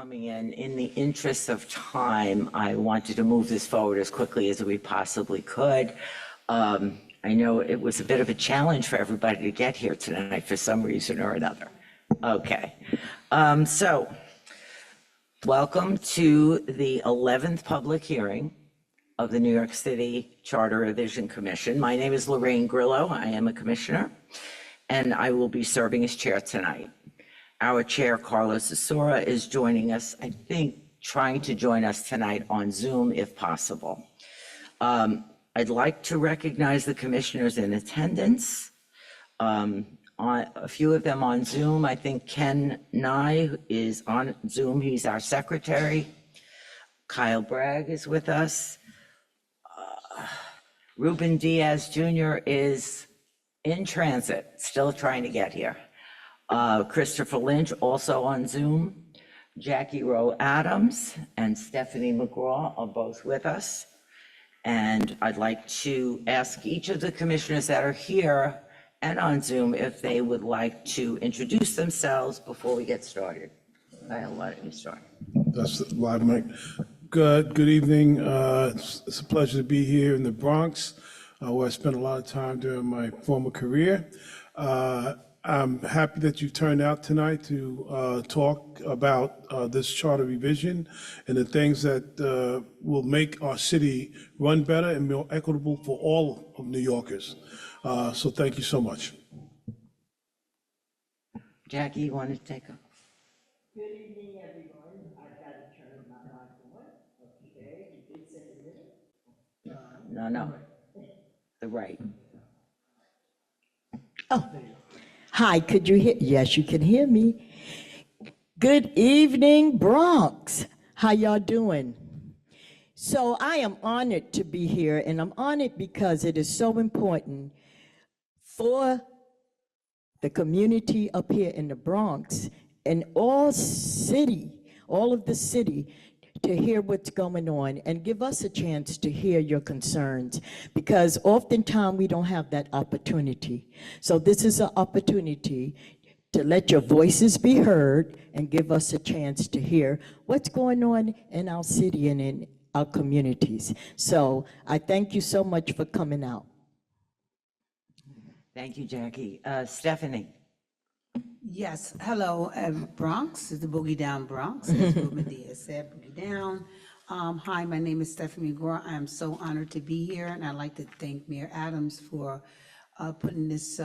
coming in. In the interest of time, I wanted to move this forward as quickly as we possibly could. I know it was a bit of a challenge for everybody to get here tonight for some reason or another. Okay, so welcome to the 11th public hearing of the New York City Charter Revision Commission. My name is Lorraine Grillo. I am a commissioner, and I will be serving as chair tonight. Our chair, Carlos Asura, is joining us, I think, trying to join us tonight on Zoom if possible. I'd like to recognize the commissioners in attendance. A few of them on Zoom. I think Ken Nye is on Zoom. He's our secretary. Kyle Bragg is with us. Ruben Diaz Jr. is in transit, still trying to get here. Christopher Lynch also on Zoom. Jackie Rowe Adams and Stephanie McGraw are both with us. And I'd like to ask each of the commissioners that are here and on Zoom if they would like to introduce themselves before we get started. I'll let you start. That's live, Mike. Good evening. It's a pleasure to be here in the Bronx, where I spent a lot of time during my former career. I'm happy that you turned out tonight to talk about this charter revision and the things that will make our city run better and more equitable for all of New Yorkers. So thank you so much. Jackie, you want to take a? Good evening, everyone. I've got to turn my mic on. Okay, you did say a minute. No, the right. Oh, hi, could you hear? Yes, you can hear me. Good evening, Bronx. How y'all doing? So I am honored to be here, and I'm honored because it is so important for the community up here in the Bronx and all of the city to hear what's going on and give us a chance to hear your concerns, because oftentimes we don't have that opportunity. So this is an opportunity to let your voices be heard and give us a chance to hear what's going on in our city and in our communities. So I thank you so much for coming out. Thank you, Jackie. Stephanie. Yes, hello, Bronx, is the Boogie Down Bronx, as Ruben Diaz said, Boogie Down. Hi, my name is Stephanie McGraw. I am so honored to be here, and I'd like to thank Mayor Adams for putting this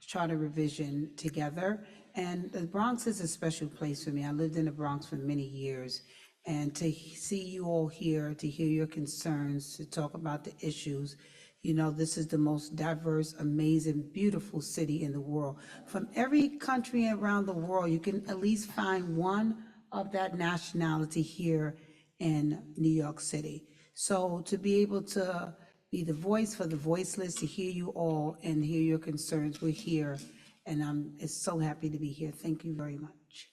charter revision together. And the Bronx is a special place for me. I lived in the Bronx for many years, and to see you all here, to hear your concerns, to talk about the issues. You know, this is the most diverse, amazing, beautiful city in the world. From every country around the world, you can at least find one of that nationality here in New York City. So to be able to be the voice for the voiceless, to hear you all and hear your concerns, we're here. And I'm so happy to be here. Thank you very much.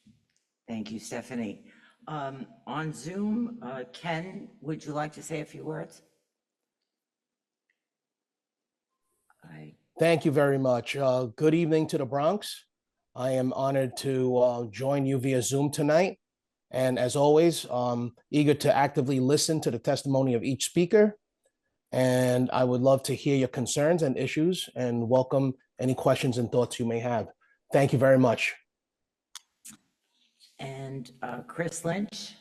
Thank you, Stephanie. On Zoom, Ken, would you like to say a few words? Thank you very much. Good evening to the Bronx. I am honored to join you via Zoom tonight. And as always, eager to actively listen to the testimony of each speaker. And I would love to hear your concerns and issues and welcome any questions and thoughts you may have. Thank you very much. And Chris Lynch.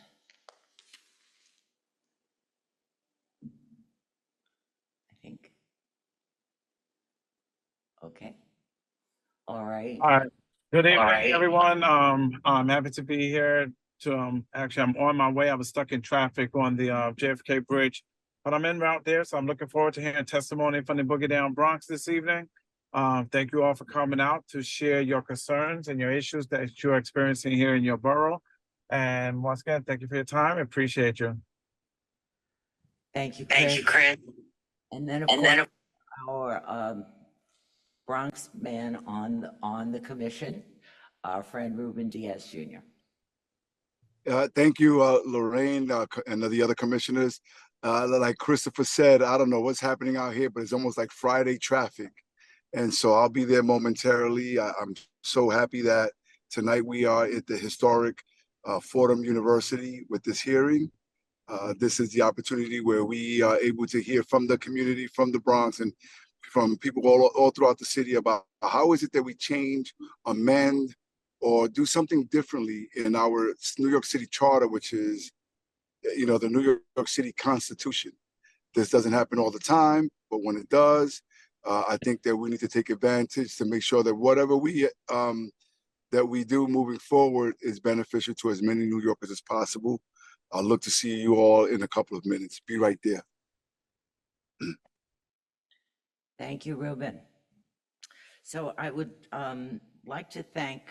I think. Okay. All right. All right. Good evening, everyone. I'm happy to be here. Actually, I'm on my way. I was stuck in traffic on the JFK Bridge, but I'm en route there. So I'm looking forward to hearing testimony from the Boogie Down Bronx this evening. Thank you all for coming out to share your concerns and your issues that you're experiencing here in your borough. And once again, thank you for your time. I appreciate you. Thank you, Chris. Thank you, Chris. And then, of course, our Bronx man on the commission, our friend Ruben Diaz Jr. Thank you, Lorraine, and the other commissioners. Like Christopher said, I don't know what's happening out here, but it's almost like Friday traffic. And so I'll be there momentarily. I'm so happy that tonight we are at the historic Fordham University with this hearing. This is the opportunity where we are able to hear from the community, from the Bronx, and from people all throughout the city about how is it that we change, amend, or do something differently in our New York City Charter, which is, the New York City Constitution. This doesn't happen all the time, but when it does, I think that we need to take advantage to make sure that whatever we do moving forward is beneficial to as many New Yorkers as possible. I'll look to see you all in a couple of minutes. Be right there. Thank you, Ruben. So I would like to thank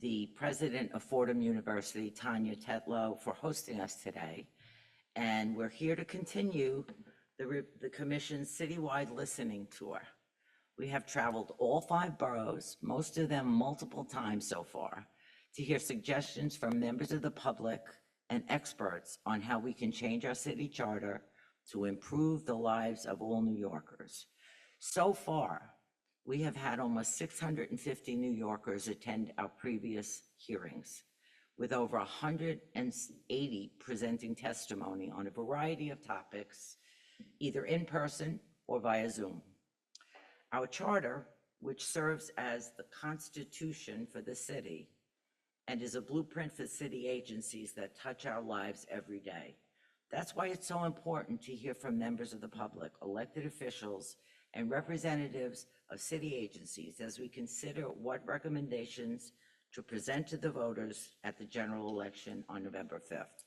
the president of Fordham University, Tanya Tetlow, for hosting us today. And we're here to continue the commission's citywide listening tour. We have traveled all 5 boroughs, most of them multiple times so far, to hear suggestions from members of the public and experts on how we can change our city charter to improve the lives of all New Yorkers. So far, we have had almost 650 New Yorkers attend our previous hearings, with over 180 presenting testimony on a variety of topics, either in person or via Zoom. Our charter, which serves as the constitution for the city and is a blueprint for city agencies that touch our lives every day. That's why it's so important to hear from members of the public, elected officials, and representatives of city agencies as we consider what recommendations to present to the voters at the general election on November 5th.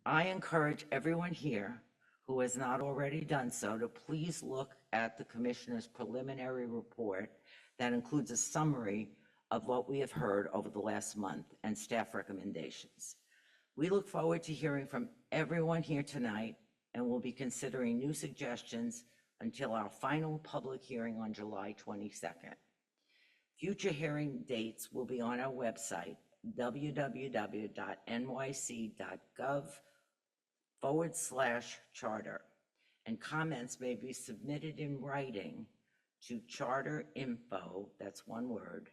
I encourage everyone here who has not already done so to please look at the commissioner's preliminary report that includes a summary of what we have heard over the last month and staff recommendations. We look forward to hearing from everyone here tonight, and we'll be considering new suggestions until our final public hearing on July 22nd. Future hearing dates will be on our website, www.nyc.gov/charter, and comments may be submitted in writing to charterinfo, that's one word,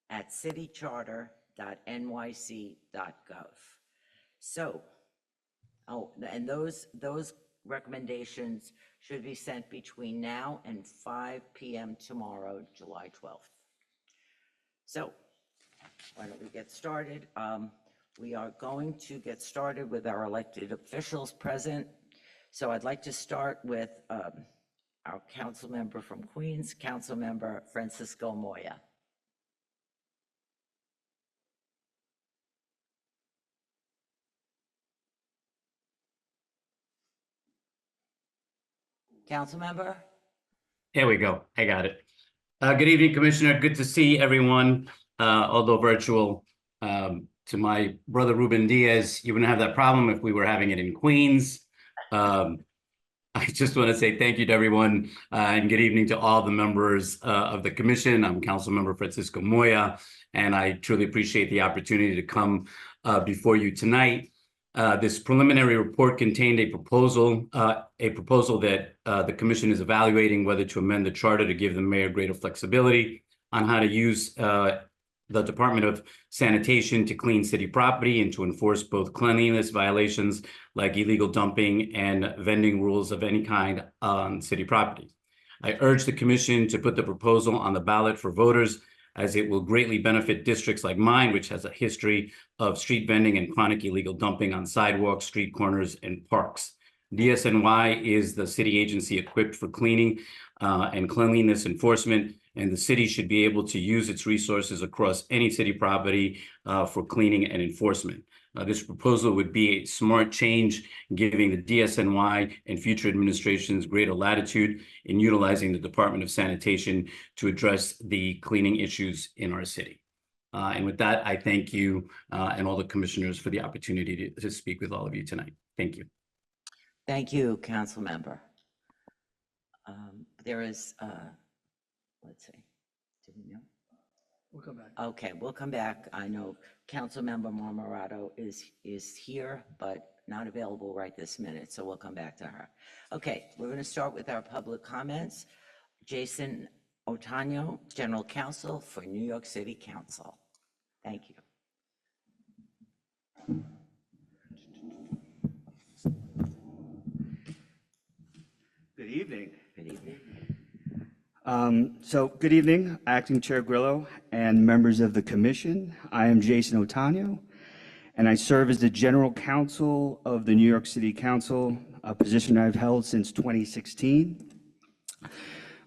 at citycharter.nyc.gov. So, and those recommendations should be sent between now and 5 p.m. tomorrow, July 12th. So, why don't we get started? We are going to get started with our elected officials present. So I'd like to start with our council member from Queens, Council Member Francisco Moya. Council member? Here we go. I got it. Good evening, Commissioner. Good to see everyone, although virtual. To my brother Ruben Diaz, you wouldn't have that problem if we were having it in Queens. I just want to say thank you to everyone and good evening to all the members of the commission. I'm Council Member Francisco Moya, and I truly appreciate the opportunity to come before you tonight. This preliminary report contained a proposal that the commission is evaluating whether to amend the charter to give the mayor greater flexibility on how to use the Department of Sanitation to clean city property and to enforce both cleanliness violations like illegal dumping and vending rules of any kind on city property. I urge the commission to put the proposal on the ballot for voters, as it will greatly benefit districts like mine, which has a history of street vending and chronic illegal dumping on sidewalks, street corners, and parks. DSNY is the city agency equipped for cleaning and cleanliness enforcement, and the city should be able to use its resources across any city property for cleaning and enforcement. This proposal would be a smart change, giving the DSNY and future administrations greater latitude in utilizing the Department of Sanitation to address the cleaning issues in our city. And with that, I thank you and all the commissioners for the opportunity to speak with all of you tonight. Thank you. Thank you, Council Member. There is, let's see, do we know? We'll come back. Okay, we'll come back. I know Council Member Marmorato is here, but not available right this minute, so we'll come back to her. Okay, we're going to start with our public comments. Jason Otaño, General Counsel for New York City Council. Thank you. Good evening. Good evening. Good evening, Acting Chair Grillo and members of the commission. I am Jason Otanio, and I serve as the General Counsel of the New York City Council, a position I've held since 2016.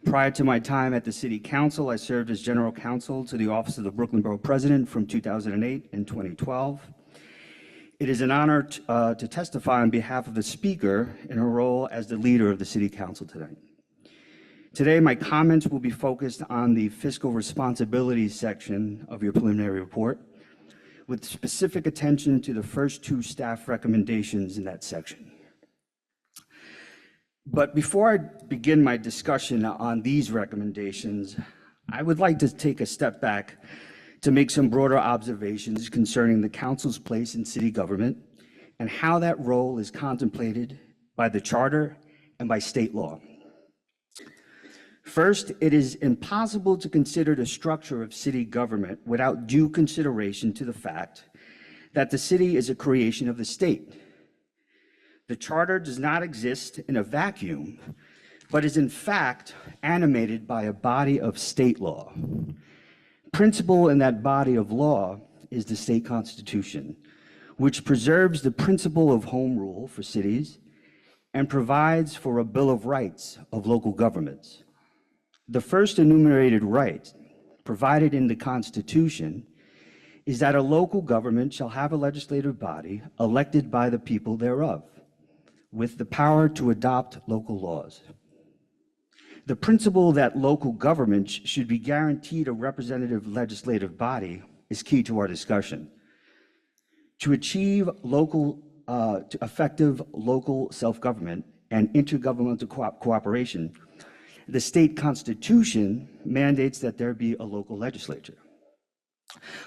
Prior to my time at the City Council, I served as General Counsel to the Office of the Brooklyn Borough President from 2008 and 2012. It is an honor to testify on behalf of the Speaker in her role as the leader of the City Council tonight. Today, my comments will be focused on the fiscal responsibilities section of your preliminary report, with specific attention to the first two staff recommendations in that section. But before I begin my discussion on these recommendations, I would like to take a step back to make some broader observations concerning the council's place in city government and how that role is contemplated by the charter and by state law. First, it is impossible to consider the structure of city government without due consideration to the fact that the city is a creation of the state. The charter does not exist in a vacuum, but is in fact animated by a body of state law. Principle in that body of law is the state constitution, which preserves the principle of home rule for cities and provides for a Bill of Rights of local governments. The first enumerated right provided in the Constitution is that a local government shall have a legislative body elected by the people thereof, with the power to adopt local laws. The principle that local governments should be guaranteed a representative legislative body is key to our discussion. To achieve effective local self-government and intergovernmental cooperation, the state constitution mandates that there be a local legislature.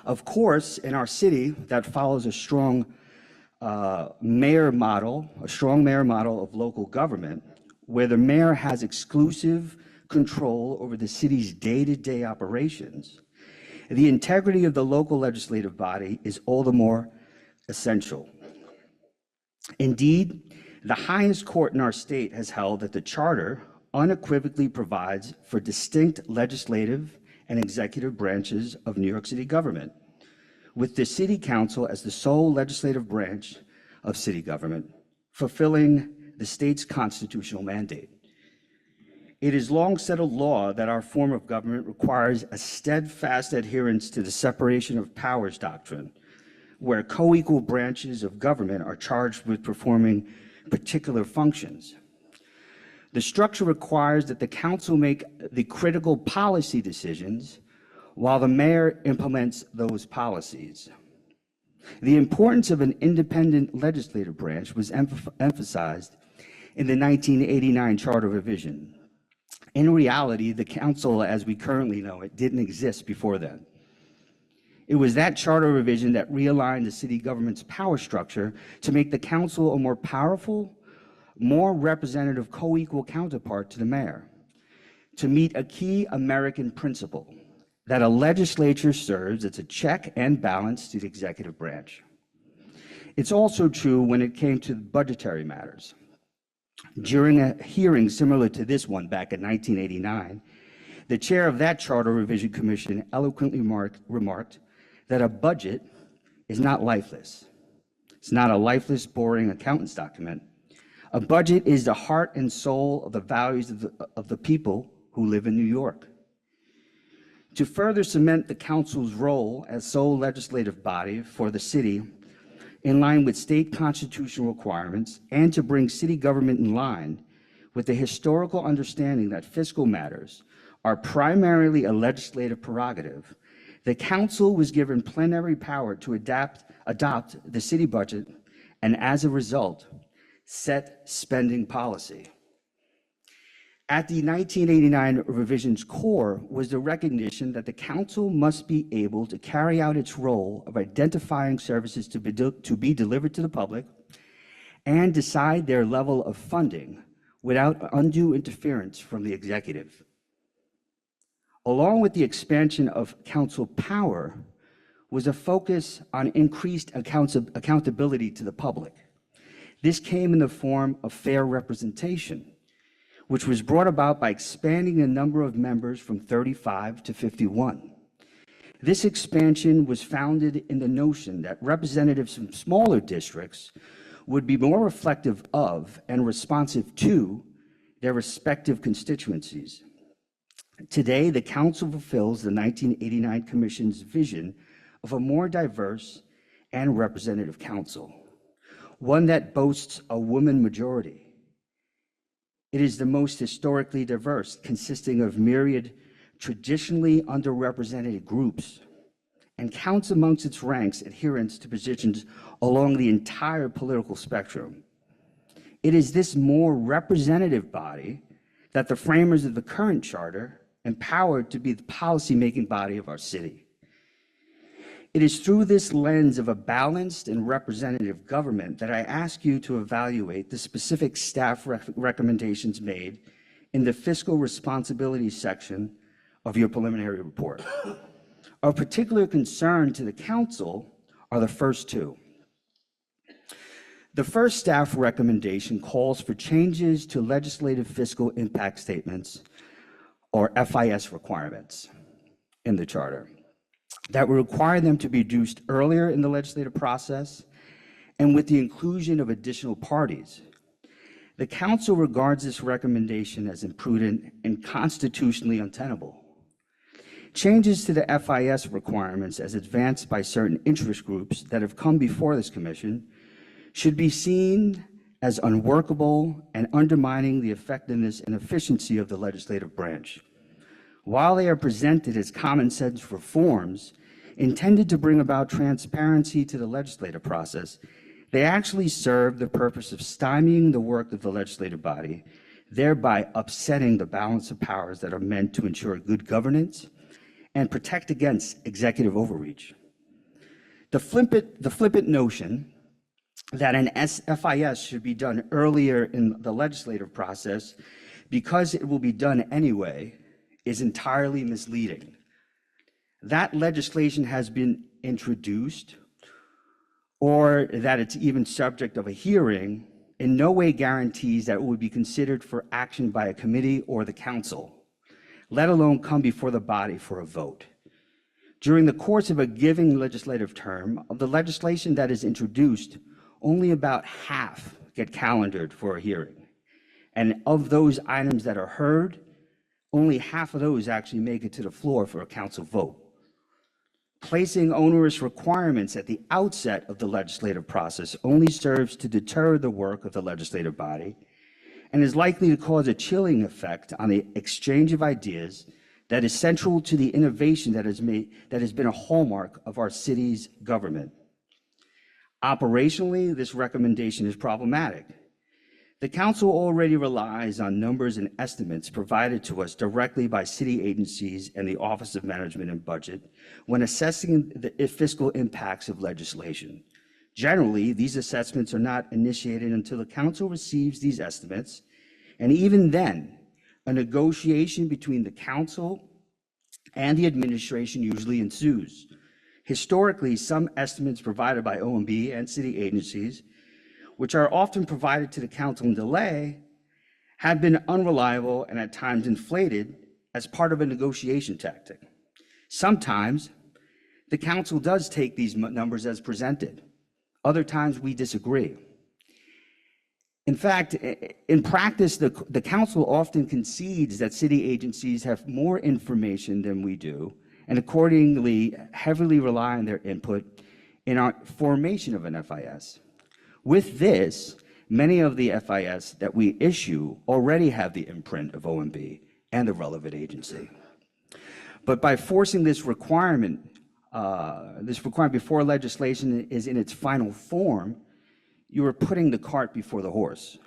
Of course, in our city, that follows a strong mayor model of local government, where the mayor has exclusive control over the city's day-to-day operations. The integrity of the local legislative body is all the more essential. Indeed, the highest court in our state has held that the charter unequivocally provides for distinct legislative and executive branches of New York City government, with the City Council as the sole legislative branch of city government, fulfilling the state's constitutional mandate. It is long settled law that our form of government requires a steadfast adherence to the separation of powers doctrine, where co-equal branches of government are charged with performing particular functions. The structure requires that the council make the critical policy decisions while the mayor implements those policies. The importance of an independent legislative branch was emphasized in the 1989 charter revision. In reality, the council, as we currently know it, didn't exist before then. It was that charter revision that realigned the city government's power structure to make the council a more powerful, more representative co-equal counterpart to the mayor, to meet a key American principle that a legislature serves as a check and balance to the executive branch. It's also true when it came to budgetary matters. During a hearing similar to this one back in 1989, the chair of that charter revision commission eloquently remarked that a budget is not lifeless. It's not a lifeless, boring accountant's document. A budget is the heart and soul of the values of the people who live in New York. To further cement the council's role as sole legislative body for the city in line with state constitutional requirements and to bring city government in line with the historical understanding that fiscal matters are primarily a legislative prerogative, the council was given plenary power to adopt the city budget and, as a result, set spending policy. At the 1989 revision's core was the recognition that the council must be able to carry out its role of identifying services to be delivered to the public and decide their level of funding without undue interference from the executive. Along with the expansion of council power was a focus on increased accountability to the public. This came in the form of fair representation, which was brought about by expanding the number of members from 35 to 51. This expansion was founded in the notion that representatives from smaller districts would be more reflective of and responsive to their respective constituencies. Today, the council fulfills the 1989 Commission's vision of a more diverse and representative council, one that boasts a woman majority. It is the most historically diverse, consisting of myriad traditionally underrepresented groups, and counts amongst its ranks adherents to positions along the entire political spectrum. It is this more representative body that the framers of the current charter empowered to be the policy-making body of our city. It is through this lens of a balanced and representative government that I ask you to evaluate the specific staff recommendations made in the fiscal responsibility section of your preliminary report. Of particular concern to the council are the first two. The first staff recommendation calls for changes to legislative fiscal impact statements, or FIS requirements, in the charter that would require them to be introduced earlier in the legislative process and with the inclusion of additional parties. The council regards this recommendation as imprudent and constitutionally untenable. Changes to the FIS requirements as advanced by certain interest groups that have come before this commission should be seen as unworkable and undermining the effectiveness and efficiency of the legislative branch. While they are presented as common sense reforms intended to bring about transparency to the legislative process, they actually serve the purpose of stymieing the work of the legislative body, thereby upsetting the balance of powers that are meant to ensure good governance and protect against executive overreach. The flippant notion that an FIS should be done earlier in the legislative process because it will be done anyway is entirely misleading. That legislation has been introduced or that it's even subject of a hearing in no way guarantees that it would be considered for action by a committee or the council, let alone come before the body for a vote. During the course of a given legislative term, of the legislation that is introduced, only about half get calendared for a hearing. And of those items that are heard, only half of those actually make it to the floor for a council vote. Placing onerous requirements at the outset of the legislative process only serves to deter the work of the legislative body and is likely to cause a chilling effect on the exchange of ideas that is central to the innovation that has been a hallmark of our city's government. Operationally, this recommendation is problematic. The council already relies on numbers and estimates provided to us directly by city agencies and the Office of Management and Budget when assessing the fiscal impacts of legislation. Generally, these assessments are not initiated until the council receives these estimates, and even then, a negotiation between the council and the administration usually ensues. Historically, some estimates provided by OMB and city agencies, which are often provided to the council in delay, have been unreliable and at times inflated as part of a negotiation tactic. Sometimes the council does take these numbers as presented. Other times we disagree. In fact, in practice, the council often concedes that city agencies have more information than we do, and accordingly heavily rely on their input in our formation of an FIS. With this, many of the FIS that we issue already have the imprint of OMB and the relevant agency. But by forcing this requirement before legislation is in its final form, you are putting the cart before the horse.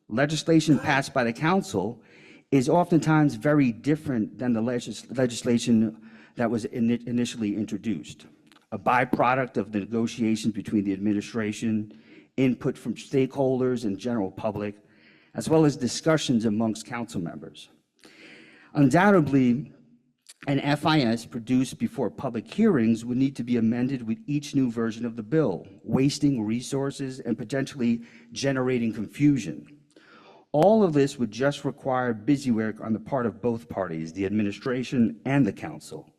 Legislation passed by the council is oftentimes very different than the legislation that was initially introduced, a byproduct of the negotiations between the administration, input from stakeholders and general public, as well as discussions amongst council members. Undoubtedly, An FIS produced before public hearings would need to be amended with each new version of the bill, wasting resources and potentially generating confusion. All of this would just require busy work on the part of both parties, the administration and the council.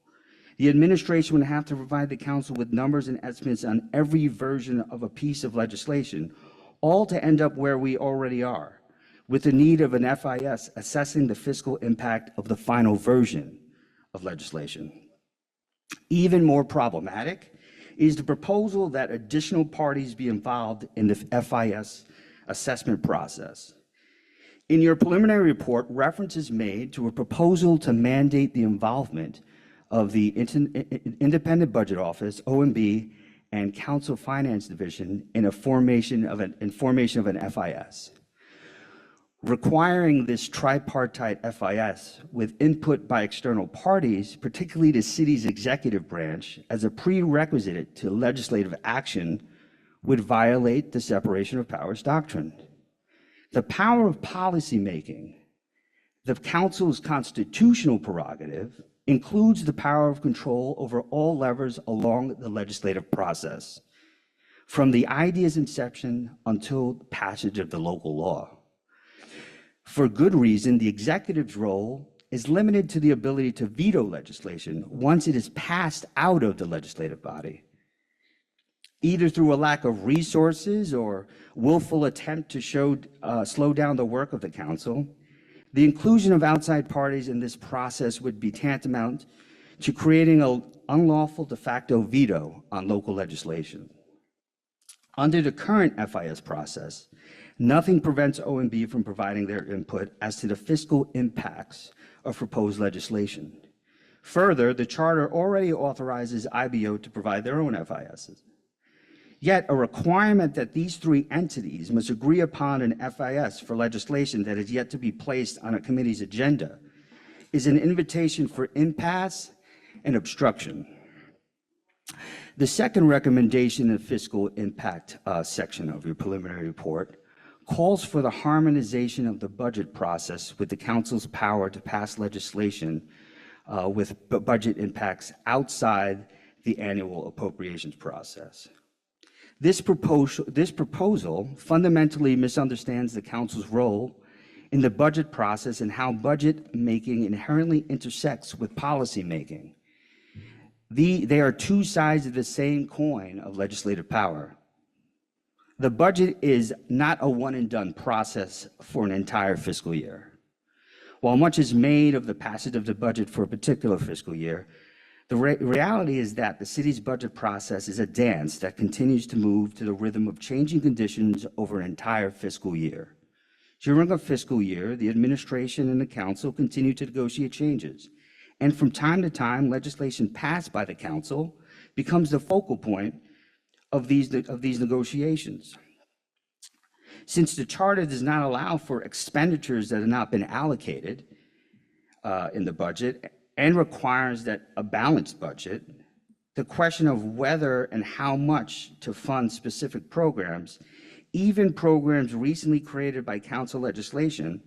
The administration would have to provide the council with numbers and estimates on every version of a piece of legislation, all to end up where we already are, with the need of an FIS assessing the fiscal impact of the final version of legislation. Even more problematic is the proposal that additional parties be involved in the FIS assessment process. In your preliminary report, reference is made to a proposal to mandate the involvement of the Independent Budget Office, OMB, and Council Finance Division in formation of an FIS. Requiring this tripartite FIS with input by external parties, particularly the city's executive branch, as a prerequisite to legislative action would violate the separation of powers doctrine. The power of policymaking, the council's constitutional prerogative, includes the power of control over all levers along the legislative process, from the idea's inception until passage of the local law. For good reason, the executive's role is limited to the ability to veto legislation once it is passed out of the legislative body, either through a lack of resources or willful attempt to slow down the work of the council. The inclusion of outside parties in this process would be tantamount to creating an unlawful de facto veto on local legislation. Under the current FIS process, nothing prevents OMB from providing their input as to the fiscal impacts of proposed legislation. Further, the charter already authorizes IBO to provide their own FISs. Yet, a requirement that these three entities must agree upon an FIS for legislation that is yet to be placed on a committee's agenda is an invitation for impasse and obstruction. The second recommendation in the fiscal impact section of your preliminary report calls for the harmonization of the budget process with the council's power to pass legislation with budget impacts outside the annual appropriations process. This proposal fundamentally misunderstands the council's role in the budget process and how budget making inherently intersects with policy making. They are two sides of the same coin of legislative power. The budget is not a one and done process for an entire fiscal year. While much is made of the passage of the budget for a particular fiscal year, the reality is that the city's budget process is a dance that continues to move to the rhythm of changing conditions over an entire fiscal year. During a fiscal year, the administration and the council continue to negotiate changes. And from time to time, legislation passed by the council becomes the focal point of these negotiations. Since the charter does not allow for expenditures that have not been allocated in the budget and requires that a balanced budget, the question of whether and how much to fund specific programs, even programs recently created by council legislation,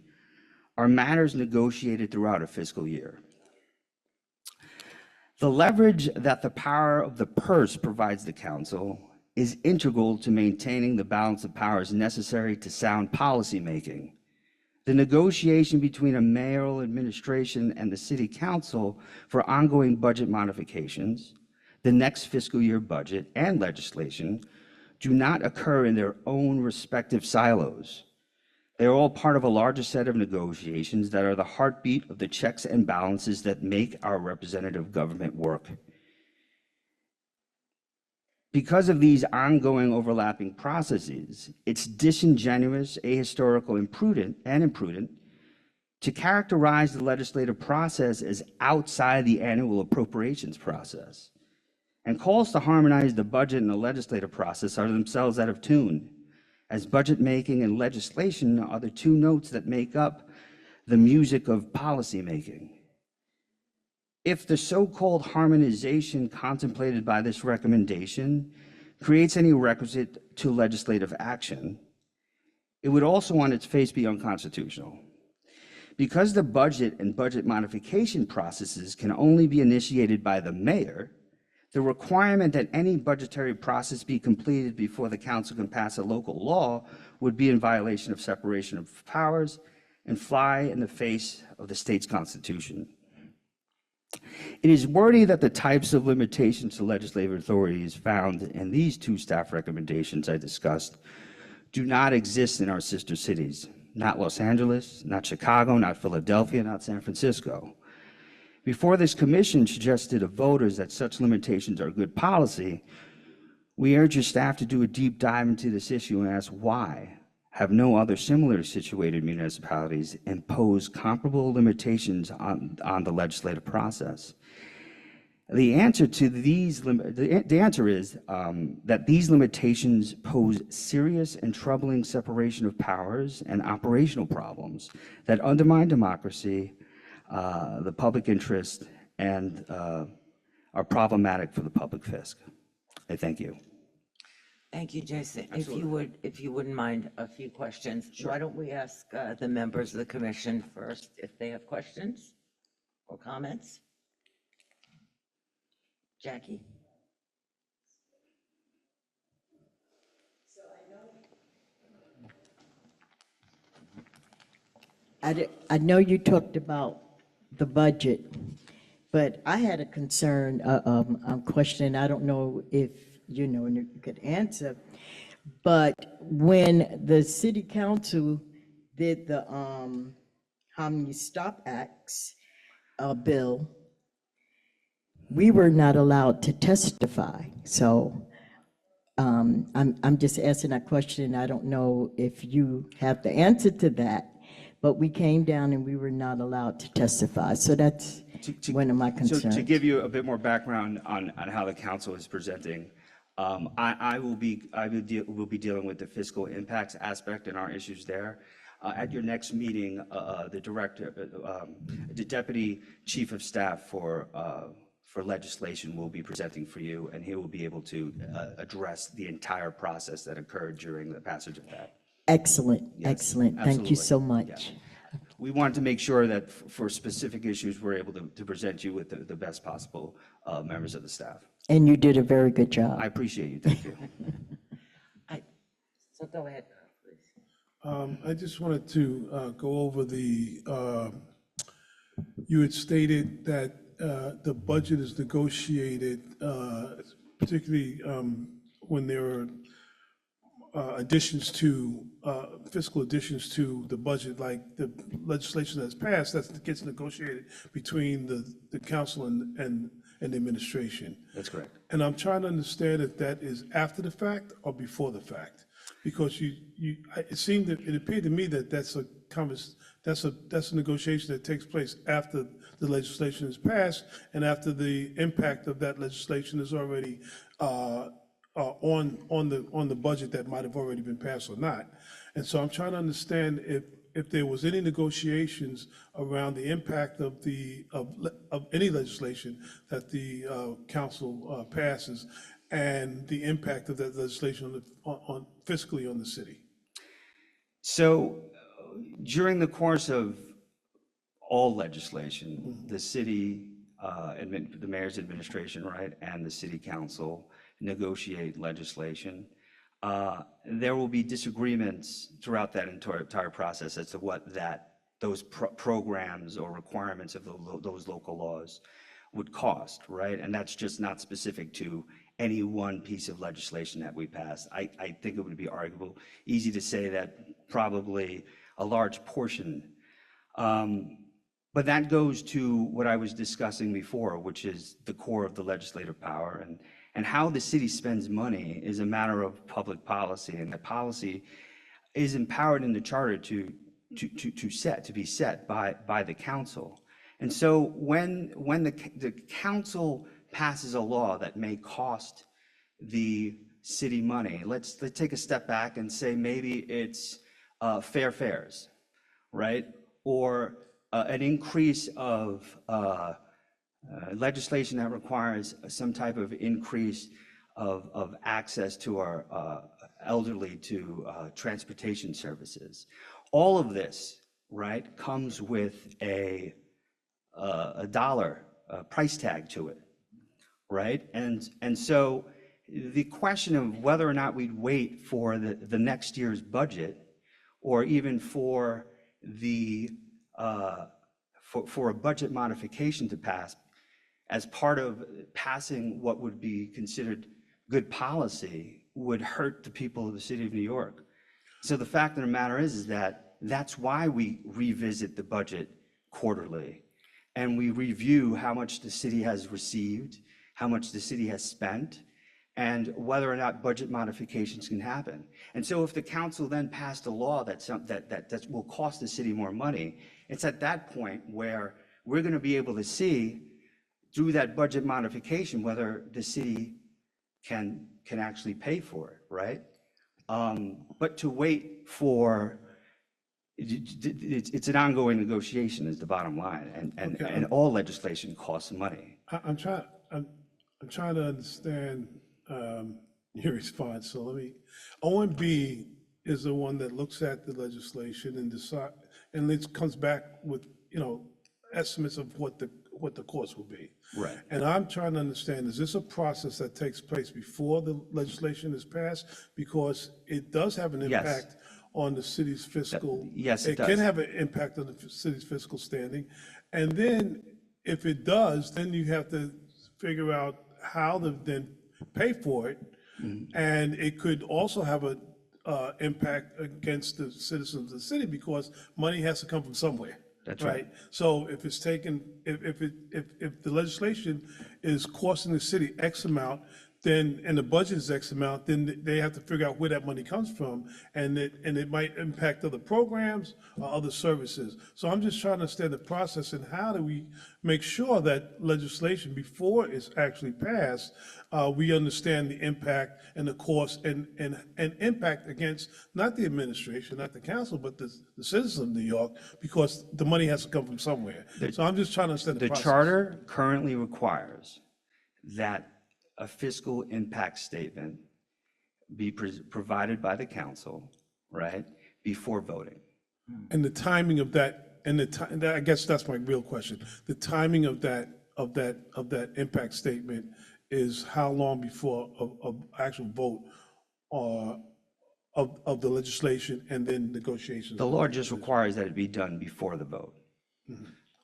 are matters negotiated throughout a fiscal year. The leverage that the power of the purse provides the council is integral to maintaining the balance of powers necessary to sound policymaking. The negotiation between a mayoral administration and the city council for ongoing budget modifications, the next fiscal year budget, and legislation do not occur in their own respective silos. They are all part of a larger set of negotiations that are the heartbeat of the checks and balances that make our representative government work. Because of these ongoing overlapping processes, it's disingenuous, ahistorical, and imprudent to characterize the legislative process as outside the annual appropriations process. And calls to harmonize the budget and the legislative process are themselves out of tune, as budget making and legislation are the two notes that make up the music of policy making. If the so-called harmonization contemplated by this recommendation creates any requisite to legislative action, it would also on its face be unconstitutional, Because the budget and budget modification processes can only be initiated by the mayor, the requirement that any budgetary process be completed before the council can pass a local law would be in violation of separation of powers and fly in the face of the state's constitution. It is worthy that the types of limitations to legislative authorities found in these two staff recommendations I discussed do not exist in our sister cities, not Los Angeles, not Chicago, not Philadelphia, not San Francisco. Before this commission suggested to voters that such limitations are good policy, we urge your staff to do a deep dive into this issue and ask why have no other similarly situated municipalities imposed comparable limitations on the legislative process. The answer to the answer is that these limitations pose serious and troubling separation of powers and operational problems that undermine democracy, the public interest, and are problematic for the public fisc. I thank you. Thank you, Jason. If you wouldn't mind, a few questions. Why don't we ask the members of the commission first if they have questions or comments? Jackie? I know you talked about the budget, but I had a concern, question, I don't know if you know and you could answer, but when the city council did the How Many Stop Acts bill, we were not allowed to testify. So I'm just asking that question. I don't know if you have the answer to that, but we came down and we were not allowed to testify. So that's one of my concerns. So to give you a bit more background on how the council is presenting, I will be dealing with the fiscal impacts aspect and our issues there. At your next meeting, the deputy chief of staff for legislation will be presenting for you, and he will be able to address the entire process that occurred during the passage of that. Excellent, Yes, excellent. Thank you absolutely. so much. We wanted to make sure that for specific issues, we're able to present you with the best possible members of the staff. And you did a very good job. I appreciate you, thank you. So go ahead, please. I just wanted to go over you had stated that the budget is negotiated, particularly when there are fiscal additions to the budget, like the legislation that's passed, that gets negotiated between the council and the administration. That's correct. And I'm trying to understand if that is after the fact or before the fact, because it appeared to me that that's a negotiation that takes place after the legislation is passed and after the impact of that legislation is already on the budget that might have already been passed or not. And so I'm trying to understand if there was any negotiations around the impact of any legislation that the council passes and the impact of that legislation on fiscally on the city. So during the course of all legislation, the city, the mayor's administration, right, and the city council negotiate legislation. There will be disagreements throughout that entire process as to what those programs or requirements of those local laws would cost, right? And that's just not specific to any one piece of legislation that we pass. I think it would be arguable, easy to say that probably a large portion. But that goes to what I was discussing before, which is the core of the legislative power, and how the city spends money is a matter of public policy, and the policy is empowered in the charter to be set by the council. And so when the council passes a law that may cost the city money, let's take a step back and say maybe it's fair fares, right? Or an increase of legislation that requires some type of increase of access to our elderly to transportation services. All of this right, comes with a dollar price tag to it, right? And so the question of whether or not we'd wait for the next year's budget, or even for the for a budget modification to pass as part of passing what would be considered good policy, would hurt the people of the city of New York. So the fact of the matter is that that's why we revisit the budget quarterly, and we review how much the city has received, how much the city has spent, and whether or not budget modifications can happen. And so if the council then passed a law that will cost the city more money, it's at that point where we're going to be able to see through that budget modification whether the city can actually pay for it, right? But to wait for, it's an ongoing negotiation is the bottom line, and all legislation costs money. I'm trying to understand your response. So OMB is the one that looks at the legislation and decide, and it comes back with, estimates of what the cost will be. Right. And I'm trying to understand, is this a process that takes place before the legislation is passed? Because it does have an Yes. impact on the city's fiscal. Yes, it It can does. have an impact on the city's fiscal standing. And then if it does, then you have to figure out how to then pay for it. Mm-hmm. And it could also have a impact against the citizens of the city, because money has to come from somewhere. That's right. So if it's taken, if the legislation is costing the city X amount, then, and the budget is X amount, then they have to figure out where that money comes from, and it might impact other programs or other services. So I'm just trying to understand the process, and how do we make sure that legislation, before it's actually passed, we understand the impact and the cost and impact against not the administration, not the council, but the citizens of New York, because the money has to come from somewhere. So I'm just trying to understand the The process. charter currently requires that a fiscal impact statement be provided by the council, right, before voting. And the timing of that, and I guess that's my real question. The timing of that impact statement is how long before of actual vote of the legislation and then negotiations? The law just requires that it be done before the vote.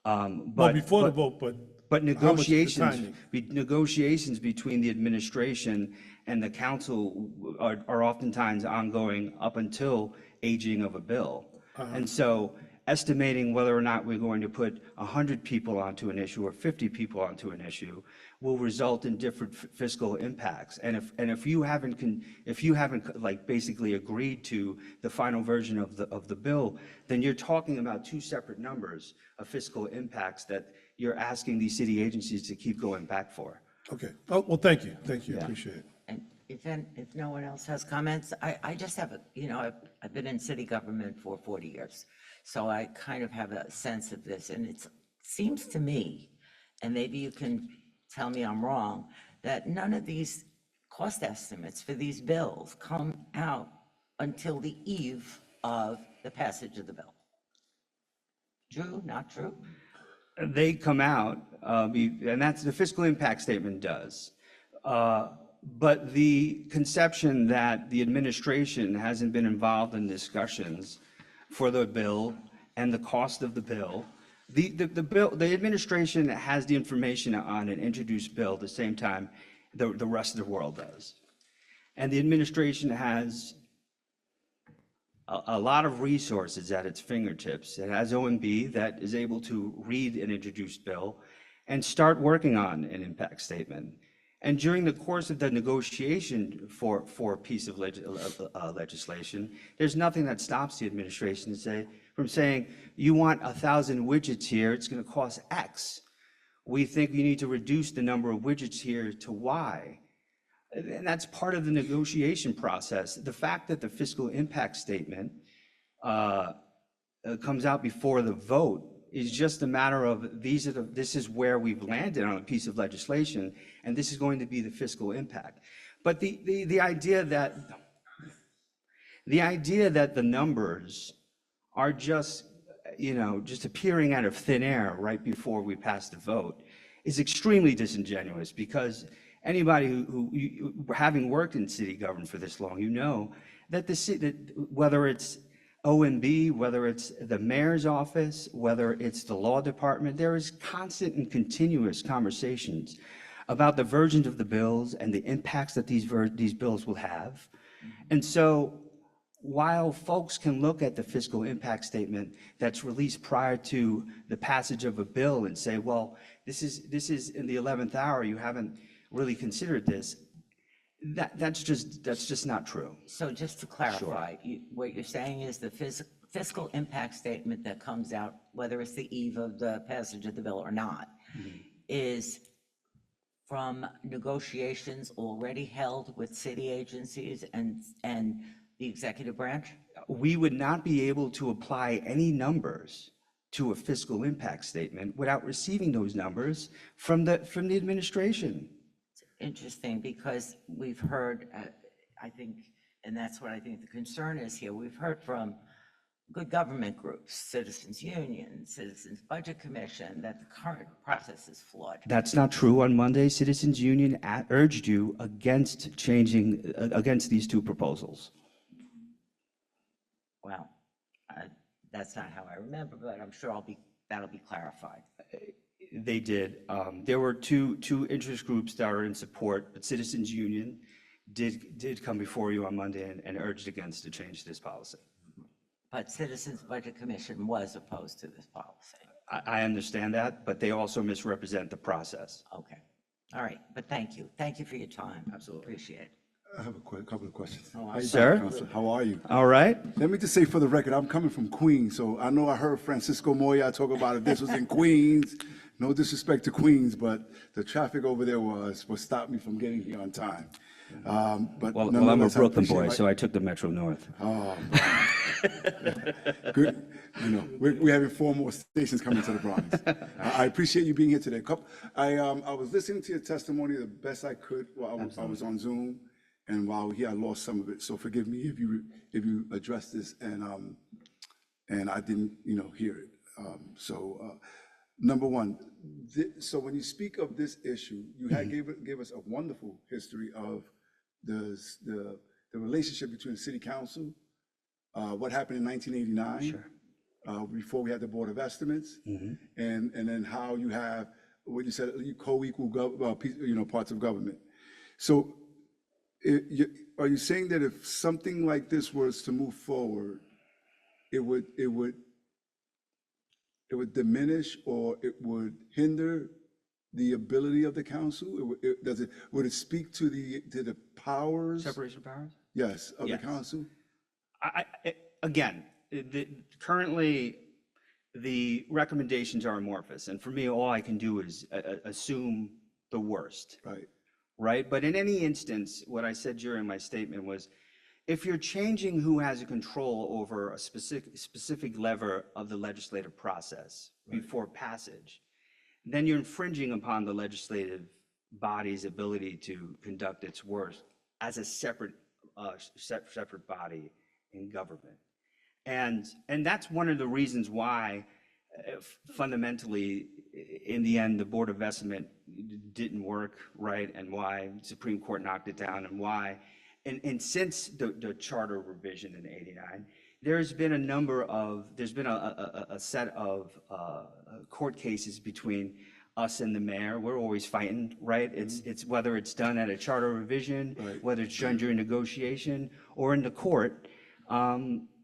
Well, But before the vote, but But how much is the negotiations, timing? negotiations between the administration and the council are oftentimes ongoing up until aging of a bill. And so estimating whether or not we're going to put 100 people onto an issue or 50 people onto an issue will result in different fiscal impacts. And if you haven't like basically agreed to the final version of the bill, then you're talking about two separate numbers of fiscal impacts that you're asking these city agencies to keep going back for. Okay, oh, well, thank you, I Yeah. appreciate it. And if no one else has comments, I just have, I've been in city government for 40 years. So I kind of have a sense of this, and it seems to me, and maybe you can tell me I'm wrong, that none of these cost estimates for these bills come out until the eve of the passage of the bill. True, not true? They come out, and that's the fiscal impact statement does. But the conception that the administration hasn't been involved in discussions for the bill and the cost of the bill, the administration has the information on an introduced bill at the same time the rest of the world does. And the administration has a lot of resources at its fingertips. It has OMB that is able to read an introduced bill and start working on an impact statement. And during the course of the negotiation for a piece of legislation, there's nothing that stops the administration from saying, you want 1,000 widgets here, it's going to cost X. We think you need to reduce the number of widgets here to Y. And that's part of the negotiation process. The fact that the fiscal impact statement comes out before the vote is just a matter of this is where we've landed on a piece of legislation, and this is going to be the fiscal impact. But the idea that the numbers are just just appearing out of thin air right before we pass the vote is extremely disingenuous, because anybody having worked in city government for this long, that whether it's OMB, whether it's the mayor's office, whether it's the law department, there is constant and continuous conversations about the versions of the bills and the impacts that these bills will have. And so while folks can look at the fiscal impact statement that's released prior to the passage of a bill and say, well, this is in the 11th hour, you haven't really considered this, that's just not true. So just to clarify, what you're saying is the fiscal impact statement that comes out, whether it's the eve of the passage of the bill or not, is from negotiations already held with city agencies and the executive branch? We would not be able to apply any numbers to a fiscal impact statement without receiving those numbers from the administration. Interesting, because we've heard, I think, and that's what I think the concern is here, we've heard from good government groups, citizens union, Citizens Budget Commission, that the current process is flawed. That's not true. On Monday, Citizens Union urged you against these two proposals. Well, that's not how I remember, but I'm sure that'll be clarified. They did. There were two interest groups that are in support, but Citizens Union did come before you on Monday and urged against to change this policy. But Citizens Budget Commission was opposed to this policy. I understand that, but they also misrepresent the process. Okay. All right, but thank you. Thank you for your time. Absolutely. Appreciate it. I have a couple of questions. Oh, How you Sir? doing, Counselor? How are you? All right. Let me just say for the record, I'm coming from Queens, so I know I heard Francisco Moya talk about if this was in Queens. No disrespect to Queens, but the traffic over there was what stopped me from getting here on time. But Well, I'm a nonetheless, I Brooklyn boy, appreciate so I took the Metro North. Oh, good. We're having 4 more stations coming to the Bronx. I appreciate you being here today. I was listening to your testimony the best I could while I was on Zoom, and while here I lost some of it. So forgive me if you addressed this and I didn't hear it. Number one, so when you speak of this issue, you gave us a wonderful history of the relationship between the city council, what happened in 1989, before we had the Board of Estimates, and then how you have what you said, co-equal parts of government. So are you saying that if something like this was to move forward, it would diminish or it would hinder the ability of the council? Would it speak to the powers? Separation of powers? Yes, of the Yes. council? Currently, the recommendations are amorphous, and for me, all I can do is assume the worst. Right? But in any instance, what I said during my statement was, if you're changing who has a control over a specific lever of the legislative process before passage, then you're infringing upon the legislative body's ability to conduct its work as a separate body in government. And that's one of the reasons why fundamentally, in the end, the Board of Estimate didn't work, right? And why Supreme Court knocked it down, and why. And since the charter revision in '89, there's been a set of court cases between us and the mayor. We're always fighting, right? It's whether it's done at a charter revision, whether it's done during negotiation or in the court.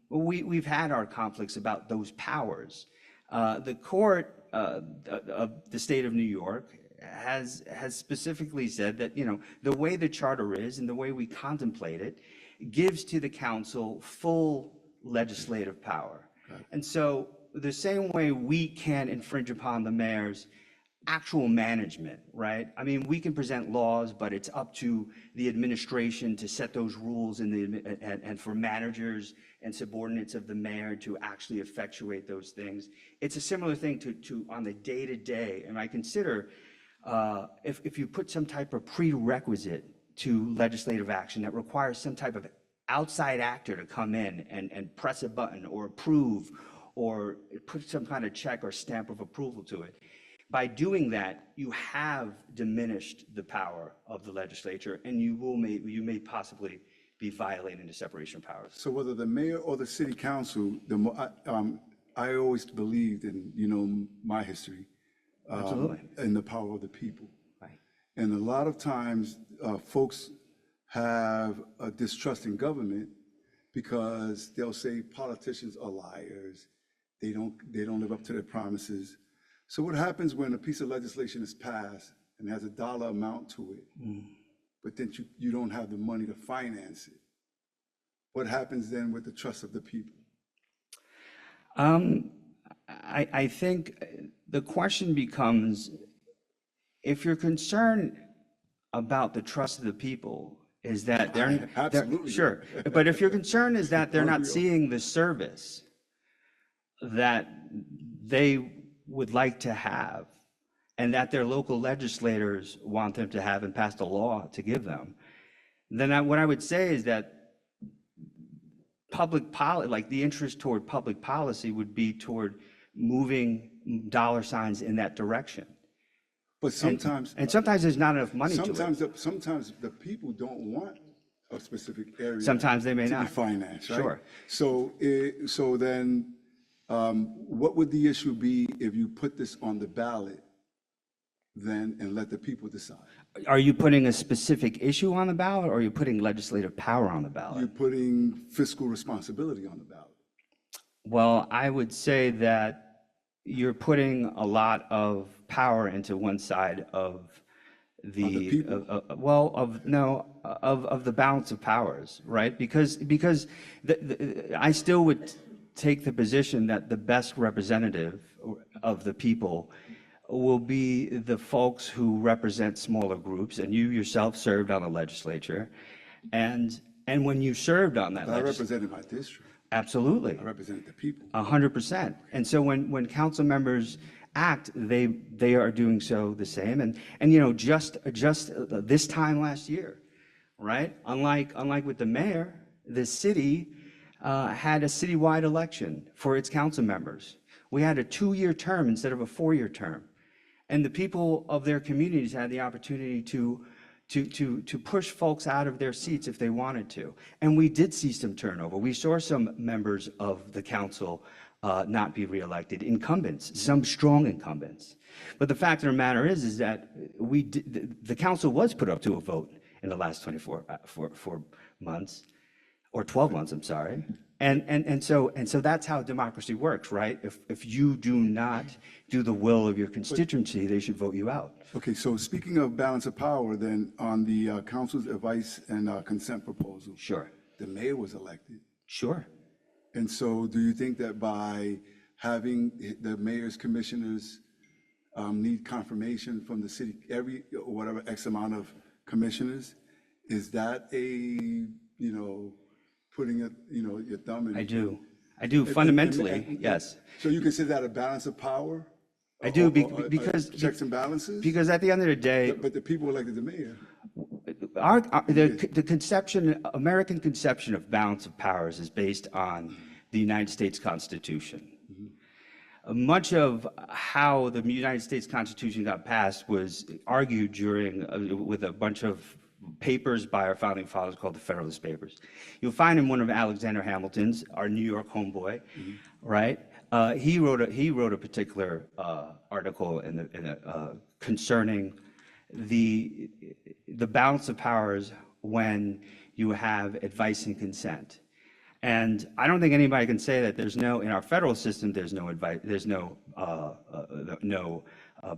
We've had our conflicts about those powers. The court of the state of New York has specifically said that, the way the charter is and the way we contemplate it gives to the council full legislative power. And so the same way we can infringe upon the mayor's actual management, right? I mean, we can present laws, but it's up to the administration to set those rules and for managers and subordinates of the mayor to actually effectuate those things. It's a similar thing to on the day-to-day. And I consider if you put some type of prerequisite to legislative action that requires some type of outside actor to come in and press a button or approve or put some kind of check or stamp of approval to it. By doing that, you have diminished the power of the legislature, and you may possibly be violating the separation of powers. So whether the mayor or the city council, I always believed in, my history. Absolutely. In the power of the people. Right. And a lot of times, folks have a distrust in government because they'll say politicians are liars. They don't live up to their promises. So what happens when a piece of legislation is passed and has a dollar amount to it, but then you don't have the money to finance it? What happens then with the trust of the people? I think the question becomes, if you're concerned about the trust of the people, is that Absolutely. sure, but if your concern is that they're not seeing the service that they would like to have, and that their local legislators want them to have and passed a law to give them, then what I would say is that public policy, like the interest toward public policy, would be toward moving dollar signs in that direction. But sometimes, And sometimes there's not enough money to it. sometimes the people don't want a specific area. Sometimes they may to not. be financed, right? Sure. So then, what would the issue be if you put this on the ballot then and let the people decide? Are you putting a specific issue on the ballot, or are you putting legislative power on the ballot? You're putting fiscal responsibility on the ballot. Well, I would say that you're putting a lot of power into one side of the people? of the balance of powers, right? Because I still would take the position that the best representative of the people will be the folks who represent smaller groups, and you yourself served on the legislature, and when you served on that I legislature, represented my district. absolutely, I represented the people. 100%. And so when council members act, they are doing so the same. And just this time last year, right? Unlike with the mayor, the city had a citywide election for its council members. We had a 2-year term instead of a 4-year term. And the people of their communities had the opportunity to push folks out of their seats if they wanted to. And we did see some turnover. We saw some members of the council not be reelected, incumbents, some strong incumbents. But the fact of the matter is that the council was put up to a vote in the last 4 months, or 12 months, I'm sorry. And so that's how democracy works, right? If you do not do the will of your constituency, they should vote you out. Okay, so speaking of balance of power, then on the council's advice and consent proposal. Sure. The mayor was elected. Sure. And so do you think that by having the mayor's commissioners need confirmation from the city, whatever X amount of commissioners, is that putting your thumb in? I do fundamentally, yes. So you consider that a balance of power? I do because checks and balances? Because at the end of the day, But the people elected the mayor. the American conception of balance of powers is based on the United States Constitution. Much of how the United States Constitution got passed was argued with a bunch of papers by our founding fathers called the Federalist Papers. You'll find in one of Alexander Hamilton's, our New York homeboy, right? He wrote a particular article concerning the balance of powers when you have advice and consent. And I don't think anybody can say that in our federal system, there's no advice, there's no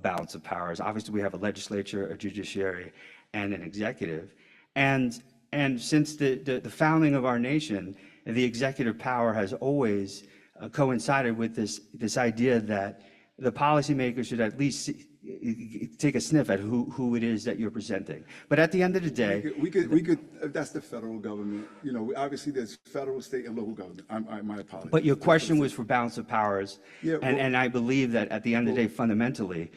balance of powers. Obviously, we have a legislature, a judiciary, and an executive. And since the founding of our nation, the executive power has always coincided with this idea that the policymakers should at least take a sniff at who it is that you're presenting. But at the end of the day, We could. That's the federal government. Obviously there's federal, state, and local government. My apologies. but your question was for balance of powers, Yeah, and I believe that at the end of the day, fundamentally,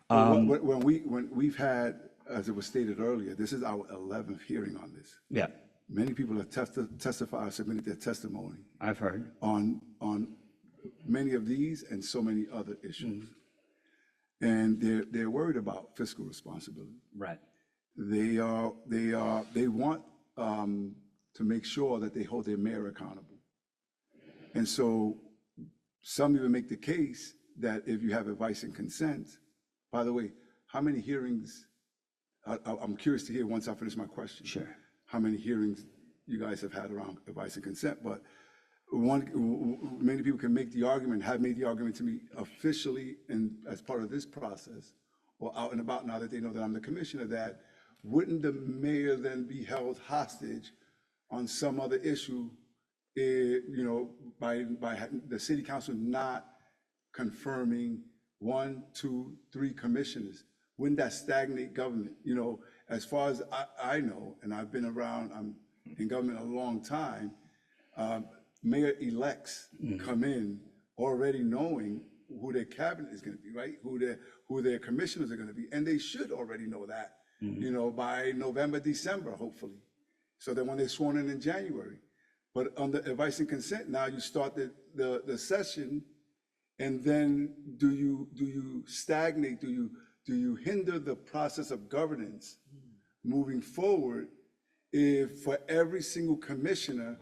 When we've had, as it was stated earlier, this is our 11th hearing on this. yeah, Many people have testified, submitted their testimony I've heard. on many of these and so many other issues. And they're worried about fiscal responsibility. Right. They want to make sure that they hold their mayor accountable. And so some even make the case that if you have advice and consent, by the way, how many hearings, I'm curious to hear once I finish my question. Sure. How many hearings you guys have had around advice and consent, but many people can make the argument, have made the argument to me officially and as part of this process, or out and about now that they know that I'm the commissioner, that wouldn't the mayor then be held hostage on some other issue, by the city council not confirming 1, 2, 3 commissioners? Wouldn't that stagnate government? As far as I know, and I've been around, I'm in government a long time, mayor-elects come in already knowing who their cabinet is going to be, right? Who their commissioners are going to be, and they should already know that, by November, December, hopefully, so that when they're sworn in January. But on the advice and consent, now you start the session, and then do you stagnate? Do you hinder the process of governance moving forward if for every single commissioner,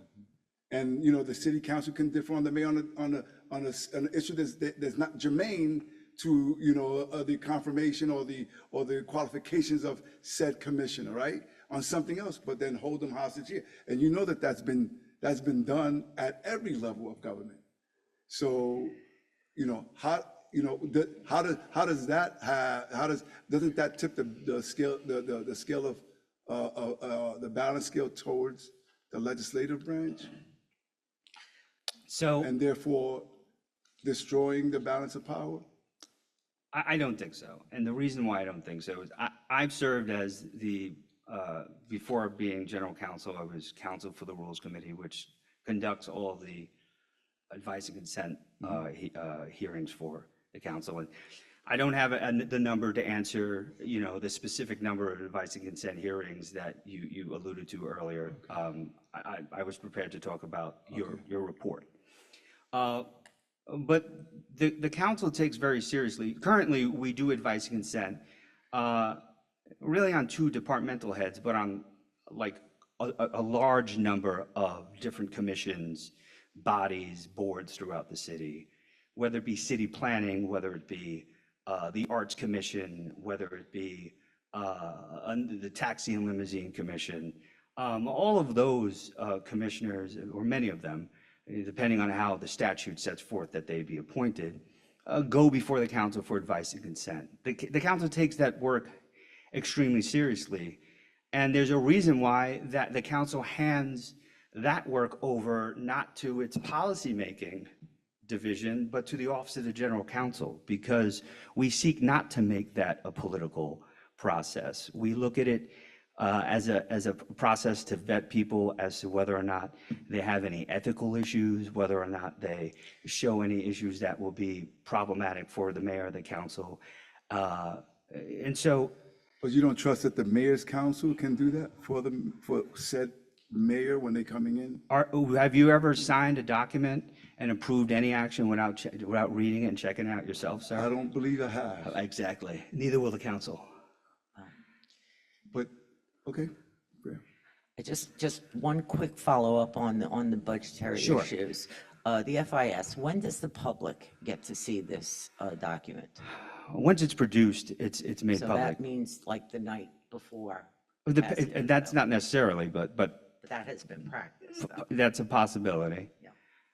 and the city council can differ on the mayor on an issue that's not germane to the confirmation or the qualifications of said commissioner, right? On something else, but then hold them hostage here, and that's been done at every level of government. So doesn't that tip the scale of the balance scale towards the legislative branch, So and therefore destroying the balance of power? I don't think so. And the reason why I don't think so is I've served as before being general counsel, I was counsel for the Rules Committee, which conducts all the advice and consent hearings for the council. And I don't have the number to answer, the specific number of advice and consent hearings that you alluded to earlier. I was prepared to talk about your report. But the council takes very seriously. Currently, we do advice and consent, really on 2 departmental heads, but on like a large number of different commissions, bodies, boards throughout the city, whether it be city planning, whether it be the Arts Commission, whether it be the Taxi and Limousine Commission. All of those commissioners, or many of them, depending on how the statute sets forth that they be appointed, go before the council for advice and consent. The council takes that work extremely seriously, and there's a reason why that the council hands that work over not to its policymaking division, but to the Office of the General Counsel, because we seek not to make that a political process. We look at it as a process to vet people as to whether or not they have any ethical issues, whether or not they show any issues that will be problematic for the mayor or the council. And so. But you don't trust that the mayor's council can do that for said mayor when they're coming in? Have you ever signed a document and approved any action without reading it and checking it out yourself, sir? I don't believe I have. Exactly. Neither will the council. But, okay, fair. Just one quick follow-up on the budgetary Sure. issues. The FIS, when does the public get to see this document? Once it's produced, it's made So public. that means like the night before. And that's not necessarily, but That has been practiced, though. that's a possibility. Yeah.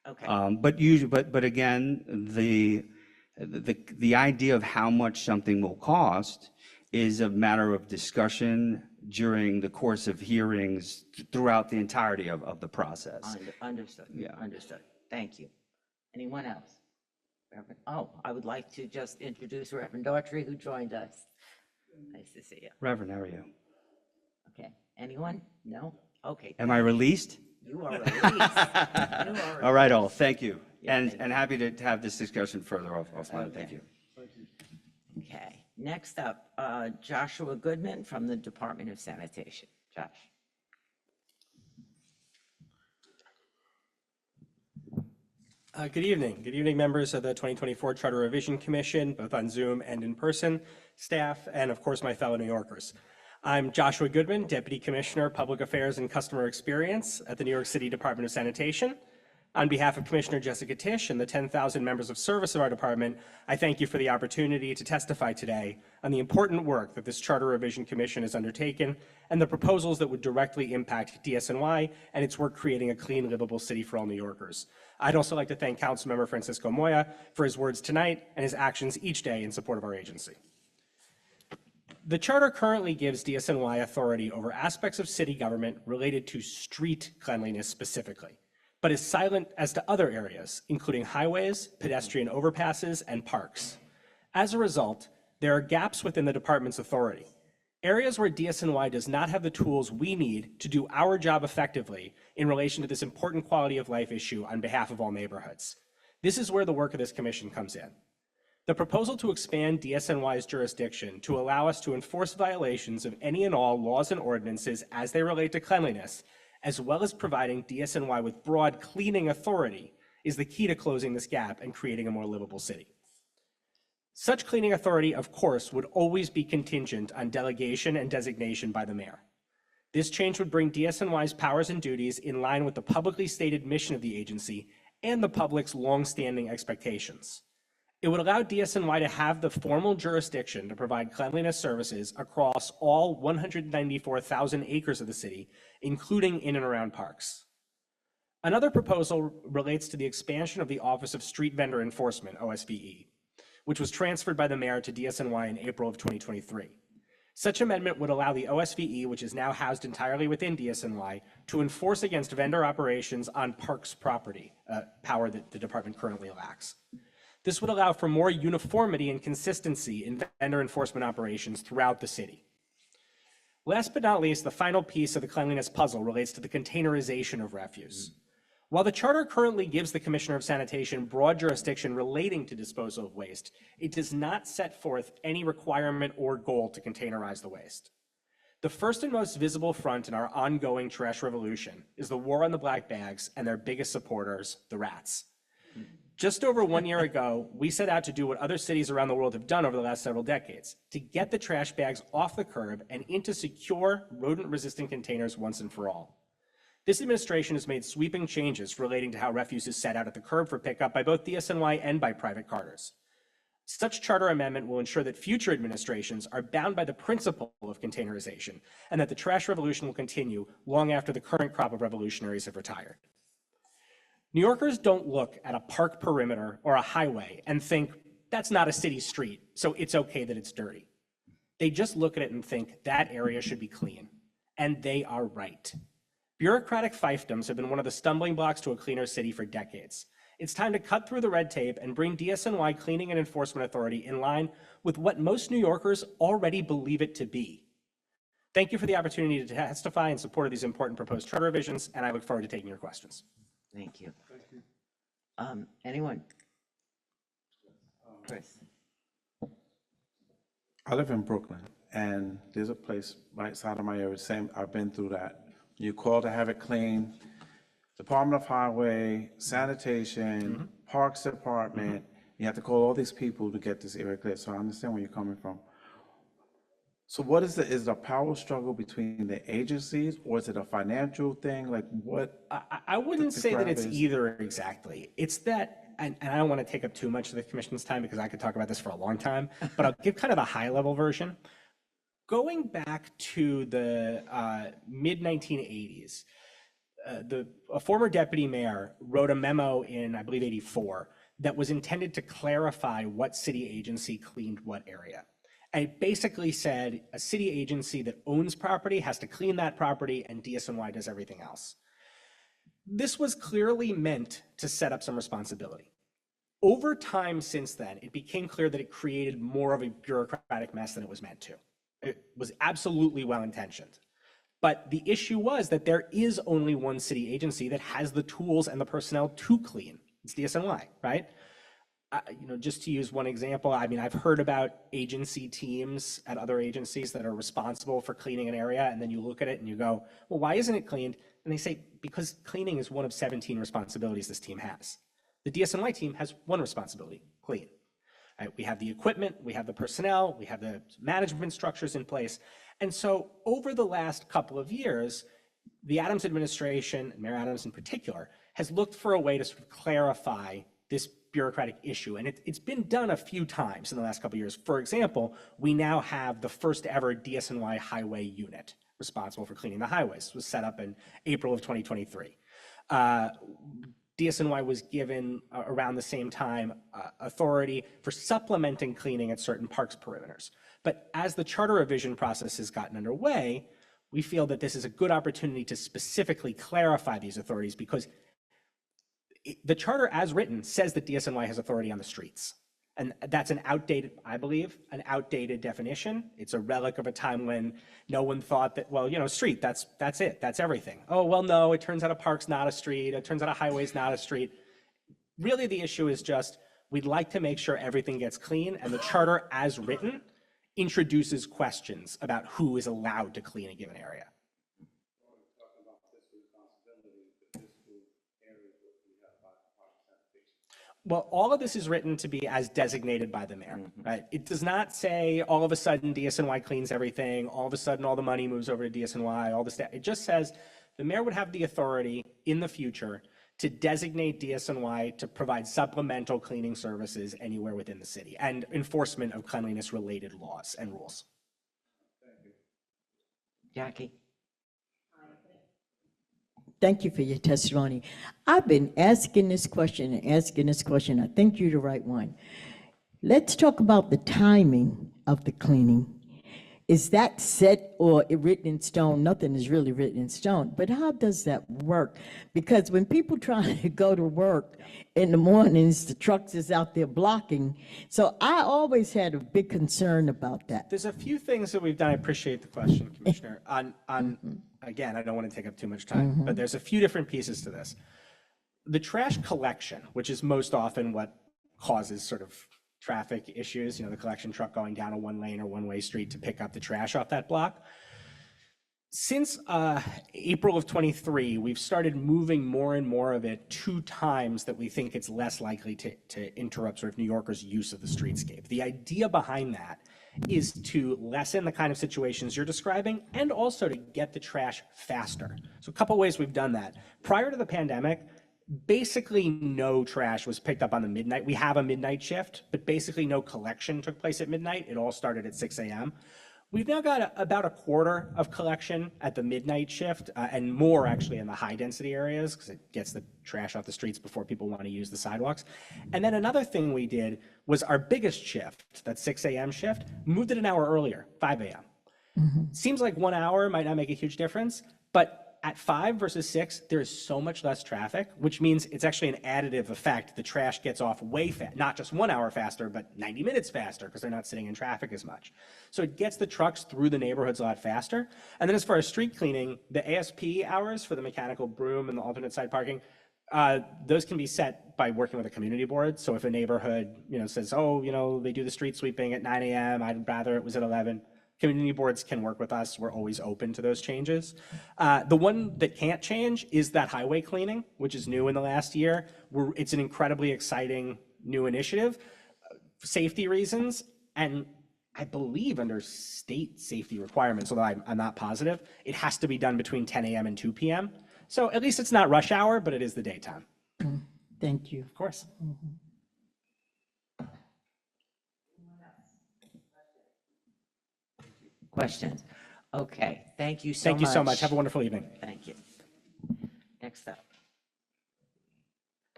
Okay. But again, the idea of how much something will cost is a matter of discussion during the course of hearings throughout the entirety of the process. Understood. Yeah. Understood. Thank you. Anyone else? Reverend? Oh, I would like to just introduce Reverend Daughtry, who joined us. Nice to see you. Reverend, how are you? Okay. Anyone? No? Okay. Am I released? You are released. You are All right, all, thank you. Yeah, And thank and happy to have this discussion further offline, thank you. Okay, next up, Joshua Goodman from the Department of Sanitation. Josh. Good evening. Good evening, members of the 2024 Charter Revision Commission, both on Zoom and in person, staff, and of course, my fellow New Yorkers. I'm Joshua Goodman, Deputy Commissioner, Public Affairs and Customer Experience at the New York City Department of Sanitation. On behalf of Commissioner Jessica Tisch and the 10,000 members of service of our department, I thank you for the opportunity to testify today on the important work that this Charter Revision Commission has undertaken and the proposals that would directly impact DSNY and its work creating a clean, livable city for all New Yorkers. I'd also like to thank Councilmember Francisco Moya for his words tonight and his actions each day in support of our agency. The Charter currently gives DSNY authority over aspects of city government related to street cleanliness specifically, but is silent as to other areas, including highways, pedestrian overpasses, and parks. As a result, there are gaps within the department's authority, areas where DSNY does not have the tools we need to do our job effectively in relation to this important quality of life issue on behalf of all neighborhoods. This is where the work of this commission comes in. The proposal to expand DSNY's jurisdiction to allow us to enforce violations of any and all laws and ordinances as they relate to cleanliness, as well as providing DSNY with broad cleaning authority, is the key to closing this gap and creating a more livable city. Such cleaning authority, of course, would always be contingent on delegation and designation by the mayor. This change would bring DSNY's powers and duties in line with the publicly stated mission of the agency and the public's longstanding expectations. It would allow DSNY to have the formal jurisdiction to provide cleanliness services across all 194,000 acres of the city, including in and around parks. Another proposal relates to the expansion of the Office of Street Vendor Enforcement, OSVE, which was transferred by the mayor to DSNY in April of 2023. Such amendment would allow the OSVE, which is now housed entirely within DSNY, to enforce against vendor operations on parks property, power that the department currently lacks. This would allow for more uniformity and consistency in vendor enforcement operations throughout the city. Last but not least, the final piece of the cleanliness puzzle relates to the containerization of refuse. While the Charter currently gives the Commissioner of Sanitation broad jurisdiction relating to disposal of waste, it does not set forth any requirement or goal to containerize the waste. The first and most visible front in our ongoing trash revolution is the war on the black bags and their biggest supporters, the rats. Just over 1 year ago, we set out to do what other cities around the world have done over the last several decades, to get the trash bags off the curb and into secure, rodent-resistant containers once and for all. This administration has made sweeping changes relating to how refuse is set out at the curb for pickup by both DSNY and by private carters. Such charter amendment will ensure that future administrations are bound by the principle of containerization and that the trash revolution will continue long after the current crop of revolutionaries have retired. New Yorkers don't look at a park perimeter or a highway and think, that's not a city street, so it's okay that it's dirty. They just look at it and think that area should be clean. And they are right. Bureaucratic fiefdoms have been one of the stumbling blocks to a cleaner city for decades. It's time to cut through the red tape and bring DSNY cleaning and enforcement authority in line with what most New Yorkers already believe it to be. Thank you for the opportunity to testify in support of these important proposed charter revisions, and I look forward to taking your questions. Thank you. Anyone? Chris? I live in Brooklyn, and there's a place right side of my area, same, I've been through that. You call to have it clean, Department of Highway, Sanitation, Parks Department, you have to call all these people to get this area clear, so I understand where you're coming from. So what is is it a power struggle between the agencies, or is it a financial thing? Like what? I wouldn't say that it's is? either exactly. It's that, and I don't want to take up too much of the commission's time because I could talk about this for a long time, but I'll give kind of a high level version. Going back to the mid-1980s, a former deputy mayor wrote a memo in, I believe, '84 that was intended to clarify what city agency cleaned what area. And it basically said a city agency that owns property has to clean that property and DSNY does everything else. This was clearly meant to set up some responsibility. Over time since then, it became clear that it created more of a bureaucratic mess than it was meant to. It was absolutely well-intentioned. But the issue was that there is only one city agency that has the tools and the personnel to clean. It's DSNY, right? Just to use one example, I mean, I've heard about agency teams at other agencies that are responsible for cleaning an area, and then you look at it and you go, well, why isn't it cleaned? And they say, because cleaning is one of 17 responsibilities this team has. The DSNY team has one responsibility: clean. Right? We have the equipment, we have the personnel, we have the management structures in place. And so over the last couple of years, the Adams administration, and Mayor Adams in particular, has looked for a way to sort of clarify this bureaucratic issue. And it's been done a few times in the last couple of years. For example, we now have the first ever DSNY highway unit responsible for cleaning the highways. It was set up in April of 2023. DSNY was given around the same time authority for supplementing cleaning at certain parks perimeters. But as the charter revision process has gotten underway, we feel that this is a good opportunity to specifically clarify these authorities, because the charter as written says that DSNY has authority on the streets. And that's an outdated, I believe, an outdated definition. It's a relic of a time when no one thought that, well, you know, street, that's it, that's everything. Oh, well, no, it turns out a park's not a street. It turns out a highway's not a street. Really, the issue is just, we'd like to make sure everything gets clean, and the charter as written introduces questions about who is allowed to clean a given area. Well, all of this is written to be as designated by the mayor, right? It does not say all of a sudden DSNY cleans everything, all of a sudden all the money moves over to DSNY, all the staff. It just says the mayor would have the authority in the future to designate DSNY to provide supplemental cleaning services anywhere within the city and enforcement of cleanliness related laws and rules. Jackie? Thank you for your testimony. I've been asking this question and asking this question. I think you're the right one. Let's talk about the timing of the cleaning. Is that set or written in stone? Nothing is really written in stone, but how does that work? Because when people try to go to work in the mornings, the trucks is out there blocking. So I always had a big concern about that. There's a few things that we've done. I appreciate the question, Commissioner. Again, I don't want to take up too much time, but there's a few different pieces to this. The trash collection, which is most often what causes sort of traffic issues, you know, the collection truck going down a one lane or one-way street to pick up the trash off that block. Since April of 23, we've started moving more and more of it to times that we think it's less likely to interrupt sort of New Yorkers' use of the streetscape. The idea behind that is to lessen the kind of situations you're describing and also to get the trash faster. So a couple ways we've done that. Prior to the pandemic, basically no trash was picked up on the midnight. We have a midnight shift, but basically no collection took place at midnight. It all started at 6 a.m. We've now got about a quarter of collection at the midnight shift and more actually in the high density areas because it gets the trash off the streets before people want to use the sidewalks. And then another thing we did was our biggest shift, that 6 a.m. shift, moved it an hour earlier, 5 a.m. Seems like 1 hour might not make a huge difference, but at 5 versus 6, there is so much less traffic, which means it's actually an additive effect. The trash gets off way fast, not just 1 hour faster, but 90 minutes faster because they're not sitting in traffic as much. So it gets the trucks through the neighborhoods a lot faster. And then as far as street cleaning, the ASP hours for the mechanical broom and the alternate side parking, those can be set by working with a community board. So if a neighborhood, says, oh, they do the street sweeping at 9 a.m., I'd rather it was at 11. Community boards can work with us. We're always open to those changes. The one that can't change is that highway cleaning, which is new in the last year. It's an incredibly exciting new initiative for safety reasons. And I believe under state safety requirements, although I'm not positive, it has to be done between 10 a.m. and 2 p.m. So at least it's not rush hour, but it is the daytime. Thank you. Of course. Questions? Okay, thank you so much. Thank you so much. Have a wonderful evening. Thank you. Next up.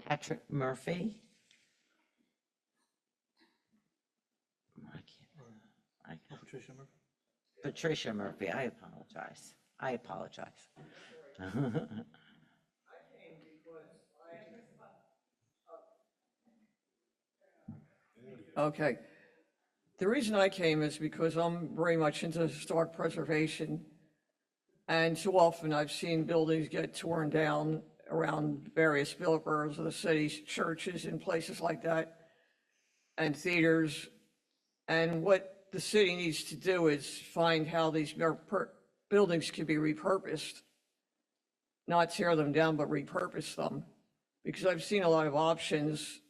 Patrick Murphy. Patricia Murphy. Patricia Murphy, I apologize. Okay. The reason I came is because I'm very much into historic preservation. And too often I've seen buildings get torn down around various boroughs of the city, churches and places like that, and theaters. And what the city needs to do is find how these buildings can be repurposed, not tear them down, but repurpose them. because I've seen a lot of options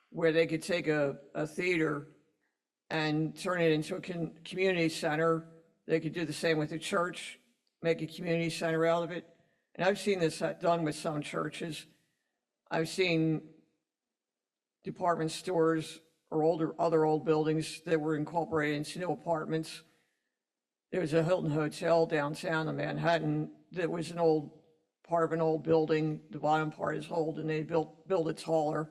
where they could take a theater and turn it into a community center. They could do the same with the church, make a community center out of it. And I've seen this done with some churches. I've seen department stores or other old buildings that were incorporated into new apartments. There was a Hilton Hotel downtown in Manhattan that was part of an old building. The bottom part is old, and they built it taller.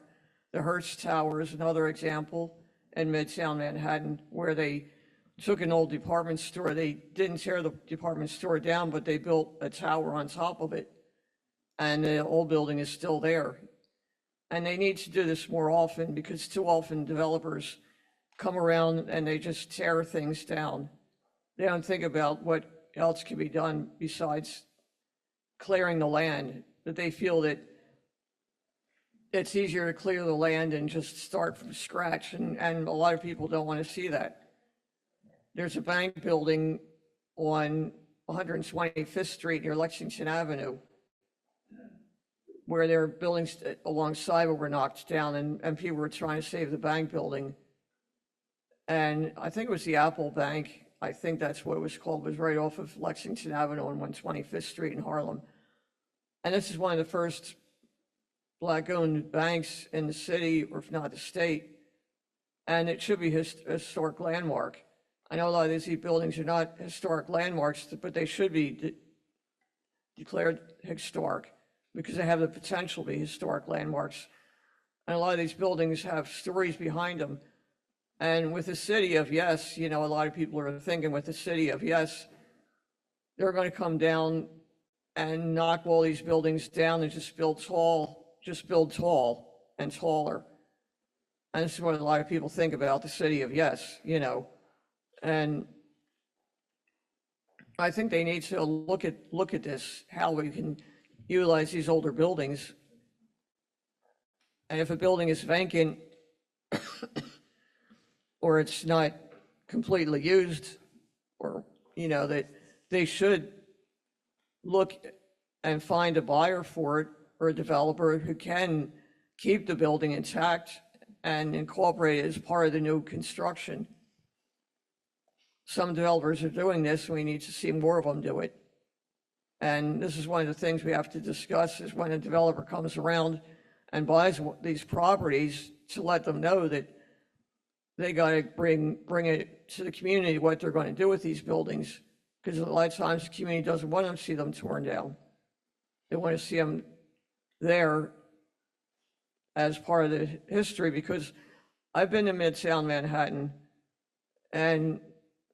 The Hearst Tower is another example in Midtown Manhattan, where they took an old department store. They didn't tear the department store down, but they built a tower on top of it. And the old building is still there. And they need to do this more often, because too often developers come around and they just tear things down. They don't think about what else can be done besides clearing the land, but they feel that it's easier to clear the land and just start from scratch, and a lot of people don't want to see that. There's a bank building on 125th Street near Lexington Avenue, where there are buildings alongside were knocked down, and people were trying to save the bank building. And I think it was the Apple Bank, I think that's what it was called, was right off of Lexington Avenue on 125th Street in Harlem. And this is one of the first Black-owned banks in the city, or if not the state, and it should be a historic landmark. I know a lot of these buildings are not historic landmarks, but they should be declared historic because they have the potential to be historic landmarks. And a lot of these buildings have stories behind them. And with the city of yes, a lot of people are thinking with the city of yes, they're going to come down and knock all these buildings down and just build tall and taller. And this is what a lot of people think about the city of yes, and I think they need to look at this, how we can utilize these older buildings. And if a building is vacant or it's not completely used, or, that they should look and find a buyer for it, or a developer who can keep the building intact and incorporate it as part of the new construction. Some developers are doing this, and we need to see more of them do it. And this is one of the things we have to discuss, is when a developer comes around and buys these properties, to let them know that they got to bring it to the community what they're going to do with these buildings, because a lot of times the community doesn't want to see them torn down. They want to see them there as part of the history, because I've been to Midtown Manhattan and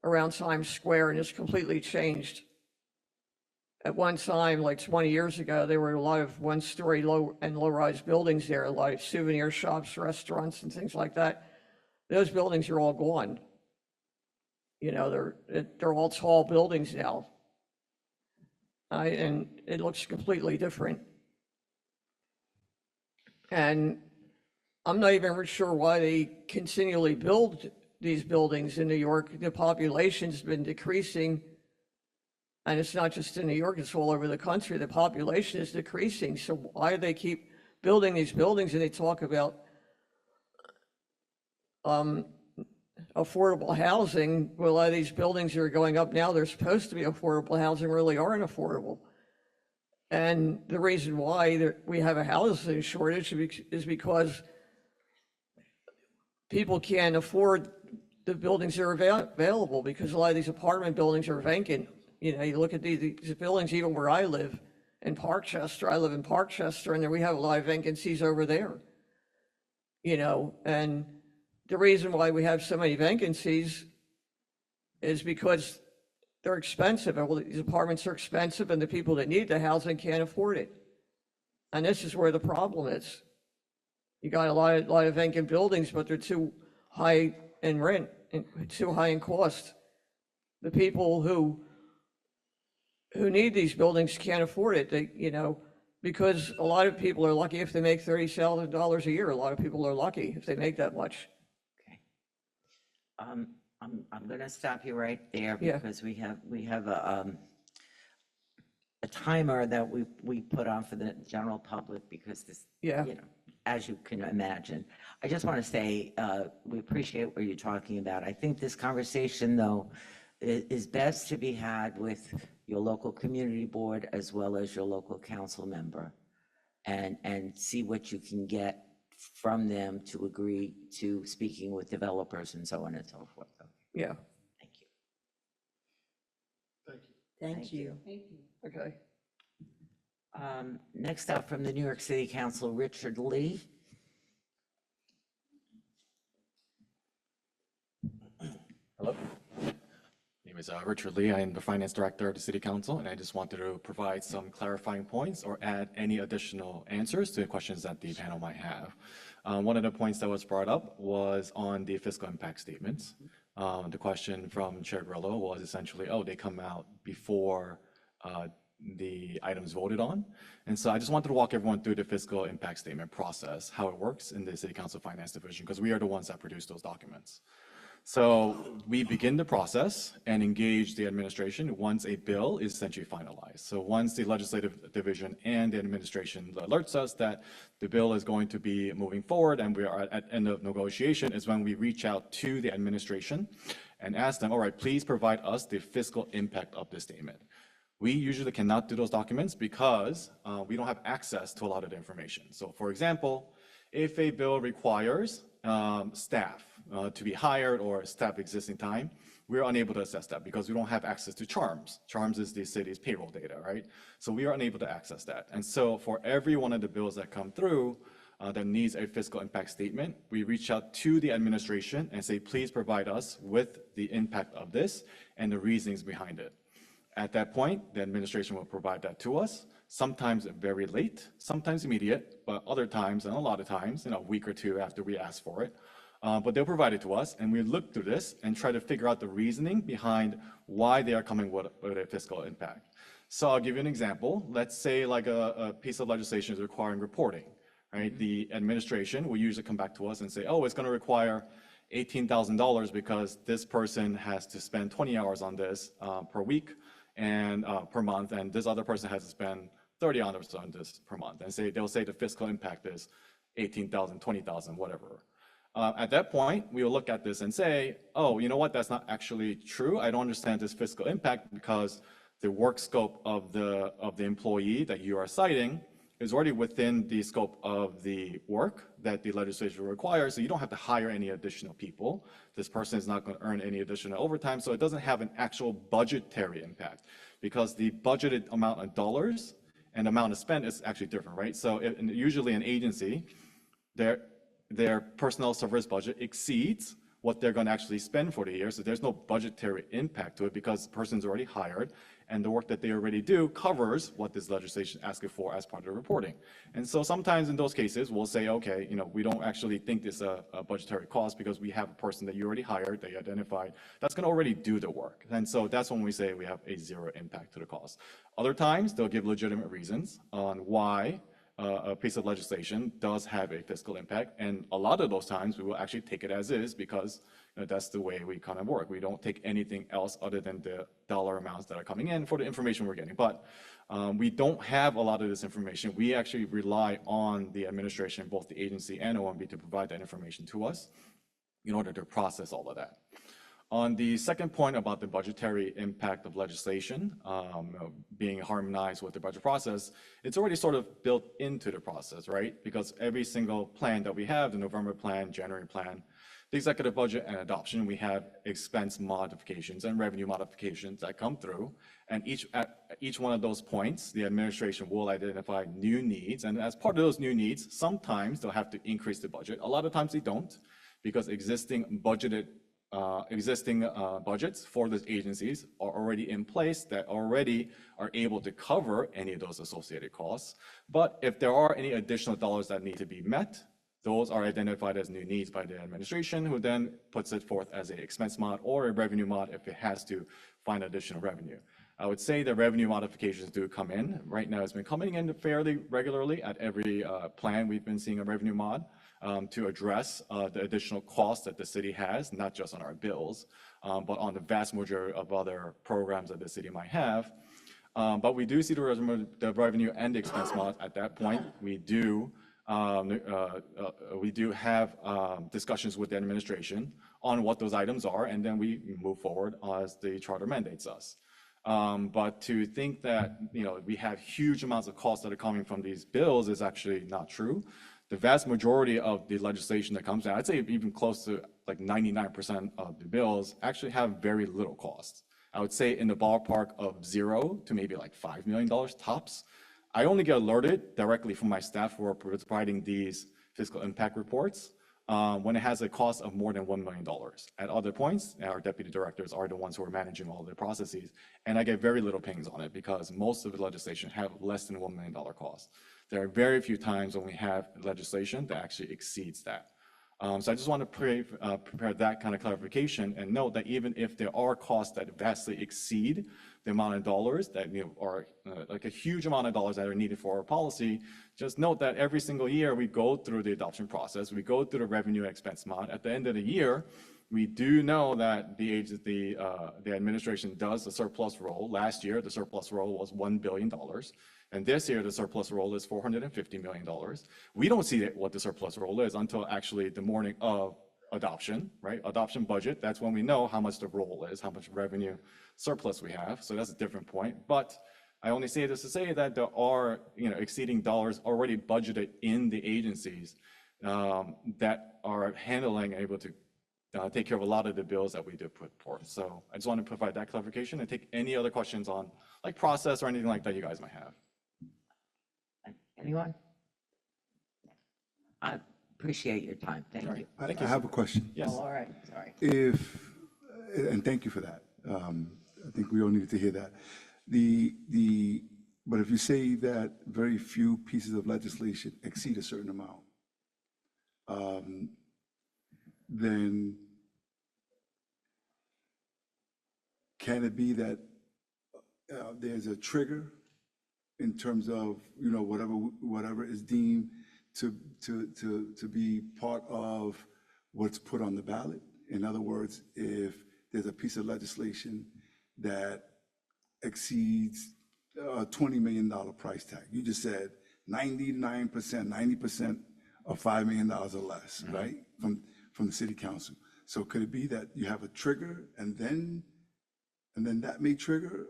around Times Square, and it's completely changed. At one time, like 20 years ago, there were a lot of one-story low-rise buildings there, a lot of souvenir shops, restaurants, and things like that. Those buildings are all gone. They're all tall buildings now. And it looks completely different. And I'm not even sure why they continually build these buildings in New York. The population's been decreasing, and it's not just in New York, it's all over the country. The population is decreasing, so why do they keep building these buildings? And they talk about affordable housing. Well, a lot of these buildings that are going up now, they're supposed to be affordable housing, really aren't affordable. And the reason why we have a housing shortage is because people can't afford the buildings that are available, because a lot of these apartment buildings are vacant. You look at these buildings, even where I live in Parkchester, I live in Parkchester, and we have a lot of vacancies over there. And the reason why we have so many vacancies is because they're expensive. Well, these apartments are expensive, and the people that need the housing can't afford it. And this is where the problem is. You got a lot of vacant buildings, but they're too high in rent and too high in cost. The people who need these buildings can't afford it. Because a lot of people are lucky if they make $30,000 a year. A lot of people are lucky if they make that much. Okay. I'm going to stop you right there, Yeah. because we have a a timer that we put on for the general public because this, Yeah. you know, as you can imagine. I just want to say, we appreciate what you're talking about. I think this conversation, though, is best to be had with your local community board as well as your local council member and see what you can get from them to agree to speaking with developers and so on and so forth. Yeah, Thank you. Thank you. okay. Next up from the New York City Council, Richard Lee. Hello. My name is Richard Lee. I am the Finance Director of the City Council, and I just wanted to provide some clarifying points or add any additional answers to the questions that the panel might have. One of the points that was brought up was on the fiscal impact statements. The question from Chair Grillo was essentially, oh, they come out before the items voted on. And so I just wanted to walk everyone through the fiscal impact statement process, how it works in the City Council Finance Division, because we are the ones that produce those documents. So we begin the process and engage the administration once a bill is essentially finalized. So once the legislative division and the administration alerts us that the bill is going to be moving forward and we are at end of negotiation is when we reach out to the administration and ask them, all right, please provide us the fiscal impact of this statement. We usually cannot do those documents because we don't have access to a lot of the information. So for example, if a bill requires staff to be hired or staff existing time, we're unable to assess that because we don't have access to CHARMS. CHARMS is the city's payroll data, right? So we are unable to access that. And so for every one of the bills that come through that needs a fiscal impact statement, we reach out to the administration and say, please provide us with the impact of this and the reasons behind it. At that point, the administration will provide that to us, sometimes very late, sometimes immediate, but other times, and a lot of times, a week or two after we ask for it. But they'll provide it to us, and we look through this and try to figure out the reasoning behind why they are coming with a fiscal impact. So I'll give you an example. Let's say like a piece of legislation is requiring reporting, right? The administration will usually come back to us and say, oh, it's going to require $18,000 because this person has to spend 20 hours on this per week and per month, and this other person has to spend 30 hours on this per month. And they'll say the fiscal impact is 18,000, 20,000, whatever. At that point, we will look at this and say, oh, you know what, that's not actually true. I don't understand this fiscal impact because the work scope of the employee that you are citing is already within the scope of the work that the legislature requires, so you don't have to hire any additional people. This person is not going to earn any additional overtime, so it doesn't have an actual budgetary impact because the budgeted amount of dollars and amount of spend is actually different, right? So usually an agency, their personnel service budget exceeds what they're going to actually spend for the year. So there's no budgetary impact to it because the person's already hired and the work that they already do covers what this legislation asks for as part of the reporting. And so sometimes in those cases, we'll say, okay, we don't actually think this is a budgetary cost because we have a person that you already hired, that you identified, that's going to already do the work. And so that's when we say we have a zero impact to the cost. Other times, they'll give legitimate reasons on why a piece of legislation does have a fiscal impact. And a lot of those times we will actually take it as is because that's the way we kind of work. We don't take anything else other than the dollar amounts that are coming in for the information we're getting. But we don't have a lot of this information. We actually rely on the administration, both the agency and OMB, to provide that information to us in order to process all of that. On the second point about the budgetary impact of legislation being harmonized with the budget process, it's already sort of built into the process, right? Because every single plan that we have, the November plan, January plan, the executive budget and adoption, we have expense modifications and revenue modifications that come through. And at each one of those points, the administration will identify new needs. And as part of those new needs, sometimes they'll have to increase the budget. A lot of times they don't, because existing budgets for those agencies are already in place that already are able to cover any of those associated costs. But if there are any additional dollars that need to be met, those are identified as new needs by the administration, who then puts it forth as an expense mod or a revenue mod if it has to find additional revenue. I would say the revenue modifications do come in. Right now, it's been coming in fairly regularly at every plan. We've been seeing a revenue mod to address the additional costs that the city has, not just on our bills, but on the vast majority of other programs that the city might have. But we do see the revenue and the expense mod at that point. We do have discussions with the administration on what those items are, and then we move forward as the charter mandates us. But to think that, we have huge amounts of costs that are coming from these bills is actually not true. The vast majority of the legislation that comes out, I'd say even close to like 99% of the bills actually have very little cost. I would say in the ballpark of 0 to maybe like $5 million tops. I only get alerted directly from my staff who are providing these fiscal impact reports when it has a cost of more than $1 million. At other points, our deputy directors are the ones who are managing all the processes, and I get very little pings on it because most of the legislation have less than $1 million cost. There are very few times when we have legislation that actually exceeds that. So I just want to prepare that kind of clarification and note that even if there are costs that vastly exceed the amount of dollars that are like a huge amount of dollars that are needed for our policy, just note that every single year we go through the adoption process, we go through the revenue expense mod. At the end of the year, we do know that the administration does a surplus roll. Last year, the surplus roll was $1 billion. And this year, the surplus roll is $450 million. We don't see what the surplus roll is until actually the morning of adoption, right? Adoption budget, that's when we know how much the roll is, how much revenue surplus we have. So that's a different point. But I only say this to say that there are, exceeding dollars already budgeted in the agencies that are handling and able to take care of a lot of the bills that we did put forth. So I just want to provide that clarification and take any other questions on like process or anything like that you guys might have. Anyone? I appreciate your time. Thank you. I have a question. Yes. Oh, all right, sorry. And thank you for that. I think we all needed to hear that. But if you say that very few pieces of legislation exceed a certain amount, then can it be that there's a trigger in terms of whatever is deemed to be part of what's put on the ballot? In other words, if there's a piece of legislation that exceeds a $20 million price tag, you just said 99%, 90% of $5 million or less, right? From the city council. So could it be that you have a trigger and then that may trigger,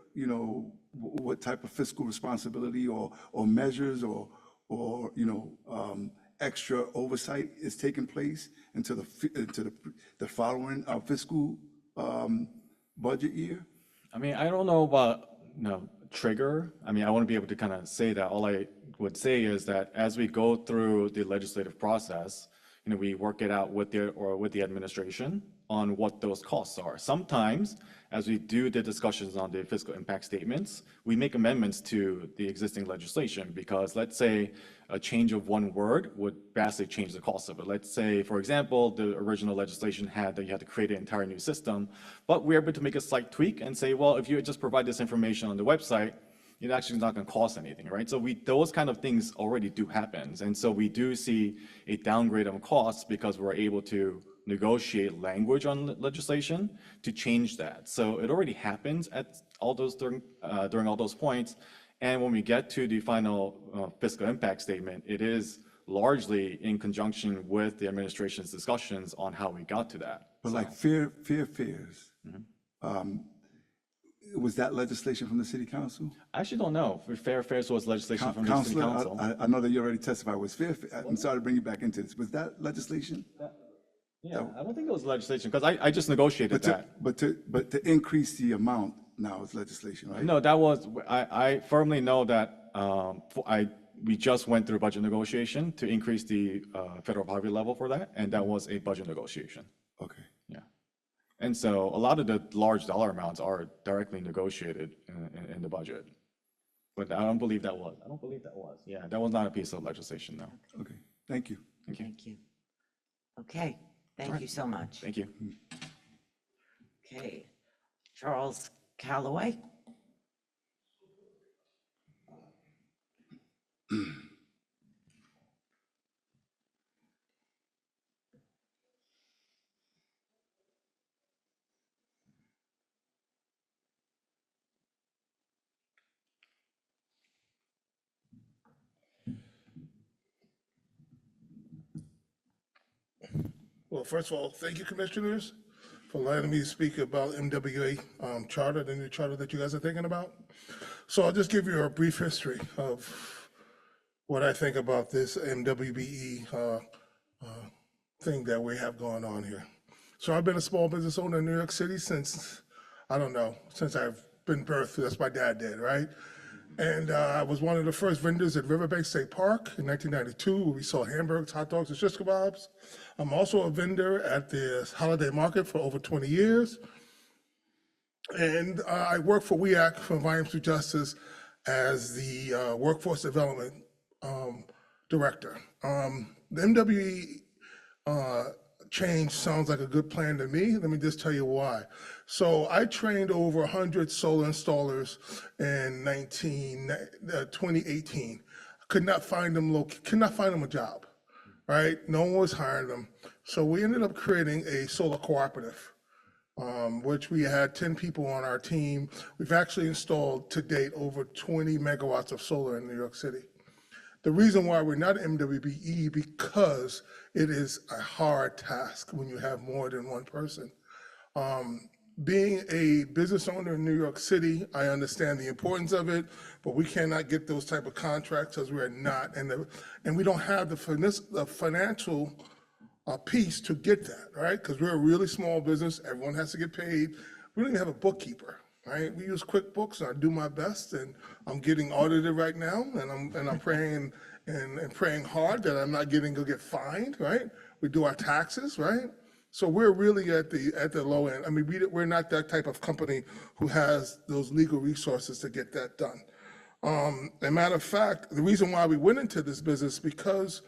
what type of fiscal responsibility or measures or extra oversight is taking place into the following fiscal budget year? I mean, I don't know about trigger. I mean, I want to be able to kind of say that. All I would say is that as we go through the legislative process, we work it out with the administration on what those costs are. Sometimes, as we do the discussions on the fiscal impact statements, we make amendments to the existing legislation because let's say a change of one word would vastly change the cost of it. Let's say, for example, the original legislation had that you had to create an entire new system, but we're able to make a slight tweak and say, well, if you just provide this information on the website, it actually is not going to cost anything, right? So those kind of things already do happen. And so we do see a downgrade of costs because we're able to negotiate language on legislation to change that. So it already happens at all those during all those points. And when we get to the final fiscal impact statement, it is largely in conjunction with the administration's discussions on how we got to that. But like fair fares, was that legislation from the city council? I actually don't know. Fair fares was legislation from the city council. I know that you already testified. Was fair? I'm sorry to bring you back into this. Was that legislation? Yeah, I don't think it was legislation because I just negotiated that. But to increase the amount now is legislation, right? No, that was, I firmly know that we just went through budget negotiation to increase the federal poverty level for that, and that was a budget negotiation. Okay. Yeah. And so a lot of the large dollar amounts are directly negotiated in the budget. But I don't believe that was. Yeah, that was not a piece of legislation, no. Okay, thank you. Thank you. Okay, thank you so much. Thank you. Okay, Charles Calloway. Well, first of all, thank you, commissioners, for letting me speak about MWA charter, the new charter that you guys are thinking about. So I'll just give you a brief history of what I think about this MWBE thing that we have going on here. So I've been a small business owner in New York City since, I don't know, since I've been birthed. That's my dad did, right? And I was one of the first vendors at Riverbank State Park in 1992, where we sold hamburgers, hot dogs, and shish kebabs. I'm also a vendor at the Holiday Market for over 20 years. And I work for WEAC, for Volumes to Justice, as the Workforce Development Director. The MWE change sounds like a good plan to me. Let me just tell you why. So I trained over 100 solar installers in 2018. Could not find them a job, right? No one was hiring them. So we ended up creating a solar cooperative, which we had 10 people on our team. We've actually installed to date over 20 megawatts of solar in New York City. The reason why we're not MWBE, because it is a hard task when you have more than one person. Being a business owner in New York City, I understand the importance of it, but we cannot get those type of contracts because we're not, and we don't have the financial piece to get that, right? Because we're a really small business, everyone has to get paid. We don't even have a bookkeeper, right? We use QuickBooks, and I do my best, and I'm getting audited right now, and I'm praying and praying hard that I'm not gonna get fined, right? We do our taxes, right? So we're really at the low end. I mean, we're not that type of company who has those legal resources to get that done. As a matter of fact, the reason why we went into this business because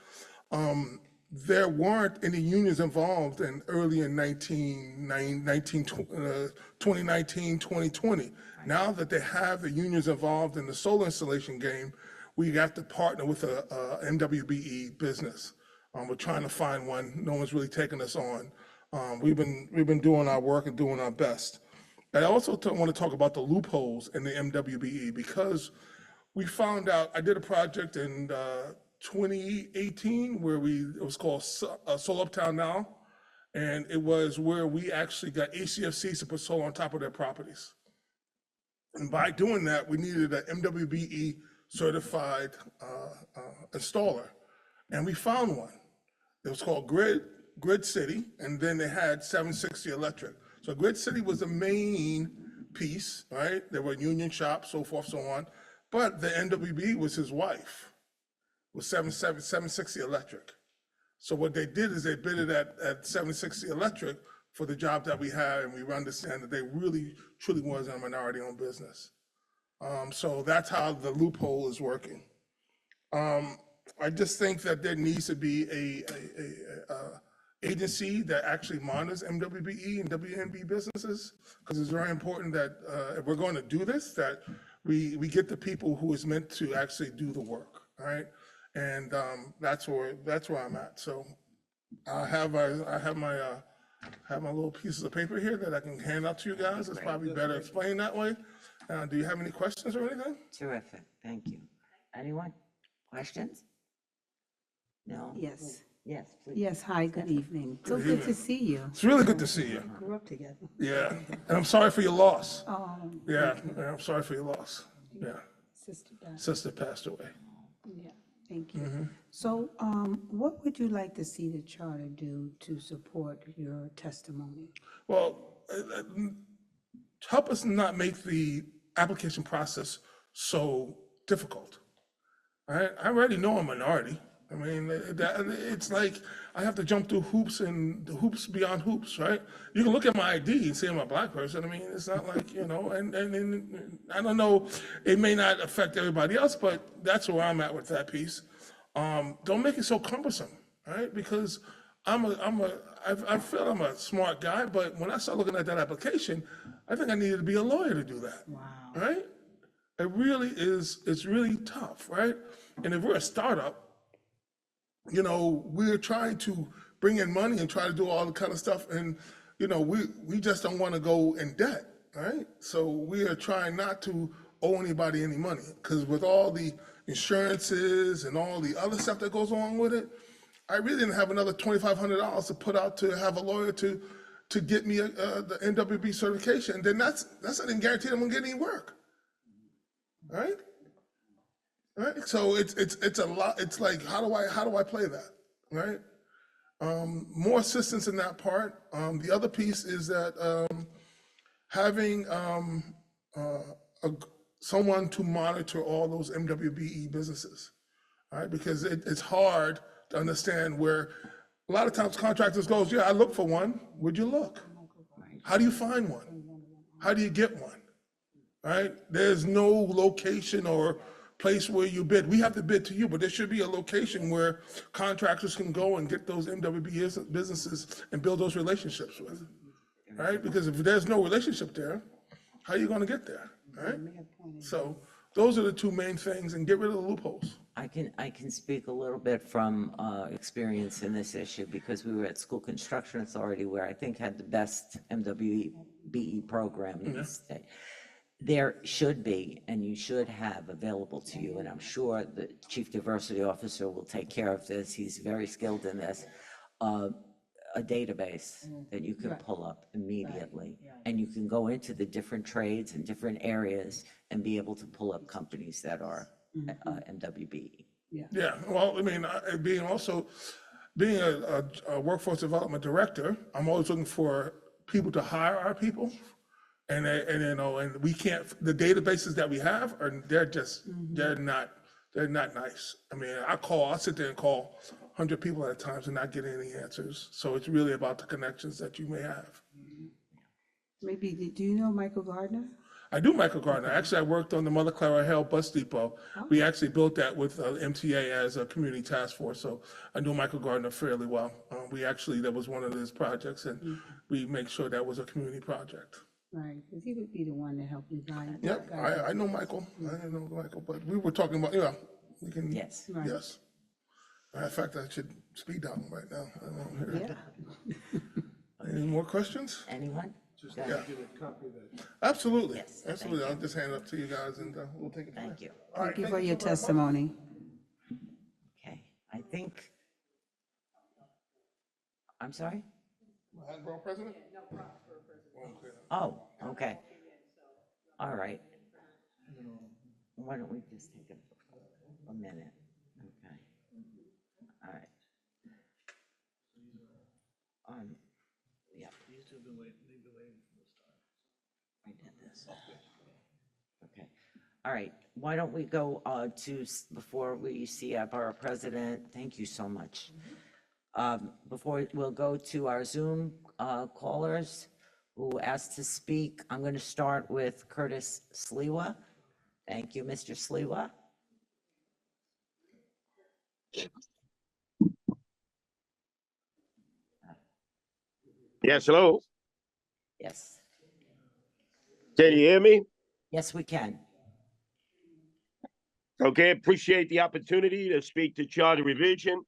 there weren't any unions involved early in 2019, 2020. Now that they have the unions involved in the solar installation game, we got to partner with a MWBE business. We're trying to find one. No one's really taken us on. We've been doing our work and doing our best. I also want to talk about the loopholes in the MWBE because we found out, I did a project in 2018 where it was called Solar Uptown Now, and it was where we actually got HCFCs to put solar on top of their properties. And by doing that, we needed an MWBE certified installer, and we found one. It was called Grid City, and then they had 760 Electric. So Grid City was the main piece, right? There were union shops, so forth, so on. But the MWBE was his wife, was 760 Electric. So what they did is they bid it at 760 Electric for the job that we had, and we understand that they really, truly was a minority-owned business. So that's how the loophole is working. I just think that there needs to be a agency that actually monitors MWBE and WNB businesses, because it's very important that if we're going to do this, that we get the people who is meant to actually do the work, right? And that's where I'm at. So I have my little pieces of paper here that I can hand out to you guys. It's probably better explained that way. Do you have any questions or anything? Terrific, thank you. Anyone? Questions? No? Yes. Yes, please. Yes, hi, good evening. So good to see you. It's really good to see you. Grew up together. Yeah, and I'm sorry for your loss. Yeah, Thank you. yeah, I'm sorry for your loss. Yeah, sister passed away. Yeah, thank you. So, what would you like to see the charter do to support your testimony? Well, help us not make the application process so difficult. I already know I'm a minority. I mean, it's like I have to jump through hoops and hoops beyond hoops, right? You can look at my ID and see I'm a Black person. I mean, it's not like, and I don't know, it may not affect everybody else, but that's where I'm at with that piece. Don't make it so cumbersome, right? Because I feel I'm a smart guy, but when I start looking at that application, I think I needed to be a lawyer to do that. Wow. Right? It really is, it's really tough, right? And if we're a startup, we're trying to bring in money and try to do all the kind of stuff. And, we just don't want to go in debt, right? So we are trying not to owe anybody any money, because with all the insurances and all the other stuff that goes along with it, I really didn't have another $2,500 to put out to have a lawyer to get me the NWB certification. Then that's not even guaranteed I'm gonna get any work. All right? All right? So it's a lot. It's like, how do I play that? Right? More assistance in that part. The other piece is that having someone to monitor all those MWBE businesses, all right? Because it's hard to understand where a lot of times contractors goes, yeah, I look for one. Where'd you look? How do you find one? How do you get one? All right? There's no location or place where you bid. We have to bid to you, but there should be a location where contractors can go and get those MWB businesses and build those relationships with, right? Because if there's no relationship there, how are you gonna get there, right? So those are the two main things, and get rid of the loopholes. I can speak a little bit from experience in this issue because we were at School Construction Authority, where I think had the best MWBE program in the state. There should be, and you should have available to you, and I'm sure the Chief Diversity Officer will take care of this, he's very skilled in this, a database that you can pull up immediately. And you can go into the different trades and different areas and be able to pull up companies that are MWBE. Yeah, well, I mean, being a workforce development director, I'm always looking for people to hire our people. And we can't, the databases that we have they're not nice. I mean, I sit there and call 100 people at a time and not get any answers. So it's really about the connections that you may have. Maybe, do you know Michael Gardner? I do Michael Gardner. Actually, I worked on the Mother Clara Hill Bus Depot. We actually built that with MTA as a community task force. So I know Michael Gardner fairly well. That was one of his projects, and we make sure that was a community project. Right, because he would be the one to help you guide. Yep, I know Michael. But we were talking about, we can. Yes. Right. Yes. In fact, I should speed down right now. I don't know. Yeah. Any more questions? Anyone? Yeah. Absolutely. Yes, Absolutely. I'll just hand it up to you guys and we'll take it from there. Thank you. All right, Thank you for your testimony. Okay, I think, I'm sorry? Borough President? Oh, okay. All right. Why don't we just take a minute? Okay. All right. Yeah. I did this. Okay. All right. Why don't we go before we see our borough president? Thank you so much. Before we'll go to our Zoom callers who asked to speak, I'm going to start with Curtis Sliwa. Thank you, Mr. Sliwa. Yes, hello. Yes. Can you hear me? Yes, we can. Okay, appreciate the opportunity to speak to Charter Revision.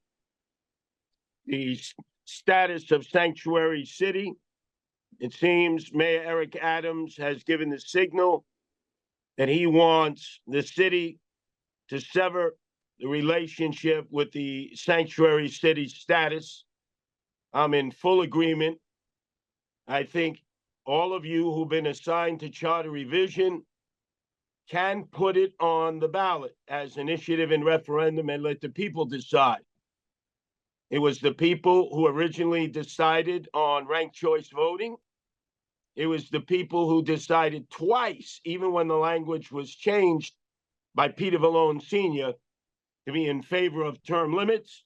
The status of Sanctuary City. It seems Mayor Eric Adams has given the signal that he wants the city to sever the relationship with the Sanctuary City status. I'm in full agreement. I think all of you who've been assigned to Charter Revision can put it on the ballot as initiative and referendum and let the people decide. It was the people who originally decided on ranked choice voting. It was the people who decided twice, even when the language was changed by Peter Vallone Sr., to be in favor of term limits.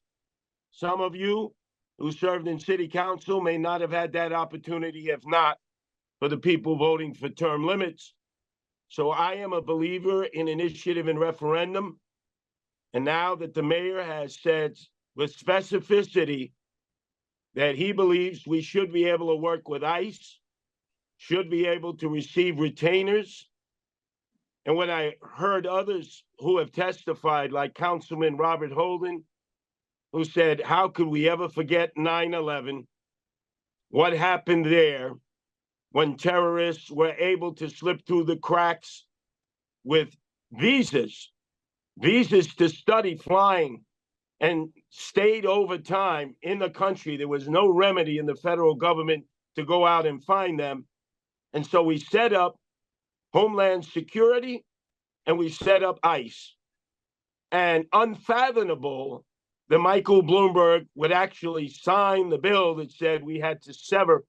Some of you who served in city council may not have had that opportunity if not for the people voting for term limits. So I am a believer in initiative and referendum. And now that the mayor has said with specificity that he believes we should be able to work with ICE, should be able to receive retainers. And when I heard others who have testified, like Councilman Robert Holden, who said, how could we ever forget 9/11? What happened there when terrorists were able to slip through the cracks with visas to study flying and stayed over time in the country. There was no remedy in the federal government to go out and find them. And so we set up Homeland Security and we set up ICE. And unfathomable that Michael Bloomberg would actually sign the bill that said we had to sever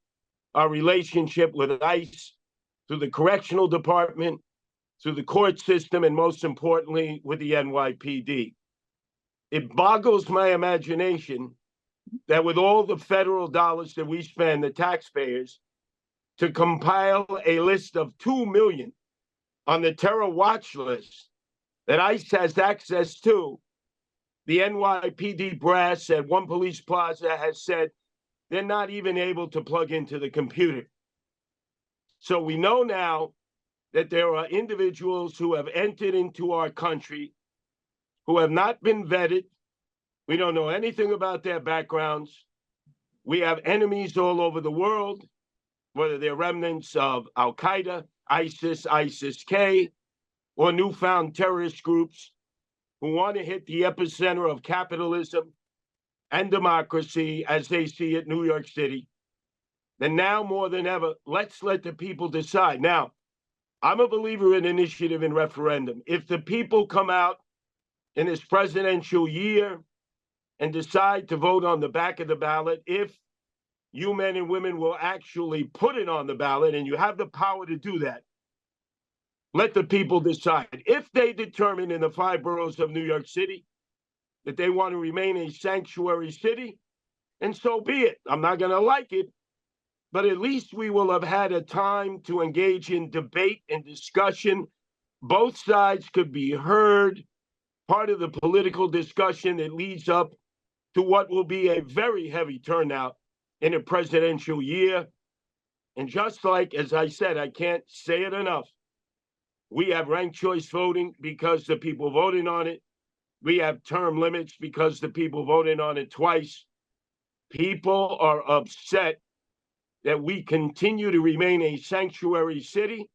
our relationship with ICE through the correctional department, through the court system, and most importantly, with the NYPD. It boggles my imagination that with all the federal dollars that we spend, the taxpayers, to compile a list of 2 million on the terror watch list that ICE has access to, the NYPD brass at One Police Plaza has said they're not even able to plug into the computer. So we know now that there are individuals who have entered into our country who have not been vetted. We don't know anything about their backgrounds. We have enemies all over the world, whether they're remnants of Al-Qaeda, ISIS, ISIS-K, or newfound terrorist groups who want to hit the epicenter of capitalism and democracy as they see it, New York City. Then now more than ever, let's let the people decide. Now, I'm a believer in initiative and referendum. If the people come out in this presidential year and decide to vote on the back of the ballot, if you men and women will actually put it on the ballot, and you have the power to do that, let the people decide. If they determine in the 5 boroughs of New York City that they want to remain a sanctuary city, and so be it. I'm not going to like it, but at least we will have had a time to engage in debate and discussion. Both sides could be heard, part of the political discussion that leads up to what will be a very heavy turnout in a presidential year. And just like, as I said, I can't say it enough, we have ranked choice voting because the people voted on it. We have term limits because the people voted on it twice. People are upset that we continue to remain a sanctuary city.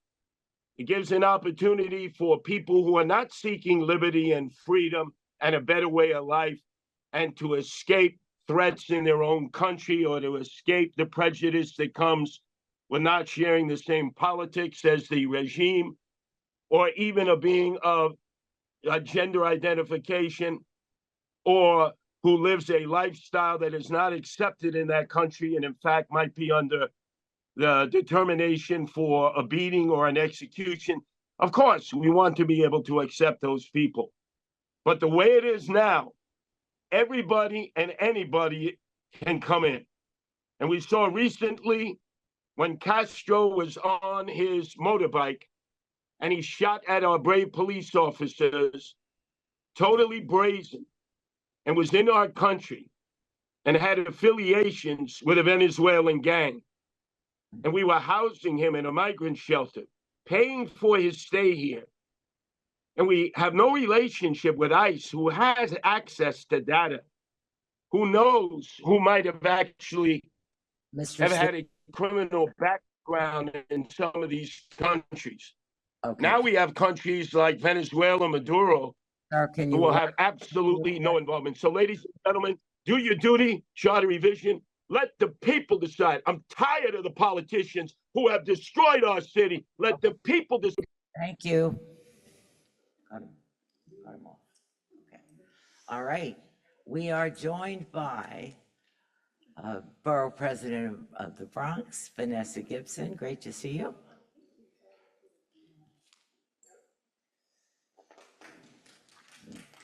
It gives an opportunity for people who are not seeking liberty and freedom and a better way of life and to escape threats in their own country or to escape the prejudice that comes with not sharing the same politics as the regime, or even a being of gender identification, or who lives a lifestyle that is not accepted in that country and in fact might be under the determination for a beating or an execution. Of course, we want to be able to accept those people. But the way it is now, everybody and anybody can come in. And we saw recently when Castro was on his motorbike and he shot at our brave police officers, totally brazen, and was in our country and had affiliations with a Venezuelan gang. And we were housing him in a migrant shelter, paying for his stay here. And we have no relationship with ICE, who has access to data, who knows who might have actually have had a criminal background in some of these countries. Okay. Now we have countries like Venezuela, Maduro, Sir, can who you will have absolutely no involvement. So ladies and gentlemen, do your duty, charter revision. Let the people decide. I'm tired of the politicians who have destroyed our city. Let the people decide. Thank you. Cut him off. Okay. All right. We are joined by Borough President of the Bronx, Vanessa Gibson. Great to see you.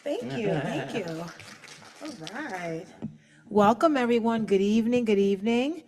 Thank you, thank you. All right. Welcome, everyone. Good evening, good evening.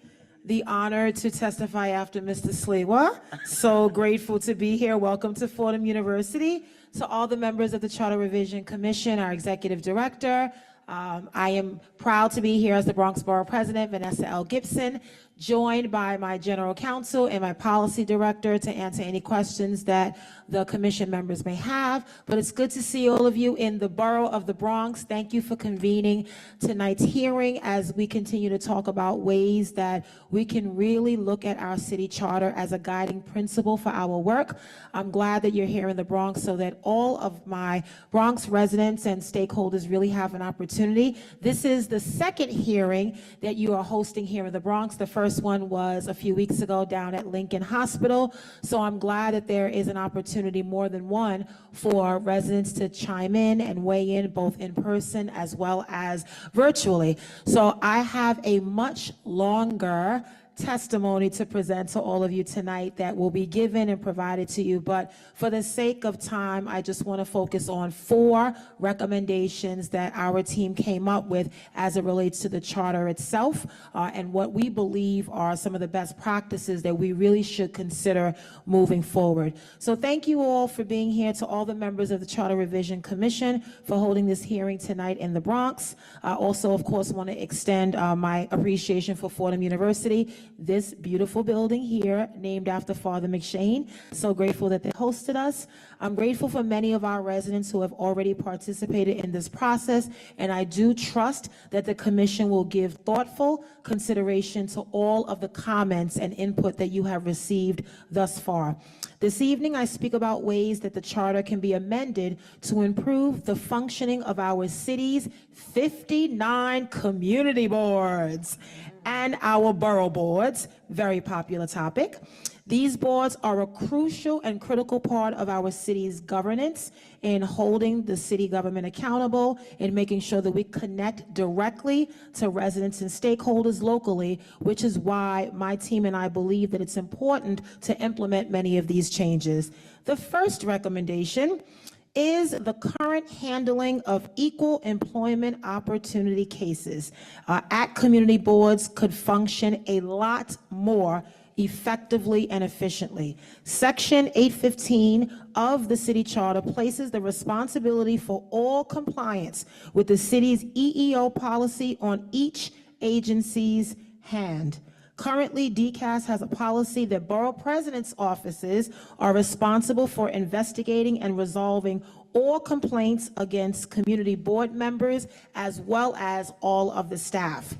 The honor to testify after Mr. Sliwa. So grateful to be here. Welcome to Fordham University. To all the members of the Charter Revision Commission, our executive director. I am proud to be here as the Bronx Borough President, Vanessa L. Gibson, joined by my general counsel and my policy director to answer any questions that the commission members may have. But it's good to see all of you in the borough of the Bronx. Thank you for convening tonight's hearing as we continue to talk about ways that we can really look at our city charter as a guiding principle for our work. I'm glad that you're here in the Bronx so that all of my Bronx residents and stakeholders really have an opportunity opportunity. This is the second hearing that you are hosting here in the Bronx. The first one was a few weeks ago down at Lincoln Hospital. So I'm glad that there is an opportunity, more than one, for residents to chime in and weigh in both in person as well as virtually. So I have a much longer testimony to present to all of you tonight that will be given and provided to you. But for the sake of time, I just want to focus on 4 recommendations that our team came up with as it relates to the charter itself, and what we believe are some of the best practices that we really should consider moving forward. So thank you all for being here, to all the members of the Charter Revision Commission for holding this hearing tonight in the Bronx. I also, of course, want to extend my appreciation for Fordham University, this beautiful building here named after Father McShane. So grateful that they hosted us. I'm grateful for many of our residents who have already participated in this process, and I do trust that the commission will give thoughtful consideration to all of the comments and input that you have received thus far. This evening, I speak about ways that the charter can be amended to improve the functioning of our city's 59 community boards and our borough boards, very popular topic. These boards are a crucial and critical part of our city's governance in holding the city government accountable, in making sure that we connect directly to residents and stakeholders locally, which is why my team and I believe that it's important to implement many of these changes. The first recommendation is the current handling of equal employment opportunity cases at community boards could function a lot more effectively and efficiently. Section 815 of the city charter places the responsibility for all compliance with the city's EEO policy on each agency's hand. Currently, DCAS has a policy that borough president's offices are responsible for investigating and resolving all complaints against community board members as well as all of the staff.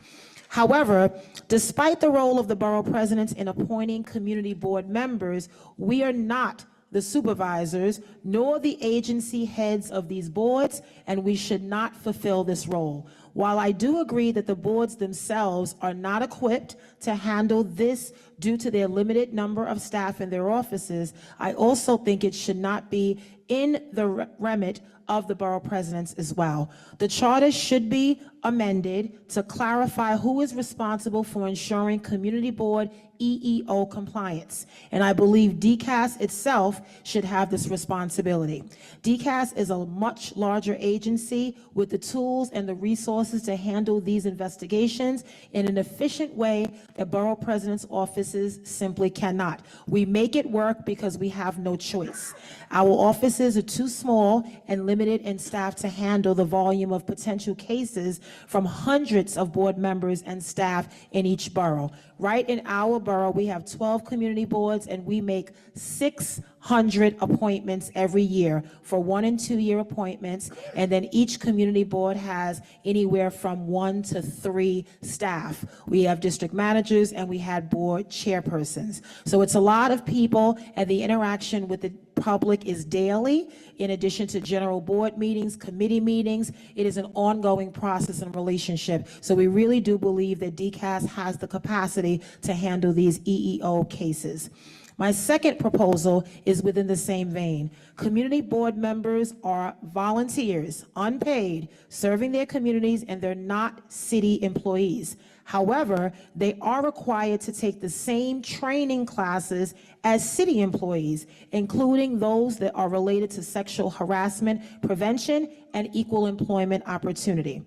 However, despite the role of the borough presidents in appointing community board members, we are not the supervisors nor the agency heads of these boards, and we should not fulfill this role. While I do agree that the boards themselves are not equipped to handle this due to their limited number of staff in their offices, I also think it should not be in the remit of the borough presidents as well. The charter should be amended to clarify who is responsible for ensuring community board EEO compliance, and I believe DCAS itself should have this responsibility. DCAS is a much larger agency with the tools and the resources to handle these investigations in an efficient way that borough presidents' offices simply cannot. We make it work because we have no choice. Our offices are too small and limited in staff to handle the volume of potential cases from hundreds of board members and staff in each borough. Right in our borough, we have 12 community boards, and we make 600 appointments every year for 1- and 2-year appointments, and then each community board has anywhere from 1 to 3 staff. We have district managers, and we had board chairpersons. So it's a lot of people, and the interaction with the public is daily. In addition to general board meetings, committee meetings, it is an ongoing process and relationship. So we really do believe that DCAS has the capacity to handle these EEO cases. My second proposal is within the same vein. Community board members are volunteers, unpaid, serving their communities, and they're not city employees. However, they are required to take the same training classes as city employees, including those that are related to sexual harassment prevention and equal employment opportunity.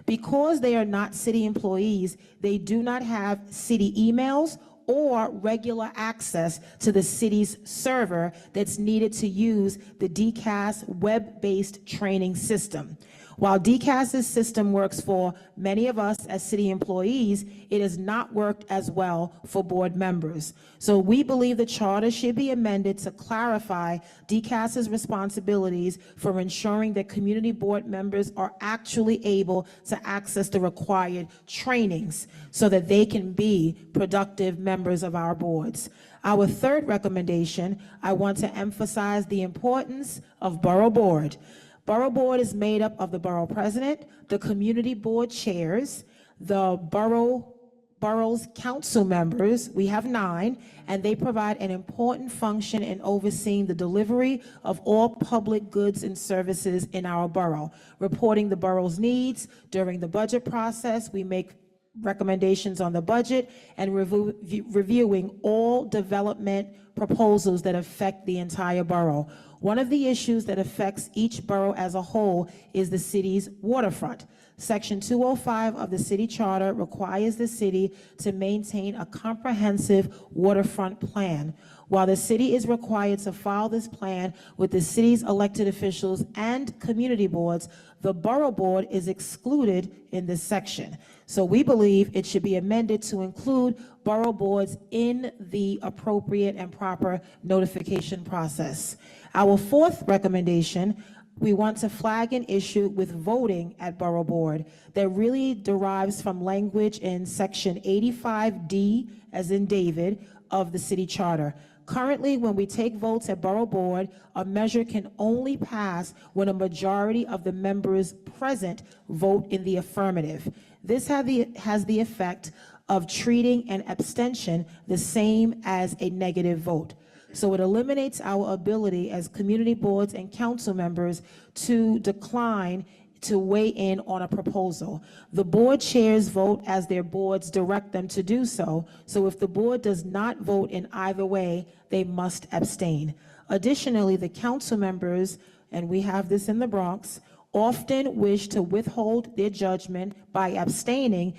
Because they are not city employees, they do not have city emails or regular access to the city's server that's needed to use the DCAS web-based training system. While DCAS's system works for many of us as city employees, it has not worked as well for board members. So we believe the charter should be amended to clarify DCAS's responsibilities for ensuring that community board members are actually able to access the required trainings so that they can be productive members of our boards. Our third recommendation, I want to emphasize the importance of borough board. Borough Board is made up of the Borough President, the Community Board chairs, the borough's council members, we have 9, and they provide an important function in overseeing the delivery of all public goods and services in our borough, reporting the borough's needs. During the budget process, we make recommendations on the budget and reviewing all development proposals that affect the entire borough. One of the issues that affects each borough as a whole is the city's waterfront. Section 205 of the city charter requires the city to maintain a comprehensive waterfront plan. While the city is required to file this plan with the city's elected officials and community boards, the borough board is excluded in this section. So we believe it should be amended to include borough boards in the appropriate and proper notification process. Our 4th recommendation, we want to flag an issue with voting at borough board that really derives from language in section 85D, as in David, of the city charter. Currently, when we take votes at borough board, a measure can only pass when a majority of the members present vote in the affirmative. This has the effect of treating an abstention the same as a negative vote. So it eliminates our ability as community boards and council members to decline to weigh in on a proposal. The board chairs vote as their boards direct them to do so. So if the board does not vote in either way, they must abstain. Additionally, the council members, and we have this in the Bronx, often wish to withhold their judgment by abstaining,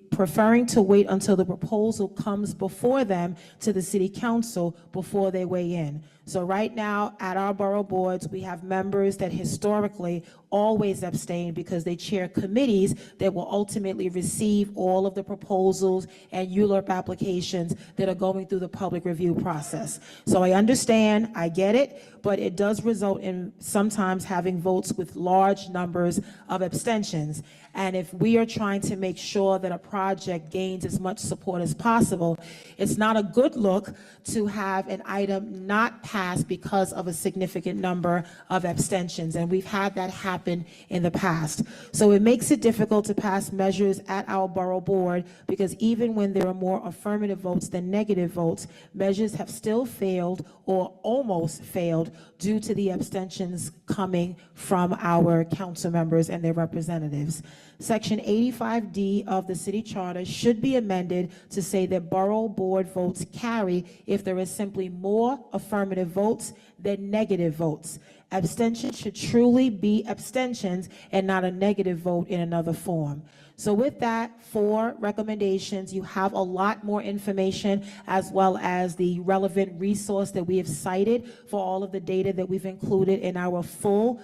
preferring to wait until the proposal comes before them to the city council before they weigh in. So right now, at our borough boards, we have members that historically always abstain because they chair committees that will ultimately receive all of the proposals and ULURP applications that are going through the public review process. So I understand, I get it, but it does result in sometimes having votes with large numbers of abstentions. And if we are trying to make sure that a project gains as much support as possible, it's not a good look to have an item not pass because of a significant number of abstentions. And we've had that happen in the past. So it makes it difficult to pass measures at our borough board because even when there are more affirmative votes than negative votes, measures have still failed or almost failed due to the abstentions coming from our council members and their representatives. Section 85D of the city charter should be amended to say that borough board votes carry if there is simply more affirmative votes than negative votes. Abstentions should truly be abstentions and not a negative vote in another form. So with that, 4 recommendations, you have a lot more information as well as the relevant resource that we have cited for all of the data that we've included in our full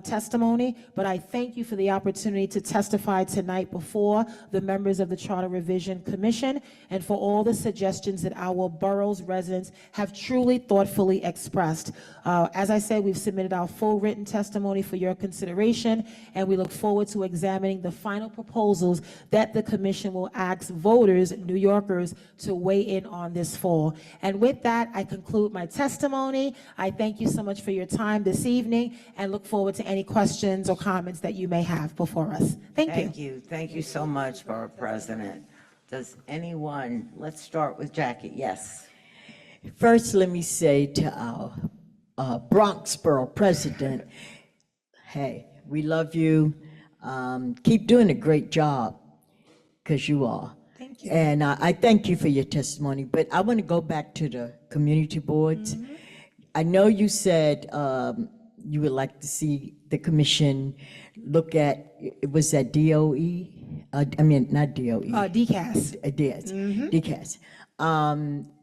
testimony, but I thank you for the opportunity to testify tonight before the members of the Charter Revision Commission and for all the suggestions that our borough's residents have truly thoughtfully expressed. As I said, we've submitted our full written testimony for your consideration, and we look forward to examining the final proposals that the commission will ask voters, New Yorkers, to weigh in on this fall. And with that, I conclude my testimony. I thank you so much for your time this evening and look forward to any questions or comments that you may have before us. Thank you. Thank you so much, Borough President. Does anyone, let's start with Jackie, yes. First, let me say to our Bronx Borough President, hey, we love you. Keep doing a great job, because you are. Thank you. And I thank you for your testimony, but I want to go back to the community boards. Mm-hmm. I know you said you would like to see the commission look at, was that DOE? I mean, not DOE. DCAS. DCAS.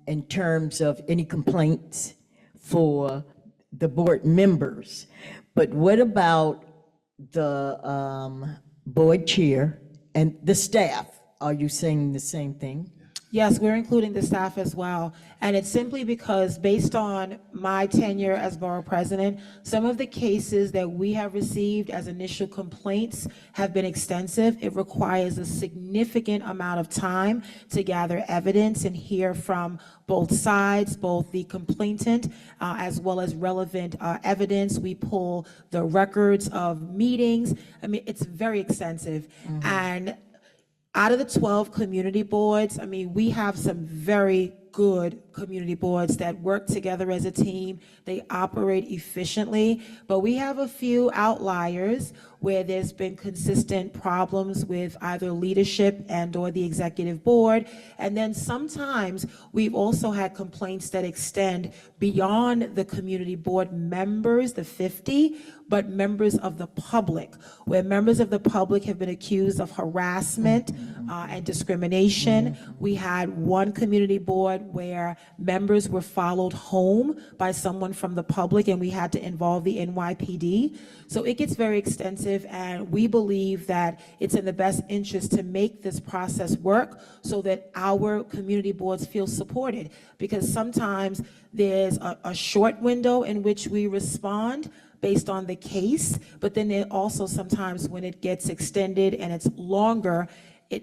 In terms of any complaints for the board members. But what about the board chair and the staff? Are you saying the same thing? Yes, we're including the staff as well. And it's simply because based on my tenure as borough president, some of the cases that we have received as initial complaints have been extensive. It requires a significant amount of time to gather evidence and hear from both sides, both the complainant as well as relevant evidence. We pull the records of meetings. I mean, it's very extensive. And out of the 12 community boards, I mean, we have some very good community boards that work together as a team. They operate efficiently, but we have a few outliers where there's been consistent problems with either leadership and or the executive board. And then sometimes we've also had complaints that extend beyond the community board members, the 50, but members of the public, where members of the public have been accused of harassment and discrimination. We had one community board where members were followed home by someone from the public, and we had to involve the NYPD. So it gets very extensive, and we believe that it's in the best interest to make this process work so that our community boards feel supported, because sometimes there's a short window in which we respond based on the case, but then it also sometimes when it gets extended and it's longer,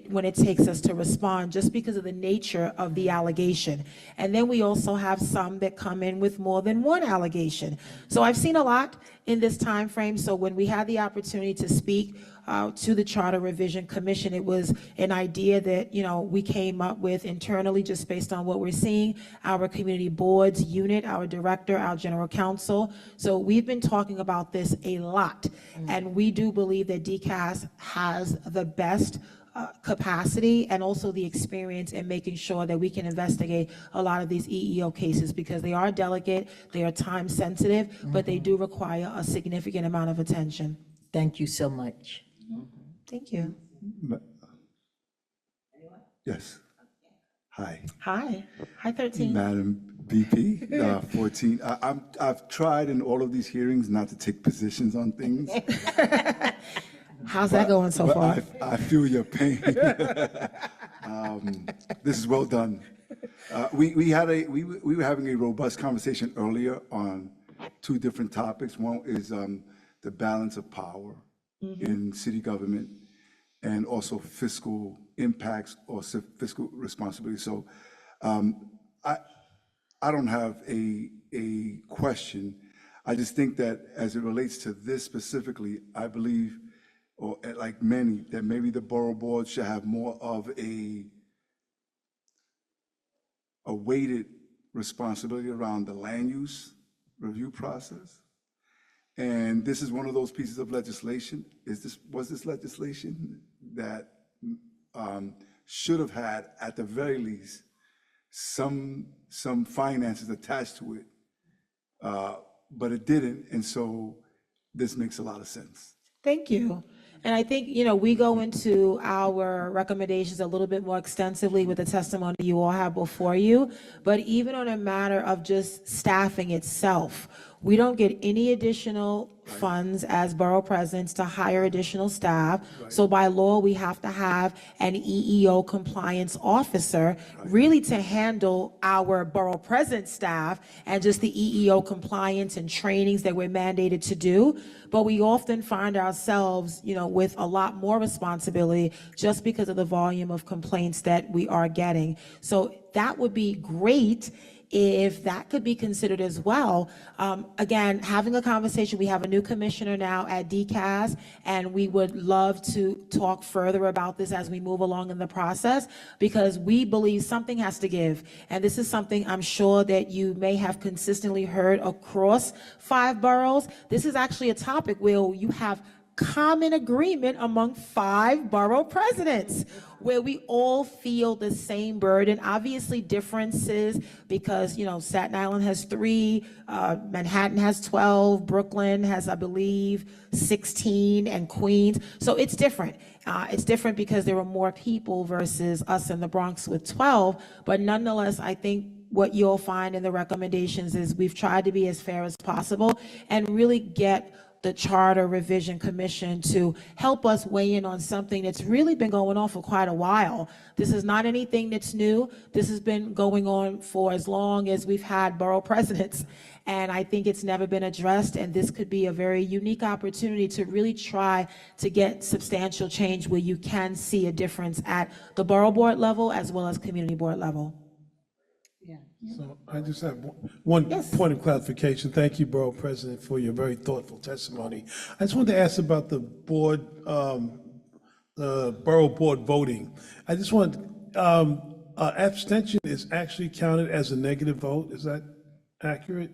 when it takes us to respond, just because of the nature of the allegation. And then we also have some that come in with more than one allegation. So I've seen a lot in this time frame. So when we had the opportunity to speak to the Charter Revision Commission, it was an idea that, you know, we came up with internally just based on what we're seeing, our community boards unit, our director, our general counsel. So we've been talking about this a lot. And we do believe that DCAS has the best capacity and also the experience in making sure that we can investigate a lot of these EEO cases, because they are delicate, they are time sensitive, but they do require a significant amount of attention. Thank you so much. Thank you. Yes. Hi. Hi. Hi, 13. Madam VP, 14. I've tried in all of these hearings not to take positions on things. How's that going so far? I feel your pain. This is well done. We were having a robust conversation earlier on two different topics. One is the balance of power in city government, and also fiscal impacts or fiscal responsibility. So I don't have a question. I just think that as it relates to this specifically, I believe, or like many, that maybe the borough board should have more of a weighted responsibility around the land use review process. And this is one of those pieces of legislation. Was this legislation that should have had, at the very least, some finances attached to it, but it didn't, and so this makes a lot of sense. Thank you. And I think, you know, we go into our recommendations a little bit more extensively with the testimony you all have before you. But even on a matter of just staffing itself, we don't get any additional funds as borough presidents to hire additional staff. So by law, we have to have an EEO compliance officer really to handle our borough president staff and just the EEO compliance and trainings that we're mandated to do. But we often find ourselves, you know, with a lot more responsibility just because of the volume of complaints that we are getting. So that would be great if that could be considered as well. Again, having a conversation, we have a new commissioner now at DCAS, and we would love to talk further about this as we move along in the process, because we believe something has to give. And this is something I'm sure that you may have consistently heard across 5 boroughs. This is actually a topic where you have common agreement among 5 borough presidents, where we all feel the same burden. Obviously differences, because, you know, Staten Island has 3, Manhattan has 12, Brooklyn has, I believe, 16, and Queens. So it's different. It's different because there are more people versus us in the Bronx with 12. But nonetheless, I think what you'll find in the recommendations is we've tried to be as fair as possible and really get the Charter Revision Commission to help us weigh in on something that's really been going on for quite a while. This is not anything that's new. This has been going on for as long as we've had borough presidents. And I think it's never been addressed, and this could be a very unique opportunity to really try to get substantial change where you can see a difference at the borough board level as well as community board level. So I just have one point of clarification. Thank you, Borough President, for your very thoughtful testimony. I just wanted to ask about the board, the borough board voting. I just want, abstention is actually counted as a negative vote. Is that accurate?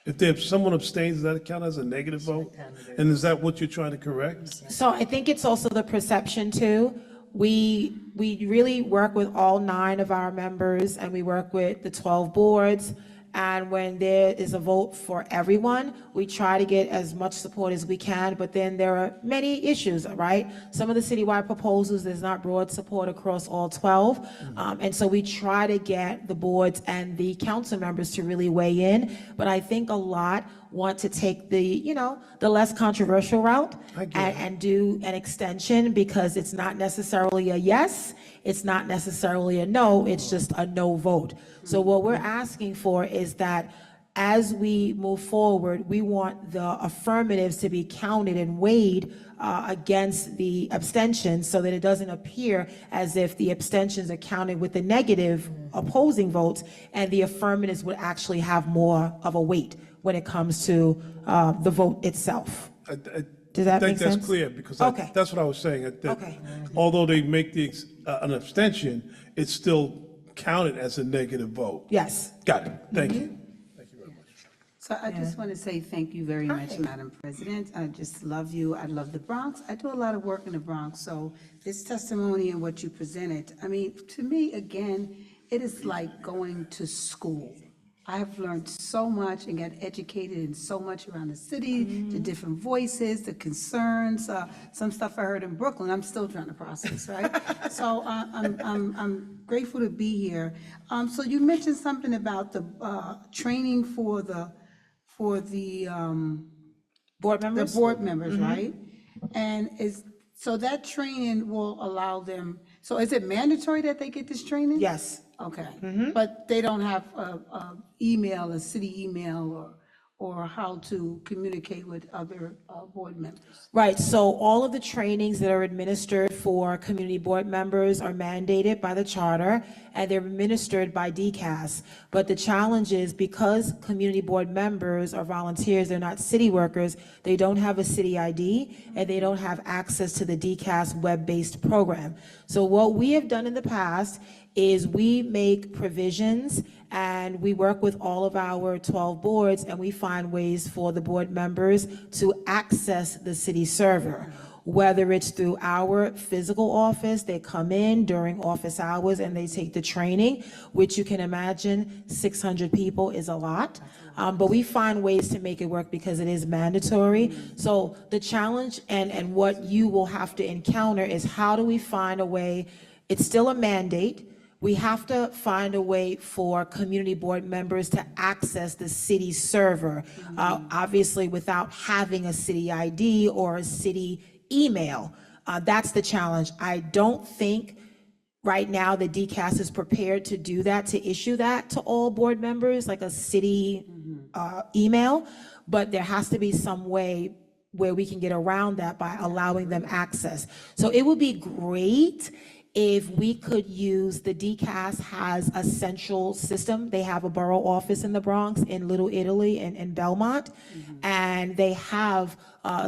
If someone abstains, does that count as a negative vote? And is that what you're trying to correct? So I think it's also the perception too. We really work with all 9 of our members, and we work with the 12 boards. And when there is a vote for everyone, we try to get as much support as we can, but then there are many issues, right? Some of the citywide proposals, there's not broad support across all 12. And so we try to get the boards and the council members to really weigh in. But I think a lot want to take the less controversial route and do an extension, because it's not necessarily a yes, it's not necessarily a no, it's just a no vote. So what we're asking for is that as we move forward, we want the affirmatives to be counted and weighed against the abstentions, so that it doesn't appear as if the abstentions are counted with the negative opposing votes, and the affirmatives would actually have more of a weight when it comes to the vote itself. Does that make sense? I think that's clear, because that's what I was saying. That although they make an abstention, it's still counted as a negative vote. Yes. Got it. Thank you. So I just want to say thank you very much, Madam President. I just love you. I love the Bronx. I do a lot of work in the Bronx, so this testimony and what you presented, I mean, to me, again, it is like going to school. I have learned so much and got educated in so much around the city, the different voices, the concerns, some stuff I heard in Brooklyn, I'm still trying to process, right? So I'm grateful to be here. So you mentioned something about the training for the board members? The board members, right? And so that training will allow them, so is it mandatory that they get this training? Yes. Okay, but they don't have a email, a city email, or how to communicate with other board members? Right, so all of the trainings that are administered for community board members are mandated by the charter, and they're administered by DCAS. But the challenge is, because community board members are volunteers, they're not city workers, they don't have a city ID, and they don't have access to the DCAS web-based program. So what we have done in the past is we make provisions, and we work with all of our 12 boards, and we find ways for the board members to access the city server, whether it's through our physical office. They come in during office hours and they take the training, which you can imagine 600 people is a lot. But we find ways to make it work because it is mandatory. So the challenge and what you will have to encounter is, how do we find a way? It's still a mandate. We have to find a way for community board members to access the city server, obviously without having a city ID or a city email. That's the challenge. I don't think right now the DCAS is prepared to do that, to issue that to all board members, like a city email, but there has to be some way where we can get around that by allowing them access. So it would be great if we could use, the DCAS has a central system. They have a borough office in the Bronx, in Little Italy, and in Belmont, and they have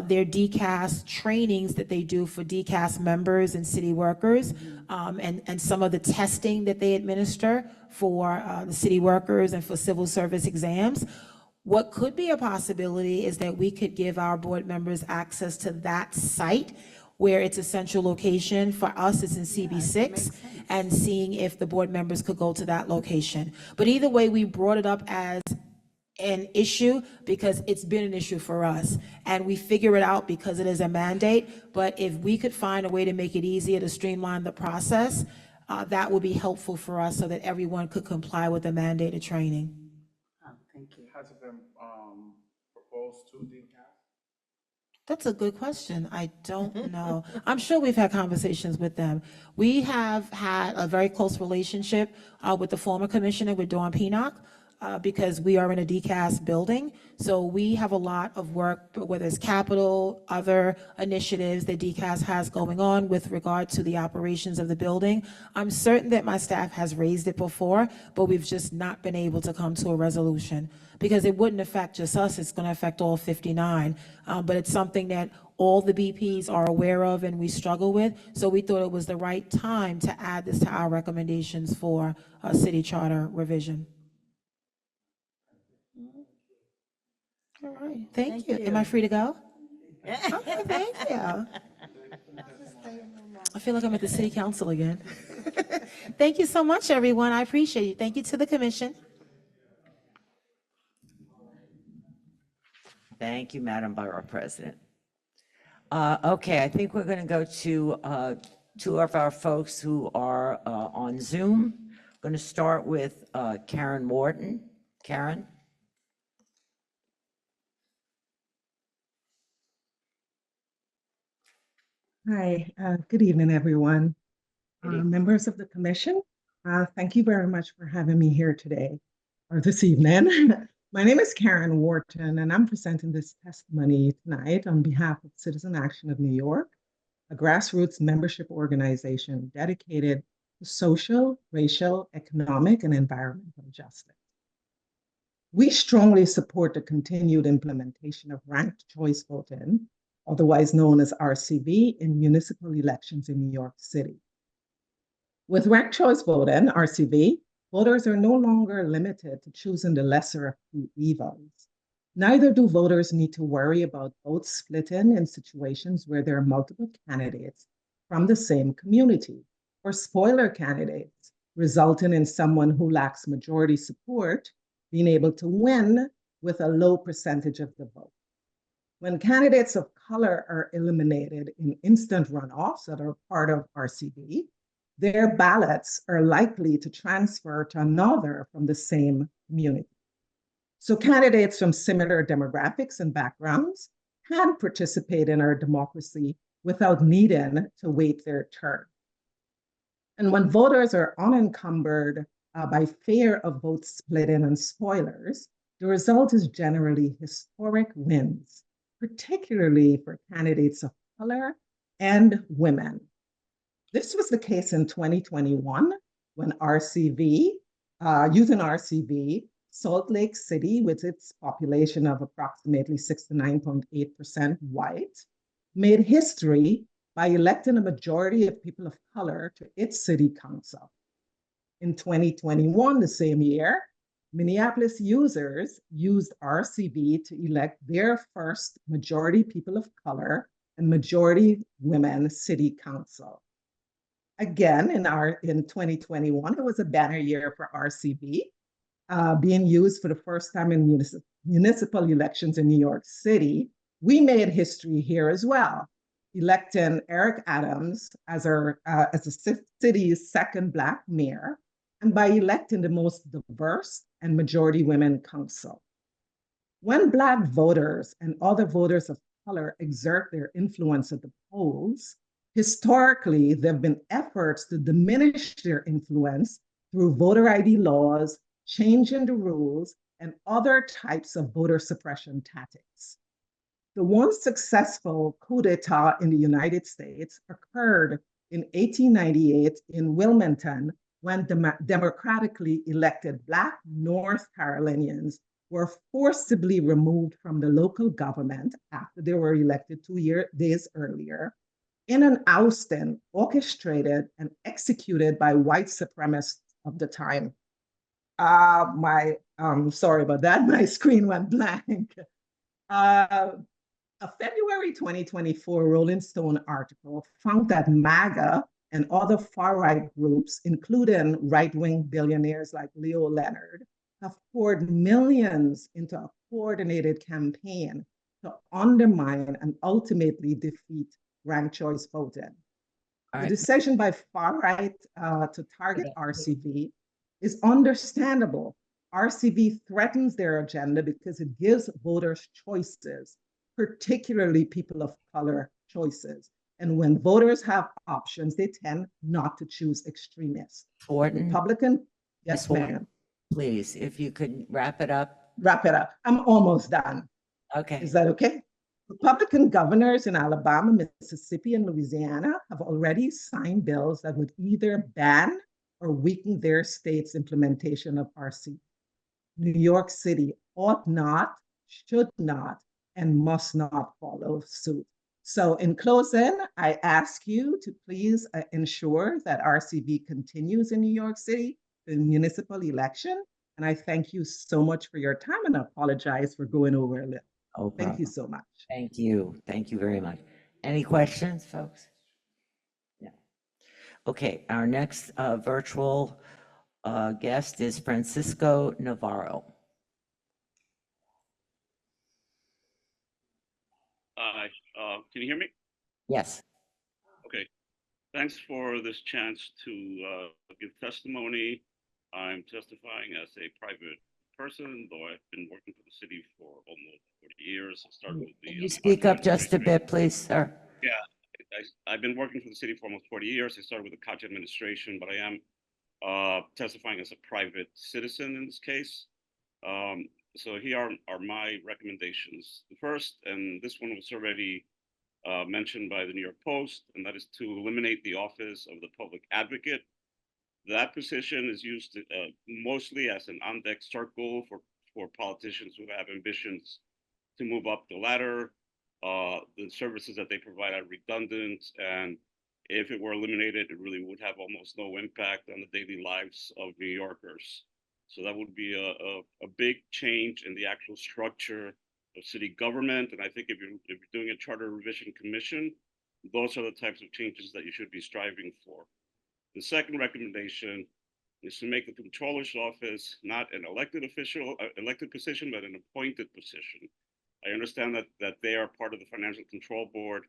their DCAS trainings that they do for DCAS members and city workers, and some of the testing that they administer for the city workers and for civil service exams. What could be a possibility is that we could give our board members access to that site, where it's a central location. For us, it's in CB6, and seeing if the board members could go to that location. But either way, we brought it up as an issue because it's been an issue for us, and we figure it out because it is a mandate. But if we could find a way to make it easier to streamline the process, that would be helpful for us, so that everyone could comply with the mandated training. Thank you. Has it been proposed to DCAS? That's a good question. I don't know. I'm sure we've had conversations with them. We have had a very close relationship with the former commissioner, with Dawn Pinnock, because we are in a DCAS building. So we have a lot of work, whether it's capital, other initiatives that DCAS has going on with regard to the operations of the building. I'm certain that my staff has raised it before, but we've just not been able to come to a resolution because it wouldn't affect just us, it's going to affect all 59. But it's something that all the BPs are aware of and we struggle with. So we thought it was the right time to add this to our recommendations for a city charter revision. All right, thank you. Am I free to go? Okay, thank you. I feel like I'm at the city council again. Thank you so much, everyone. I appreciate you. Thank you to the commission. Thank you, Madam Borough President. Okay, I think we're going to go to two of our folks who are on Zoom. I'm going to start with Karen Morton. Karen? Hi, good evening, everyone. Members of the commission, thank you very much for having me here today, or this evening. My name is Karen Wharton, and I'm presenting this testimony tonight on behalf of Citizen Action of New York, a grassroots membership organization dedicated to social, racial, economic, and environmental justice. We strongly support the continued implementation of ranked choice voting, otherwise known as RCV, in municipal elections in New York City. With ranked choice voting, RCV, voters are no longer limited to choosing the lesser of two evils. Neither do voters need to worry about votes splitting in situations where there are multiple candidates from the same community, or spoiler candidates, resulting in someone who lacks majority support being able to win with a low percentage of the vote. When candidates of color are eliminated in instant runoffs that are part of RCV, their ballots are likely to transfer to another from the same community. So candidates from similar demographics and backgrounds can participate in our democracy without needing to wait their turn. And when voters are unencumbered by fear of vote splitting and spoilers, the result is generally historic wins, particularly for candidates of color and women. This was the case in 2021 when using RCV, Salt Lake City, with its population of approximately 69.8% white, made history by electing a majority of people of color to its city council. In 2021, the same year, Minneapolis users used RCV to elect their first majority people of color and majority women city council. Again, in 2021, it was a banner year for RCV, being used for the first time in municipal elections in New York City. We made history here as well, electing Eric Adams as the city's second Black mayor, and by electing the most diverse and majority women council. When Black voters and other voters of color exert their influence at the polls, historically, there have been efforts to diminish their influence through voter ID laws, changing the rules, and other types of voter suppression tactics. The one successful coup d'etat in the United States occurred in 1898 in Wilmington, when democratically elected Black North Carolinians were forcibly removed from the local government after they were elected 2 days earlier, in an ousting orchestrated and executed by white supremacists of the time. Sorry about that, my screen went blank. A February 2024 Rolling Stone article found that MAGA and other far-right groups, including right-wing billionaires like Leo Leonard, have poured millions into a coordinated campaign to undermine and ultimately defeat ranked choice voting. The decision by far-right to target RCV is understandable. RCV threatens their agenda because it gives voters choices, particularly people of color choices. And when voters have options, they tend not to choose extremists. Fordham, Republican, yes, Ms. Fordham, ma'am. please, if you could wrap it up. Wrap it up. I'm almost done. Okay. Is that okay? Republican governors in Alabama, Mississippi, and Louisiana have already signed bills that would either ban or weaken their state's implementation of RC. New York City ought not, should not, and must not follow suit. So in closing, I ask you to please ensure that RCV continues in New York City, the municipal election. And I thank you so much for your time and I apologize for going over a little. No Thank you problem. so much. Thank you. Thank you very much. Any questions, folks? No. Okay, our next virtual guest is Francisco Navarro. Can you hear me? Yes. Okay. Thanks for this chance to give testimony. I'm testifying as a private person, though I've been working for the city for almost 40 years. I started with the. Can you speak up just a bit, please, sir? Yeah, I've been working for the city for almost 40 years. I started with the college administration, but I am testifying as a private citizen in this case. So here are my recommendations. The first, and this one was already mentioned by the New York Post, and that is to eliminate the office of the public advocate. That position is used mostly as an on-deck circle for politicians who have ambitions to move up the ladder. The services that they provide are redundant, and if it were eliminated, it really would have almost no impact on the daily lives of New Yorkers. So that would be a big change in the actual structure of city government. And I think if you're doing a charter revision commission, those are the types of changes that you should be striving for. The second recommendation is to make the controller's office not an elected position, but an appointed position. I understand that they are part of the Financial Control Board,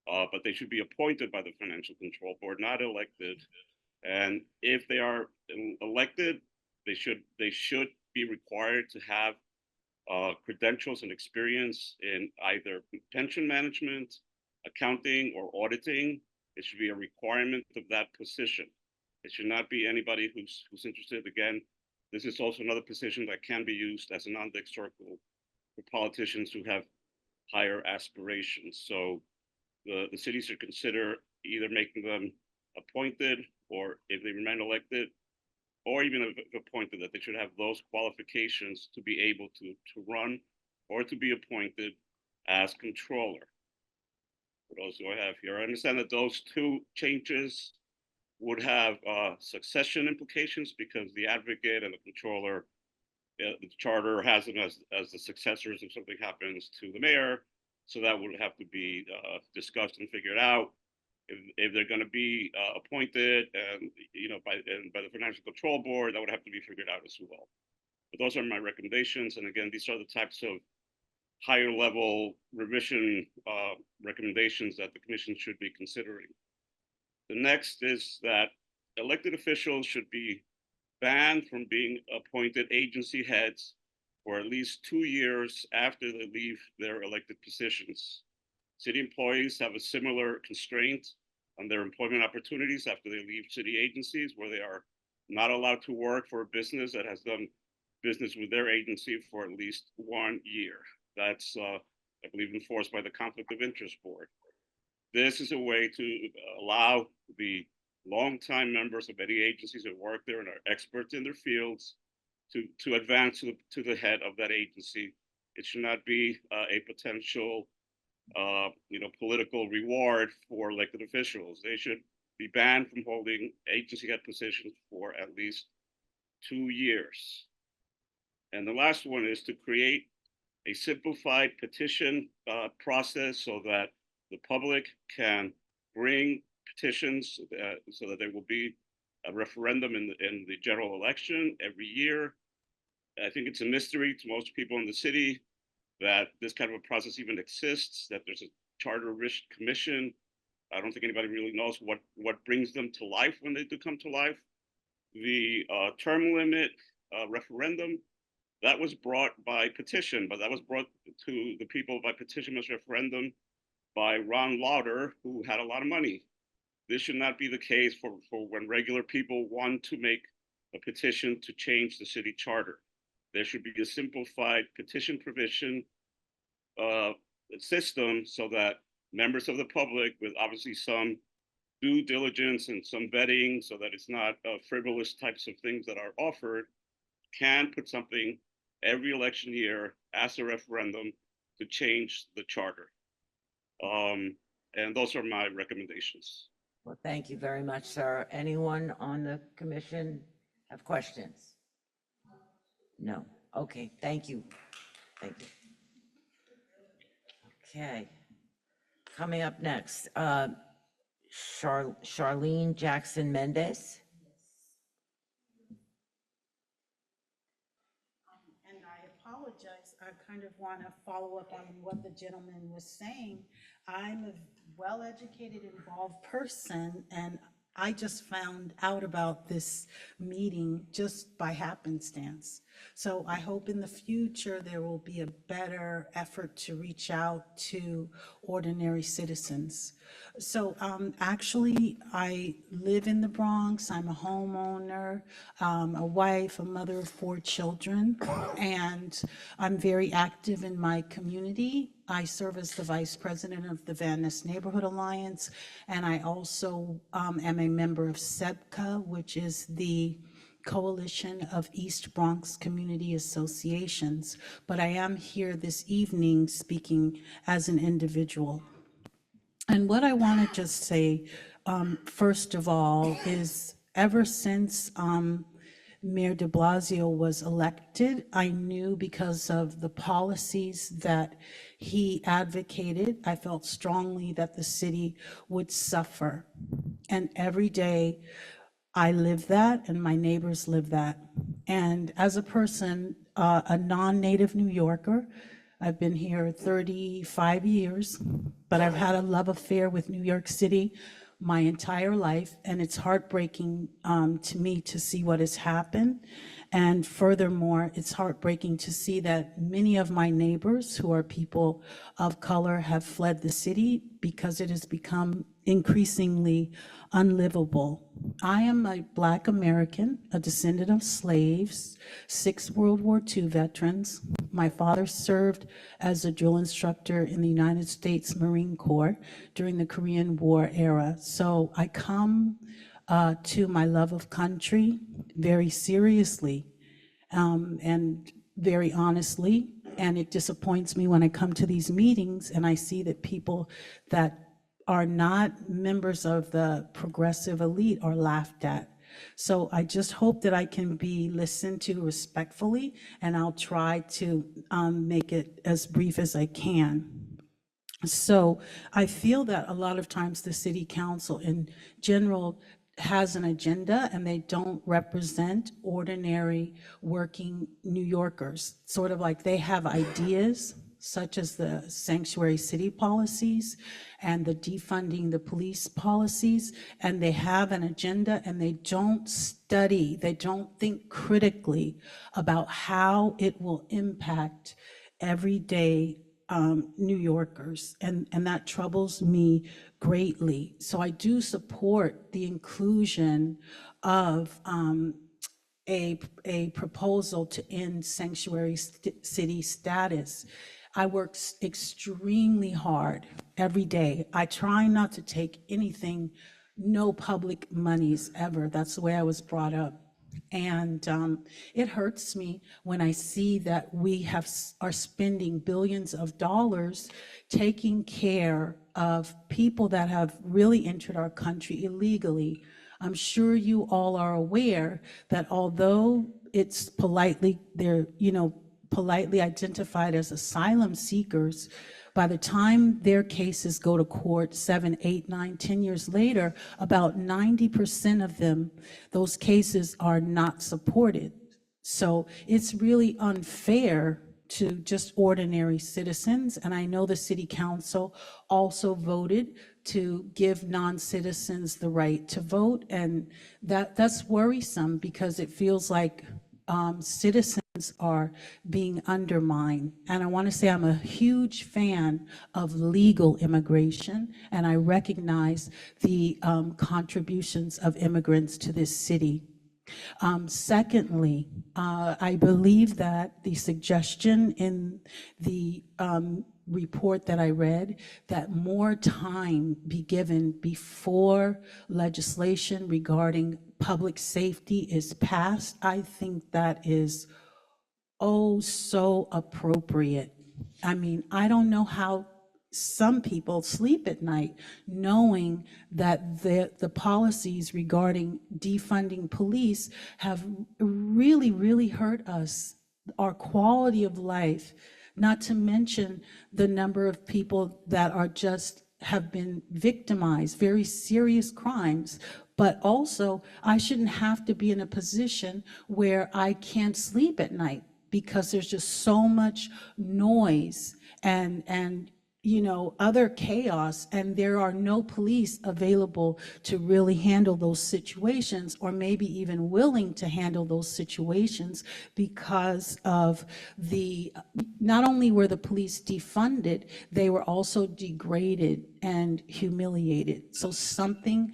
but they should be appointed by the Financial Control Board, not elected. And if they are elected, they should be required to have credentials and experience in either pension management, accounting, or auditing. It should be a requirement of that position. It should not be anybody who's interested. Again, this is also another position that can be used as an on-deck circle for politicians who have higher aspirations. So the city should consider either making them appointed, or if they remain elected, or even if appointed, that they should have those qualifications to be able to run or to be appointed as controller. What else do I have here? I understand that those two changes would have succession implications because the advocate and the controller, the charter has them as the successors if something happens to the mayor. So that would have to be discussed and figured out. If they're going to be appointed and by the Financial Control Board, that would have to be figured out as well. But those are my recommendations. And again, these are the types of higher level revision recommendations that the commission should be considering. The next is that elected officials should be banned from being appointed agency heads for at least 2 years after they leave their elected positions. City employees have a similar constraint on their employment opportunities after they leave city agencies, where they are not allowed to work for a business that has done business with their agency for at least 1 year. That's, I believe, enforced by the Conflict of Interest Board. This is a way to allow the longtime members of any agencies that work there and are experts in their fields to advance to the head of that agency. It should not be a potential political reward for elected officials. They should be banned from holding agency head positions for at least 2 years. And the last one is to create a simplified petition process so that the public can bring petitions so that there will be a referendum in the general election every year. I think it's a mystery to most people in the city that this kind of a process even exists, that there's a charter revision commission. I don't think anybody really knows what brings them to life when they do come to life. The term limit referendum That was brought by petition, but that was brought to the people by petitionless referendum by Ron Lauder, who had a lot of money. This should not be the case for when regular people want to make a petition to change the city charter. There should be a simplified petition provision system so that members of the public, with obviously some due diligence and some vetting so that it's not frivolous types of things that are offered, can put something every election year as a referendum to change the charter. And those are my recommendations. Well, thank you very much, sir. Anyone on the commission have questions? No. Okay, thank you. Thank you. Okay. Coming up next, Charlene Jackson Mendez. And I apologize, I kind of want to follow up on what the gentleman was saying. I'm a well-educated, involved person, and I just found out about this meeting just by happenstance. So I hope in the future there will be a better effort to reach out to ordinary citizens. So actually, I live in the Bronx. I'm a homeowner, a wife, a mother of 4 children, and I'm very active in my community. I serve as the vice president of the Van Ness Neighborhood Alliance, and I also am a member of SEBCA, which is the Coalition of East Bronx Community Associations. But I am here this evening speaking as an individual. And what I want to just say, first of all, is ever since Mayor de Blasio was elected, I knew because of the policies that he advocated, I felt strongly that the city would suffer. And every day I live that and my neighbors live that. And as a person, a non-native New Yorker, I've been here 35 years, but I've had a love affair with New York City my entire life, and it's heartbreaking to me to see what has happened. And furthermore, it's heartbreaking to see that many of my neighbors who are people of color have fled the city because it has become increasingly unlivable. I am a Black American, a descendant of slaves, 6 World War II veterans. My father served as a drill instructor in the United States Marine Corps during the Korean War era. So I come to my love of country very seriously and very honestly. And it disappoints me when I come to these meetings and I see that people that are not members of the progressive elite are laughed at. So I just hope that I can be listened to respectfully, and I'll try to make it as brief as I can. So I feel that a lot of times the city council in general has an agenda and they don't represent ordinary working New Yorkers. Sort of like they have ideas such as the sanctuary city policies and the defunding the police policies, and they have an agenda and they don't study, they don't think critically about how it will impact everyday New Yorkers, and that troubles me greatly. So I do support the inclusion of a proposal to end sanctuary city status. I work extremely hard every day. I try not to take anything, no public monies ever. That's the way I was brought up. And it hurts me when I see that we are spending billions of dollars taking care of people that have really entered our country illegally. I'm sure you all are aware that although it's politely, they're, politely identified as asylum seekers, by the time their cases go to court 7, 8, 9, 10 years later, about 90% of them, those cases are not supported. So it's really unfair to just ordinary citizens. And I know the city council also voted to give non-citizens the right to vote. And that's worrisome because it feels like citizens are being undermined. And I want to say I'm a huge fan of legal immigration, and I recognize the contributions of immigrants to this city. Secondly, I believe that the suggestion in the report that I read, that more time be given before legislation regarding public safety is passed, I think that is oh so appropriate. I mean, I don't know how some people sleep at night knowing that the policies regarding defunding police have really, really hurt us, our quality of life, not to mention the number of people that are just have been victimized, very serious crimes. But also, I shouldn't have to be in a position where I can't sleep at night because there's just so much noise and you know, other chaos, and there are no police available to really handle those situations, or maybe even willing to handle those situations because of the, not only were the police defunded, they were also degraded and humiliated. So something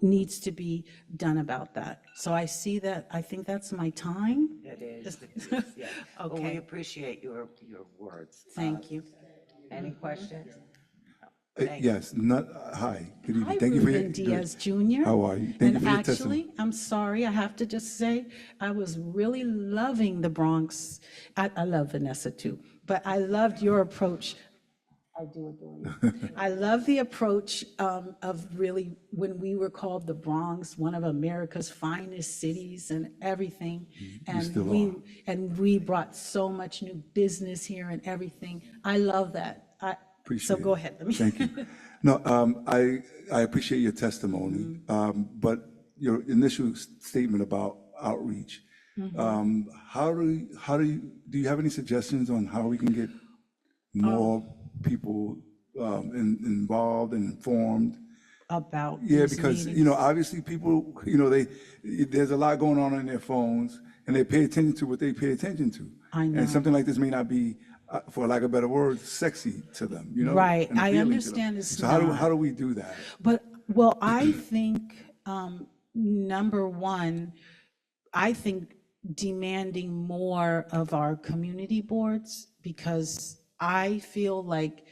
needs to be done about that. So I see that, I think that's my time. It is. Yeah. Well, we Okay, appreciate your words. thank you. Any questions? Thank Yes, hi, good evening. Hi, Thank you for your. Ruben Diaz Jr. How are you? Thank you And for your testimony. actually, I'm sorry, I have to just say, I was really loving the Bronx. I love Vanessa too, but I loved your approach. I do adore you. I love the approach of really, when we were called the Bronx, one of America's finest cities and everything. And still are. we brought so much new business here and everything. I love that. Appreciate So go it. ahead. Let me- Thank you. No, I appreciate your testimony, but your initial statement about outreach. Do you have any suggestions on how we can get more people involved and informed? About Yeah, these because, meetings. obviously people, there's a lot going on their phones and they pay attention to what they pay attention to. I know. And something like this may not be, for lack of a better word, sexy to them, Right, and I appealing to them. understand it's So how not. do we do that? But, well, I think, number one, I think demanding more of our community boards, because I feel like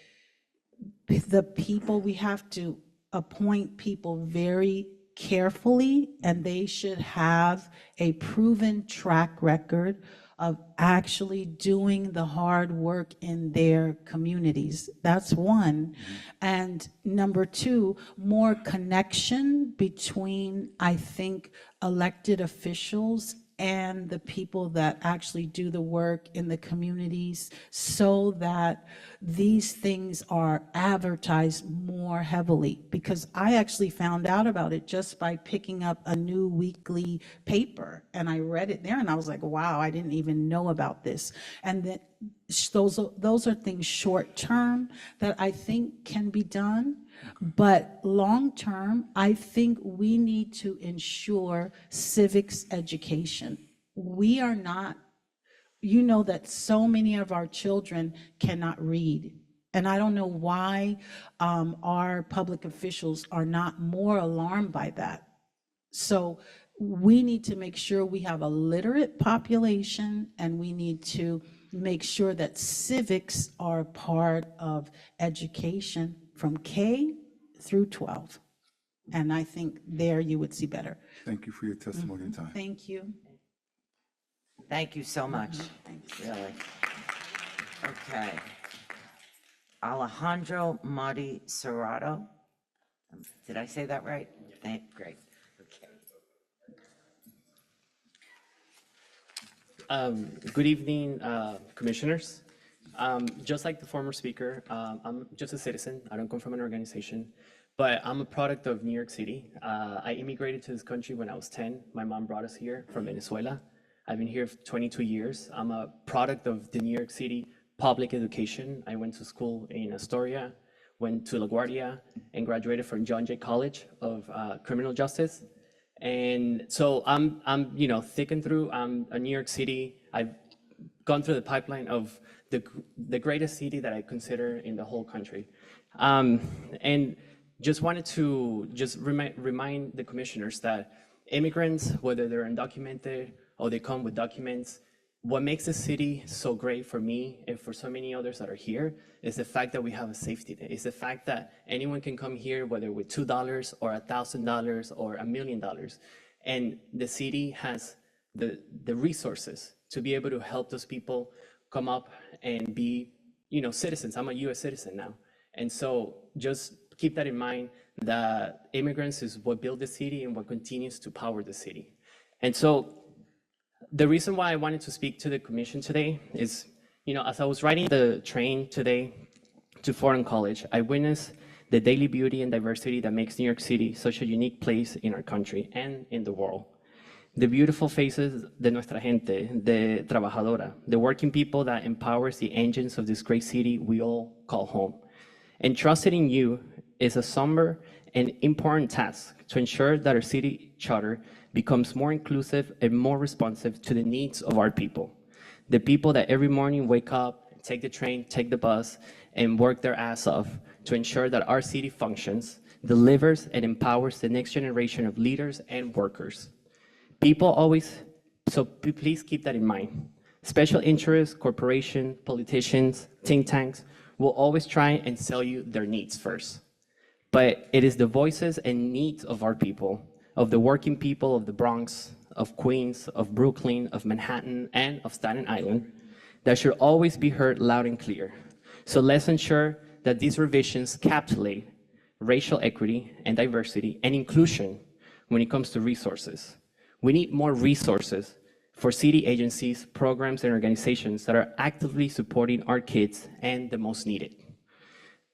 the people, we have to appoint people very carefully, and they should have a proven track record of actually doing the hard work in their communities. That's one. And number two, more connection between, I think, elected officials and the people that actually do the work in the communities, so that these things are advertised more heavily. Because I actually found out about it just by picking up a new weekly paper, and I read it there and I was like, wow, I didn't even know about this. And then those are things short term that I think can be done. But long term, I think we need to ensure civics education. We are not, you know, that so many of our children cannot read. And I don't know why our public officials are not more alarmed by that. So we need to make sure we have a literate population, and we need to make sure that civics are part of education from K through 12. And I think there you would see better. Thank you for your testimony and time. Thank you. Thank you so much, really. Okay. Alejandro Madi Serrato. Did I say that right? Great. Okay. Good evening, commissioners. Just like the former speaker, I'm just a citizen. I don't come from an organization, but I'm a product of New York City. I immigrated to this country when I was 10. My mom brought us here from Venezuela. I've been here for 22 years. I'm a product of the New York City public education. I went to school in Astoria, went to LaGuardia, and graduated from John Jay College of Criminal Justice. And so I'm thick and through. I'm a New York City. I've gone through the pipeline of the greatest city that I consider in the whole country. And just wanted to just remind the commissioners that immigrants, whether they're undocumented or they come with documents, what makes the city so great for me and for so many others that are here is the fact that we have a safety net. It's the fact that anyone can come here, whether with $2 or $1,000 or $1 million. And the city has the resources to be able to help those people come up and be, citizens. I'm a US citizen now. And so just keep that in mind, that immigrants is what built the city and what continues to power the city. And so the reason why I wanted to speak to the commission today is, as I was riding the train today to Fordham College, I witnessed the daily beauty and diversity that makes New York City such a unique place in our country and in the world. The beautiful faces de nuestra gente, de trabajadora, the working people that empowers the engines of this great city we all call home. And trusted in you is a somber and important task to ensure that our city charter becomes more inclusive and more responsive to the needs of our people. The people that every morning wake up, take the train, take the bus, and work their ass off to ensure that our city functions, delivers, and empowers the next generation of leaders and workers. So please keep that in mind. Special interests, corporations, politicians, think tanks will always try and sell you their needs first. But it is the voices and needs of our people, of the working people of the Bronx, of Queens, of Brooklyn, of Manhattan, and of Staten Island, that should always be heard loud and clear. So let's ensure that these revisions encapsulate racial equity and diversity and inclusion when it comes to resources. We need more resources for city agencies, programs, and organizations that are actively supporting our kids and the most needed.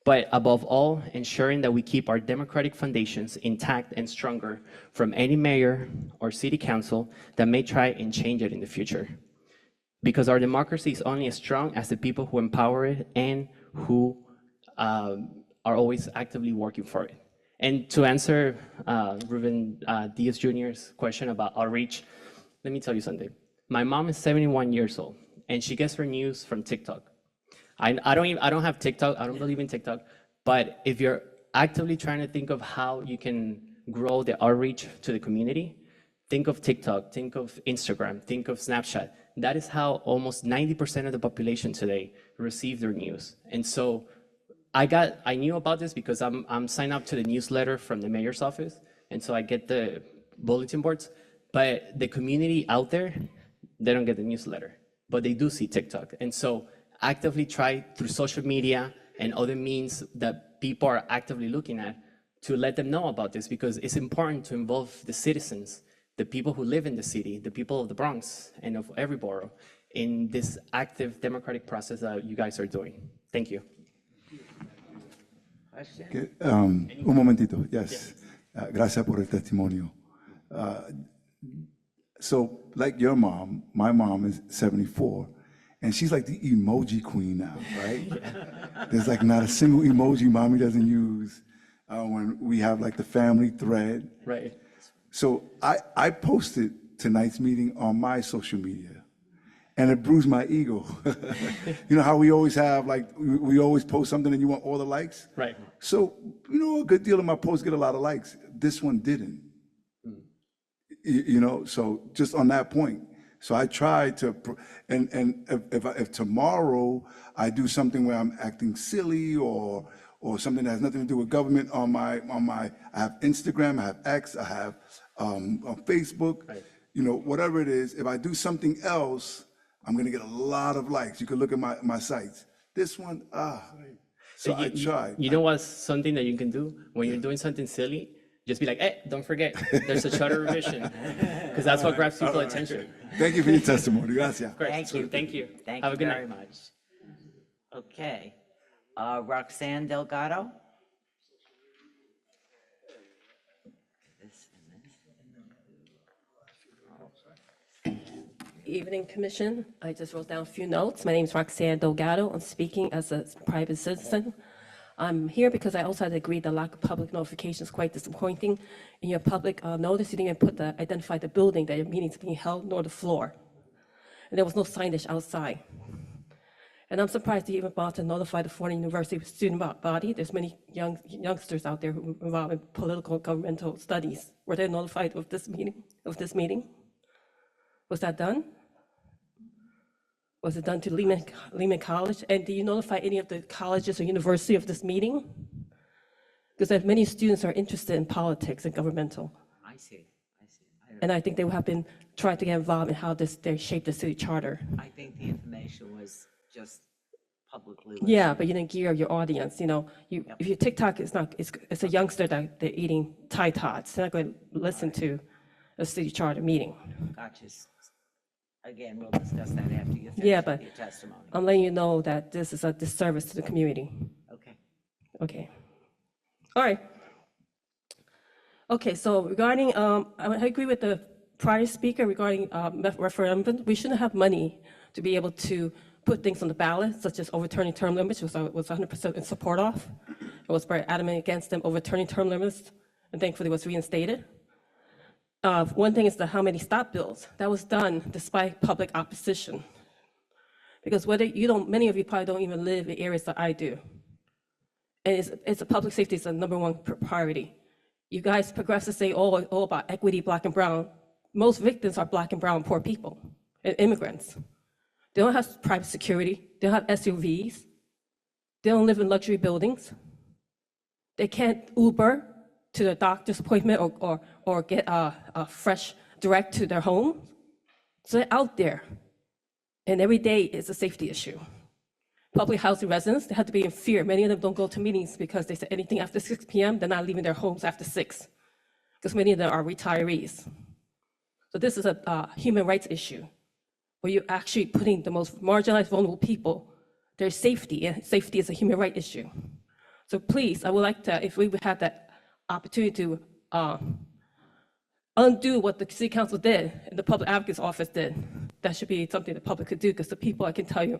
But above all, ensuring that we keep our democratic foundations intact and stronger from any mayor or city council that may try and change it in the future. Because our democracy is only as strong as the people who empower it and who are always actively working for it. And to answer Ruben Diaz Jr.'s question about outreach, let me tell you something. My mom is 71 years old, and she gets her news from TikTok. I don't have TikTok, I don't believe in TikTok, but if you're actively trying to think of how you can grow the outreach to the community, think of TikTok, think of Instagram, think of Snapchat. That is how almost 90% of the population today receive their news. And so I knew about this because I'm signed up to the newsletter from the mayor's office, and so I get the bulletin boards, but the community out there, they don't get the newsletter, but they do see TikTok. And so actively try through social media and other means that people are actively looking at to let them know about this, because it's important to involve the citizens, the people who live in the city, the people of the Bronx and of every borough in this active democratic process that you guys are doing. Thank you. Okay, un momentito, yes. Gracias por el testimonio. So like your mom, my mom is 74. And she's like the emoji queen now, right? There's like not a single emoji mommy doesn't use when we have like the family thread. Right. So I posted tonight's meeting on my social media, and it bruised my ego. You know how we always have, like, we always post something and you want all the likes? Right. So, a good deal of my posts get a lot of likes. This one didn't. So just on that point. So I tried to, and if tomorrow I do something where I'm acting silly or something that has nothing to do with government on my, I have Instagram, I have X, I have on Facebook, right. Whatever it is, if I do something else, I'm gonna get a lot of likes. You can look at my sites. This one, so I tried. You know what's something that you can do when you're doing something silly? Just be like, hey, don't forget, there's a charter revision, because that's what grabs people's attention. Thank you for your testimony. Gracias. Thank you. Thank you. Thank Have you a good very night. much. Okay. Roxanne Delgado? Evening, Commission. I just wrote down a few notes. My name is Roxanne Delgado. I'm speaking as a private citizen. I'm here because I also had to agree the lack of public notification is quite disappointing. In your public notice, you didn't even identify the building that your meeting is being held, nor the floor. and there was no signage outside. And I'm surprised they even bother to notify the Fordham University student body. There's many youngsters out there who are involved in political and governmental studies. Were they notified of this meeting? Was that done? Was it done to Lehman College? And do you notify any of the colleges or university of this meeting? Because many students are interested in politics and governmental. I see. And I think they would have been trying to get involved in how they shape the city charter. I think the information was just publicly. Yeah, but you didn't gear your audience, you know. If your TikTok is not, it's a youngster that they're eating Tide Tots. They're not going to listen to a city charter meeting. Gotcha. Again, we'll discuss that after you Yeah, finish but your testimony. I'm letting you know that this is a disservice to the community. Okay. Okay. All right. Okay, so regarding, I agree with the prior speaker regarding referendum. We shouldn't have money to be able to put things on the ballot, such as overturning term limits, which I was 100% in support of. I was very adamant against them overturning term limits, and thankfully it was reinstated. One thing is how many stop bills. That was done despite public opposition. Because many of you probably don't even live in areas that I do. And it's a public safety is the #1 priority. You guys progressives say all about equity, black and brown. Most victims are black and brown poor people and immigrants. They don't have private security. They don't have SUVs. They don't live in luxury buildings. They can't Uber to the doctor's appointment or get a fresh direct to their home. So they're out there. And every day is a safety issue. Public housing residents, they have to be in fear. Many of them don't go to meetings because they say anything after 6 p.m., they're not leaving their homes after 6, because many of them are retirees. So this is a human rights issue, where you're actually putting the most marginalized, vulnerable people, their safety, and safety is a human right issue. So please, I would like to, if we would have that opportunity to undo what the city council did and the public advocate's office did, that should be something the public could do, because the people, I can tell you,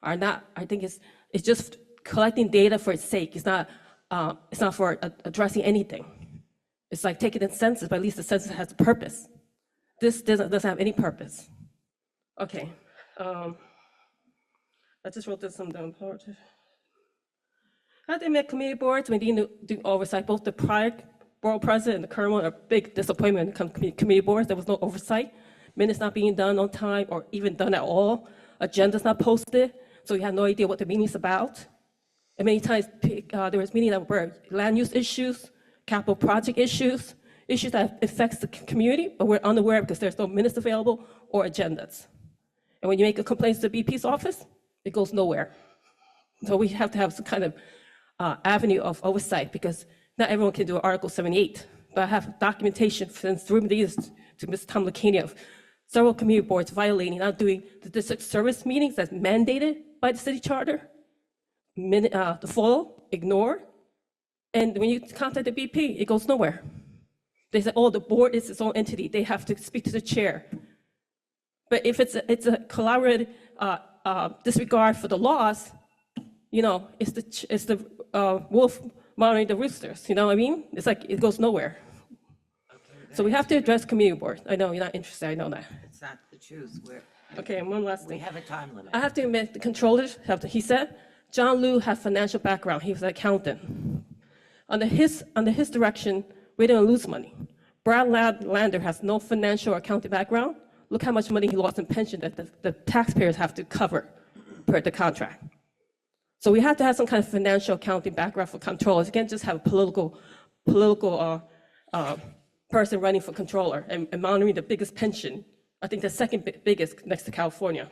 are not, I think it's just collecting data for its sake. It's not for addressing anything. It's like taking the census, but at least the census has a purpose. This doesn't have any purpose. Okay. I just wrote this some down. I think that committee boards, we need to do oversight. Both the prior borough president and the current one are big disappointment when it comes to committee boards. There was no oversight. Minutes not being done on time or even done at all. Agendas not posted, so you have no idea what the meeting's about. And many times there was meetings that were land use issues, capital project issues that affects the community, but we're unaware because there's no minutes available or agendas. And when you make a complaint to the BP's office, it goes nowhere. So we have to have some kind of avenue of oversight, because not everyone can do Article 78, but I have documentation since 3 years to Ms. Tom Lucania of several community boards violating, not doing the district service meetings that's mandated by the city charter, to follow, ignore, and when you contact the BP, it goes nowhere. They say, oh, the board is its own entity, they have to speak to the chair. But if it's a collaborative disregard for the laws, you know, it's the wolf monitoring the roosters, you know what I mean? It's like, it goes nowhere. So we have to address community boards. I know you're not interested, I know that. It's not the truth. Okay, and one last thing. We have a time limit. I have to admit, the controllers, he said, John Liu had financial background, he was an accountant. Under his direction, we didn't lose money. Brad Lander has no financial or accounting background. Look how much money he lost in pension that the taxpayers have to cover per the contract. So we have to have some kind of financial accounting background for controllers. You can't just have a political person running for controller and monitoring the biggest pension. I think the second biggest next to California.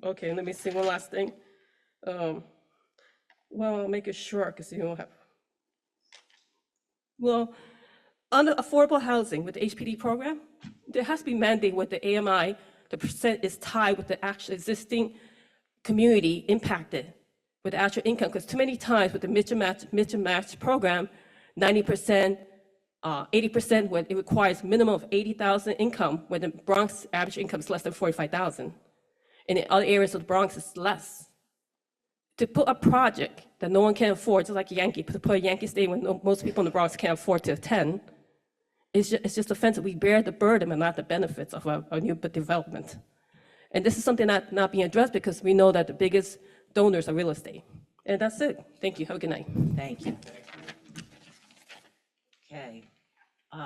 Okay, let me see one last thing. Well, I'll make it short because you don't have. Well, under affordable housing with the HPD program, there has to be mandate with the AMI, the percent is tied with the actual existing community impacted with the actual income, because too many times with the mix and match program, 90%, 80% when it requires minimum of 80,000 income, when the Bronx average income is less than 45,000. And in other areas of the Bronx, it's less. To put a project that no one can afford, just like Yankee, to put a Yankee Stadium when most people in the Bronx can't afford to attend, it's just offensive. We bear the burden and not the benefits of a new development. And this is something not being addressed because we know that the biggest donors are real estate. And that's it. Thank you. Have a good night. Thank you. Okay.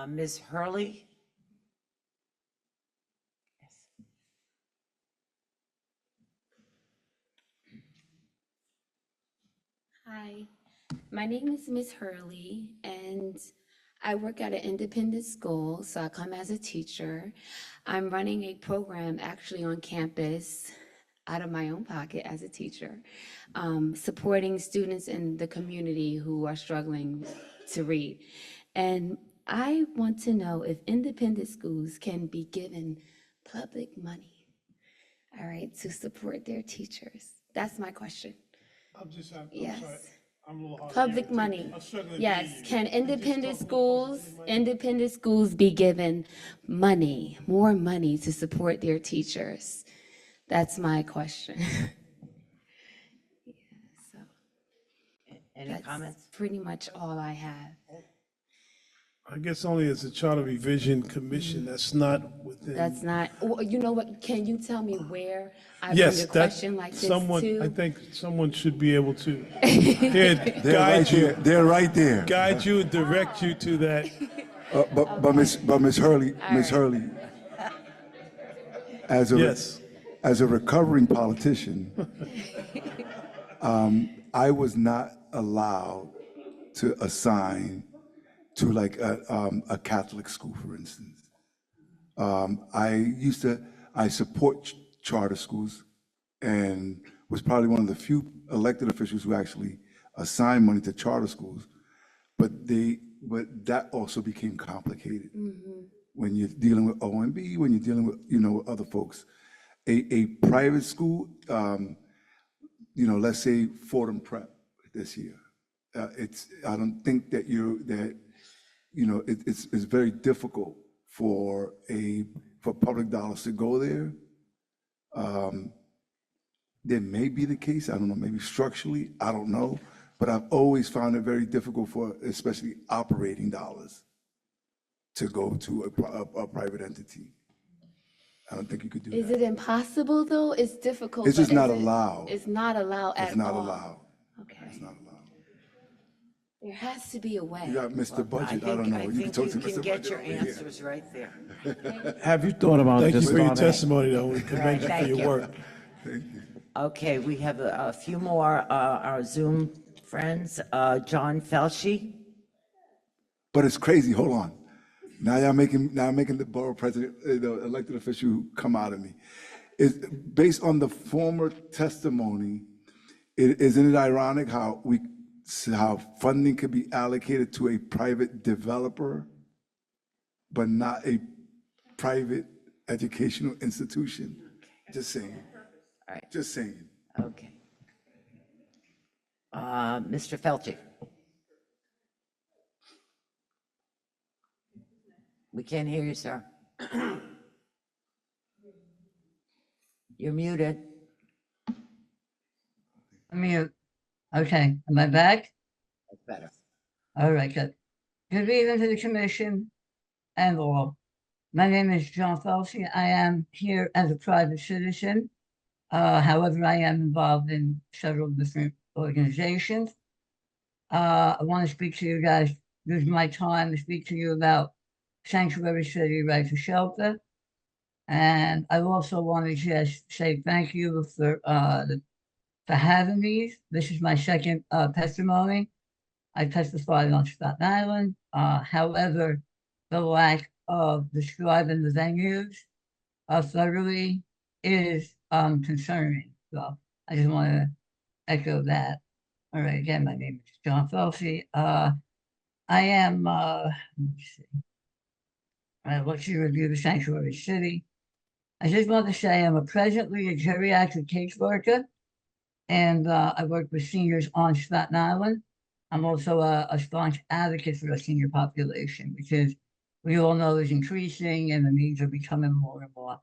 Ms. Hurley? Hi, my name is Miss Hurley, and I work at an independent school, so I come as a teacher. I'm running a program actually on campus out of my own pocket as a teacher, supporting students in the community who are struggling to read. And I want to know if independent schools can be given public money, all right, to support their teachers. That's my question. I'm sorry. Yes. I'm a little hard. Public money. I'm struggling to Yes. hear you. Can Can you just independent talk schools be given money, more money to support their teachers? That's my question. Any That's comments? pretty much all I have. I guess only as a charter revision commission, that's not within. That's not, well, you know what, can you tell me where I bring Yes, a that, question like this someone, to? I think someone should be able to guide right you. there. They're right there. Guide you and direct you to that. But Miss Hurley, Miss Hurley, as a Yes. as a recovering politician, I was not allowed to assign to like a Catholic school, for instance. I support charter schools and was probably one of the few elected officials who actually assigned money to charter schools. But that also became complicated when you're dealing with OMB, when you're dealing with, other folks. A private school, let's say Fordham Prep this year. I don't think that it's very difficult for public dollars to go there. There may be the case, I don't know, maybe structurally, I don't know, but I've always found it very difficult for especially operating dollars to go to a private entity. I don't think you could do Is that. it impossible though? It's difficult. It's just but not is it- allowed. It's not allowed at all. It's not allowed. Okay. It's not allowed. There has to be a way. You got Mr. Budget, I don't know. I can think talk you to can Mr. get Budget your over here. answers right there. Have you thought about Thank you just for your starting- testimony, though. We commend you for Thank your you. work. Okay, we have a few more, our Zoom friends. John Felshi? But it's crazy, hold on. Now I'm making the borough president, the elected official come out of me. Based on the former testimony, isn't it ironic how funding could be allocated to a private developer, but not a private educational institution? Just saying. All right. Just saying. Okay. Mr. Felchi? We can't hear you, sir. You're muted. Mute. Okay, am I back? That's better. All right, good. Good evening to the commission and all. My name is John Felsi. I am here as a private citizen. However, I am involved in several different organizations. I want to speak to you guys, use my time to speak to you about Sanctuary City Right to Shelter. And I also want to just say thank you for having me. This is my second testimony. I testified on Staten Island. However, the lack of describing the venues thoroughly is concerning. So I just want to echo that. All right, again, my name is John Felsi. I am, let me see. Let's review the Sanctuary City. I just want to say I'm presently a geriatric caseworker, and I work with seniors on Staten Island. I'm also a staunch advocate for the senior population because we all know it's increasing and the needs are becoming more and more.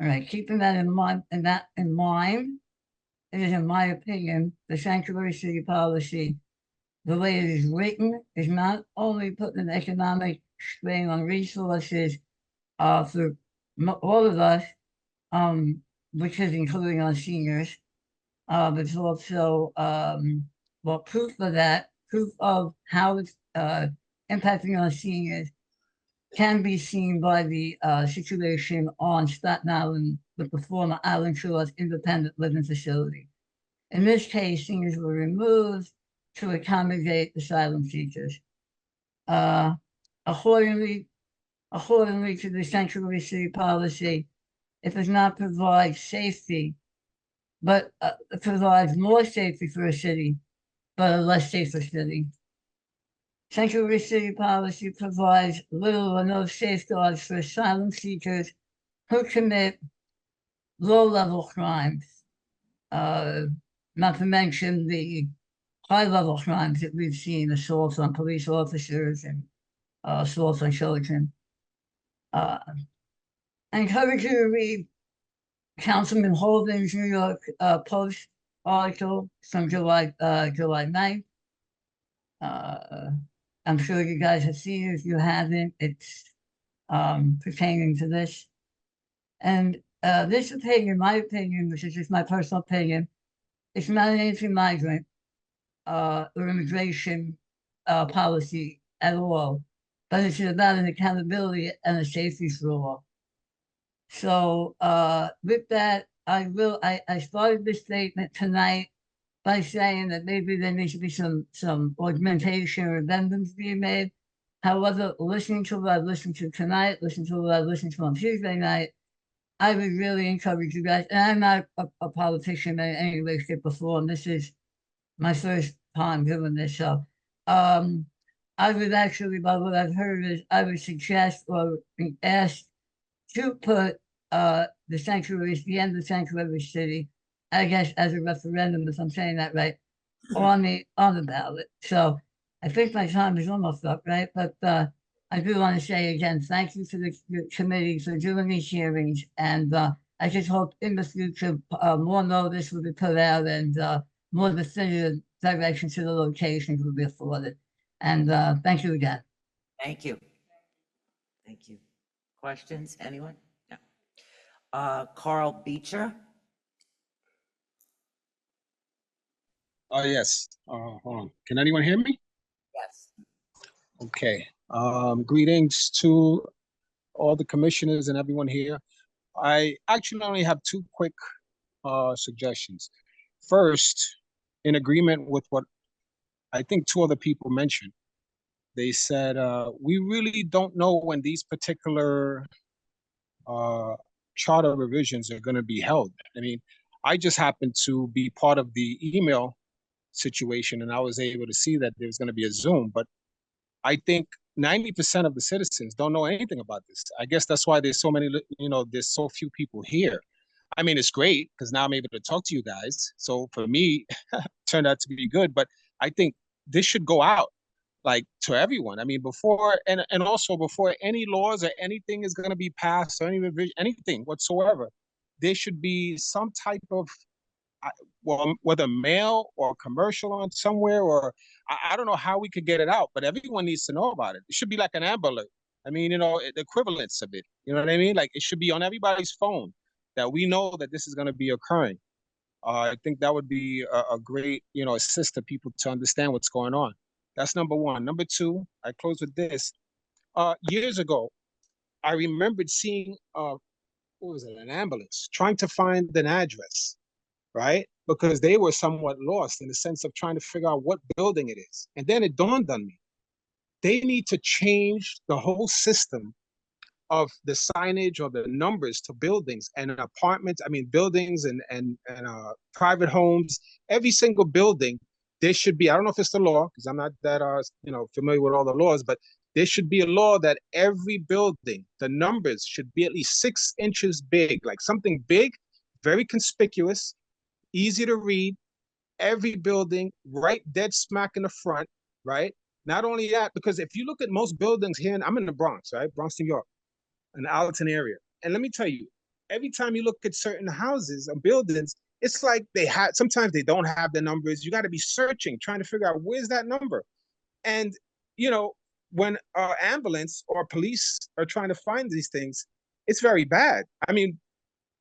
All right, keeping that in mind, it is, in my opinion, the Sanctuary City policy, the way it is written, is not only putting an economic strain on resources for all of us, which is including our seniors. There's also, well, proof of that, proof of how it's impacting our seniors can be seen by the situation on Staten Island with the former Island Shores Independent Living Facility. In this case, seniors were removed to accommodate asylum seekers. Accordingly to the sanctuary city policy, it does not provide safety, but it provides more safety for a city, but a less safer city. Sanctuary city policy provides little or no safeguards for asylum seekers who commit low-level crimes, not to mention the high-level crimes that we've seen, assaults on police officers and assaults on children. I encourage you to read Councilman Holden's New York Post article from July 9th. I'm sure you guys have seen it. If you haven't, it's pertaining to this. And this opinion, my opinion, which is just my personal opinion, it's not an anti-migrant or immigration policy at all, but it's about an accountability and a safety for all. So with that, I started this statement tonight by saying that maybe there needs to be some augmentation or addendums being made. However, listening to what I've listened to tonight, listening to what I listened to on Tuesday night, I would really encourage you guys, and I'm not a politician in any way, shape, or form. This is my first time doing this. So I would actually, by what I've heard, is I would suggest or be asked to put the sanctuaries, the end of the sanctuary city, I guess as a referendum, if I'm saying that right, on the ballot. So I think my time is almost up, right? But I do want to say again, thank you to the committee for doing these hearings, and I just hope in the future more notice will be put out and more definitive direction to the locations will be afforded. And thank you again. Thank you. Thank you. Questions, anyone? No. Carl Beecher? Yes. Hold on. Can anyone hear me? Yes. Okay. Greetings to all the commissioners and everyone here. I actually only have two quick suggestions. First, in agreement with what I think two other people mentioned, they said, we really don't know when these particular charter revisions are going to be held. I mean, I just happened to be part of the email situation, and I was able to see that there's going to be a Zoom, but I think 90% of the citizens don't know anything about this. I guess that's why there's so many, there's so few people here. I mean, it's great because now I'm able to talk to you guys. So for me, it turned out to be good, but I think this should go out like to everyone. I mean, before, and also before any laws or anything is going to be passed or any revision, anything whatsoever, there should be some type of, well, whether mail or commercial on somewhere, or I don't know how we could get it out, but everyone needs to know about it. It should be like an Amber Alert. I mean, the equivalence of it. You know what I mean? Like it should be on everybody's phone that we know that this is going to be occurring. I think that would be a great, assist to people to understand what's going on. That's number one. Number two, I close with this. Years ago, I remembered seeing, what was it, an ambulance trying to find an address, right? Because they were somewhat lost in the sense of trying to figure out what building it is. And then it dawned on me, they need to change the whole system of the signage or the numbers to buildings and apartments. I mean, buildings and private homes. Every single building, there should be, I don't know if it's the law, because I'm not that, familiar with all the laws, but there should be a law that every building, the numbers should be at least 6 inches big, like something big, very conspicuous, easy to read, every building, right dead smack in the front, right? Not only that, because if you look at most buildings here, and I'm in the Bronx, right? Bronx, New York, an Alton area. And let me tell you, every time you look at certain houses or buildings, it's like sometimes they don't have the numbers. You got to be searching, trying to figure out where's that number. And, when ambulance or police are trying to find these things, it's very bad. I mean,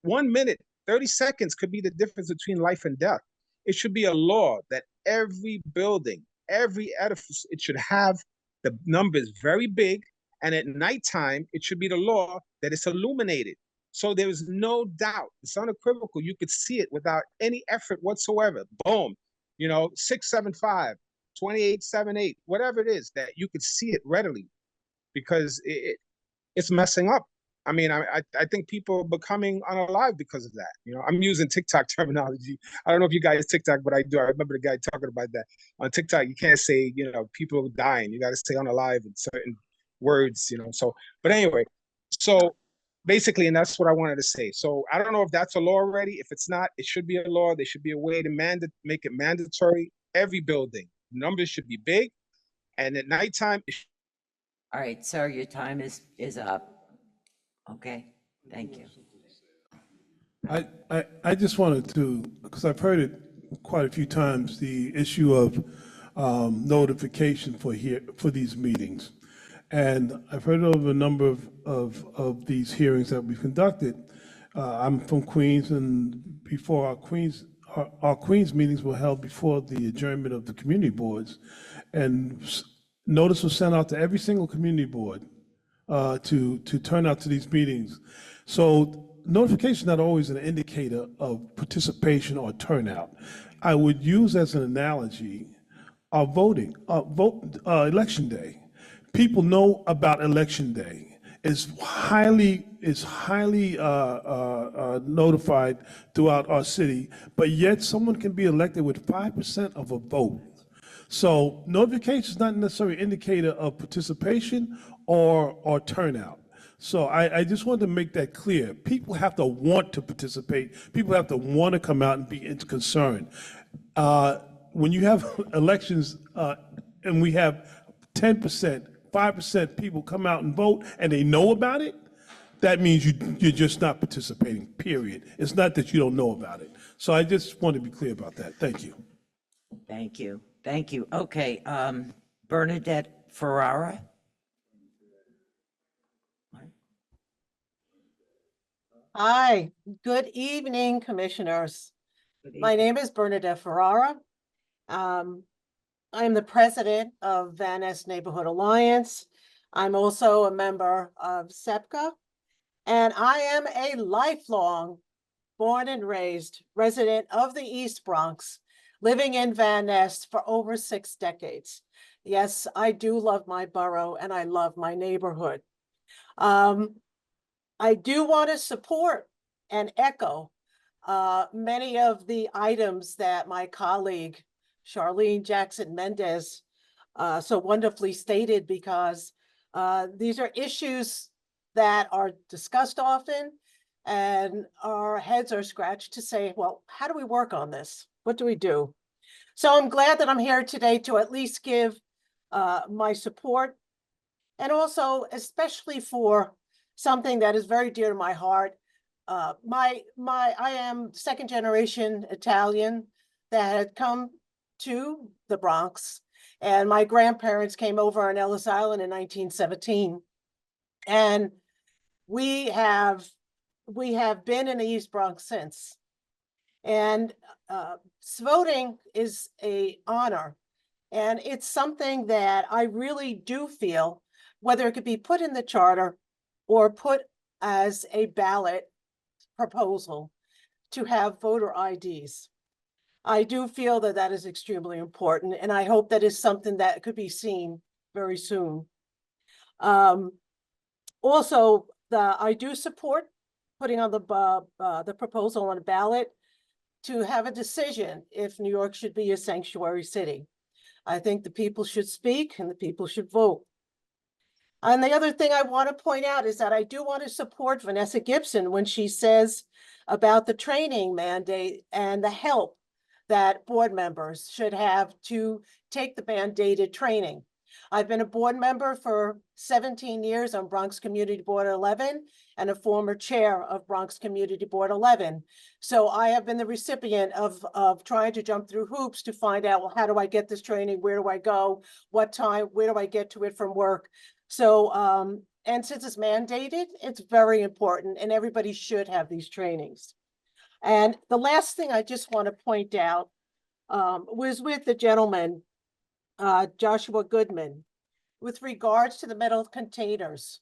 1 minute 30 seconds could be the difference between life and death. It should be a law that every building, every edifice, it should have the numbers very big. And at nighttime, it should be the law that it's illuminated. So there is no doubt, it's unequivocal. You could see it without any effort whatsoever. Boom, 675, 2878, whatever it is, that you could see it readily, because it's messing up. I mean, I think people are becoming unalive because of that. I'm using TikTok terminology. I don't know if you guys TikTok, but I do. I remember the guy talking about that. On TikTok, you can't say, people dying. You got to say unalive in certain words, So, but anyway, so basically, and that's what I wanted to say. So I don't know if that's a law already. If it's not, it should be a law. There should be a way to make it mandatory. Every building, numbers should be big. And at nighttime, All right, sir, your time is up. Okay, thank you. I just wanted to, because I've heard it quite a few times, the issue of notification for these meetings. And I've heard of a number of these hearings that we've conducted. I'm from Queens, and before our Queens meetings were held before the adjournment of the community boards. And notice was sent out to every single community board to turn out to these meetings. So notification is not always an indicator of participation or turnout. I would use as an analogy election day. People know about election day. It's highly notified throughout our city, but yet someone can be elected with 5% of a vote. So notification is not necessarily an indicator of participation or turnout. So I just wanted to make that clear. People have to want to participate. People have to want to come out and be concerned. When you have elections and we have 10%, 5% people come out and vote and they know about it, that means you're just not participating, period. It's not that you don't know about it. So I just want to be clear about that. Thank you. Thank you. Thank you. Okay, Bernadette Ferrara. Hi, good evening, commissioners. My name is Bernadette Ferrara. I am the president of Van Ness Neighborhood Alliance. I'm also a member of SEPCA, and I am a lifelong born and raised resident of the East Bronx, living in Van Ness for over 6 decades. Yes, I do love my borough and I love my neighborhood. I do want to support and echo many of the items that my colleague, Charlene Jackson Mendez, so wonderfully stated, because these are issues that are discussed often and our heads are scratched to say, well, how do we work on this? What do we do? So I'm glad that I'm here today to at least give my support, and also especially for something that is very dear to my heart. I am second generation Italian that had come to the Bronx, and my grandparents came over on Ellis Island in 1917. And we have been in the East Bronx since. And voting is an honor. And it's something that I really do feel, whether it could be put in the charter or put as a ballot proposal, to have voter IDs. I do feel that that is extremely important, and I hope that is something that could be seen very soon. Also, I do support putting on the proposal on a ballot to have a decision if New York should be a sanctuary city. I think the people should speak and the people should vote. And the other thing I want to point out is that I do want to support Vanessa Gibson when she says about the training mandate and the help that board members should have to take the mandated training. I've been a board member for 17 years on Bronx Community Board 11 and a former chair of Bronx Community Board 11. So I have been the recipient of trying to jump through hoops to find out, well, how do I get this training? Where do I go? What time? Where do I get to it from work? So, and since it's mandated, it's very important and everybody should have these trainings. And the last thing I just want to point out was with the gentleman, Joshua Goodman, with regards to the metal containers,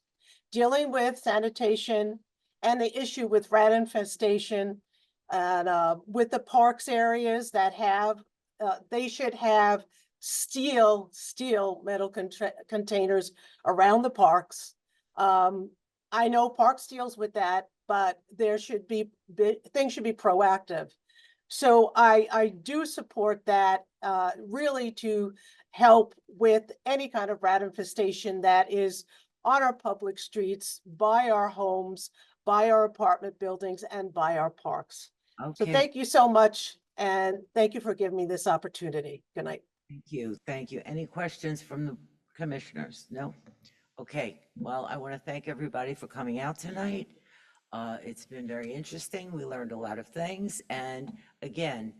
dealing with sanitation and the issue with rat infestation, and with the parks areas that have, they should have steel metal containers around the parks. I know Parks deals with that, but there should be, things should be proactive. So I do support that, really to help with any kind of rat infestation that is on our public streets, by our homes, by our apartment buildings, and by our parks. So Okay. thank you so much, and thank you for giving me this opportunity. Good night. Thank you, thank you. Any questions from the commissioners? No? Okay, well, I want to thank everybody for coming out tonight. It's been very interesting. We learned a lot of things. And again,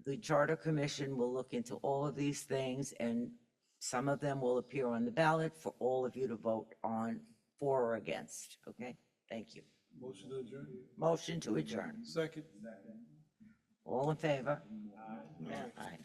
the Charter Commission will look into all of these things, and some of them will appear on the ballot for all of you to vote on, for or against. Okay, thank you. Motion to adjourn? Motion to adjourn. Second. All in favor? Aye.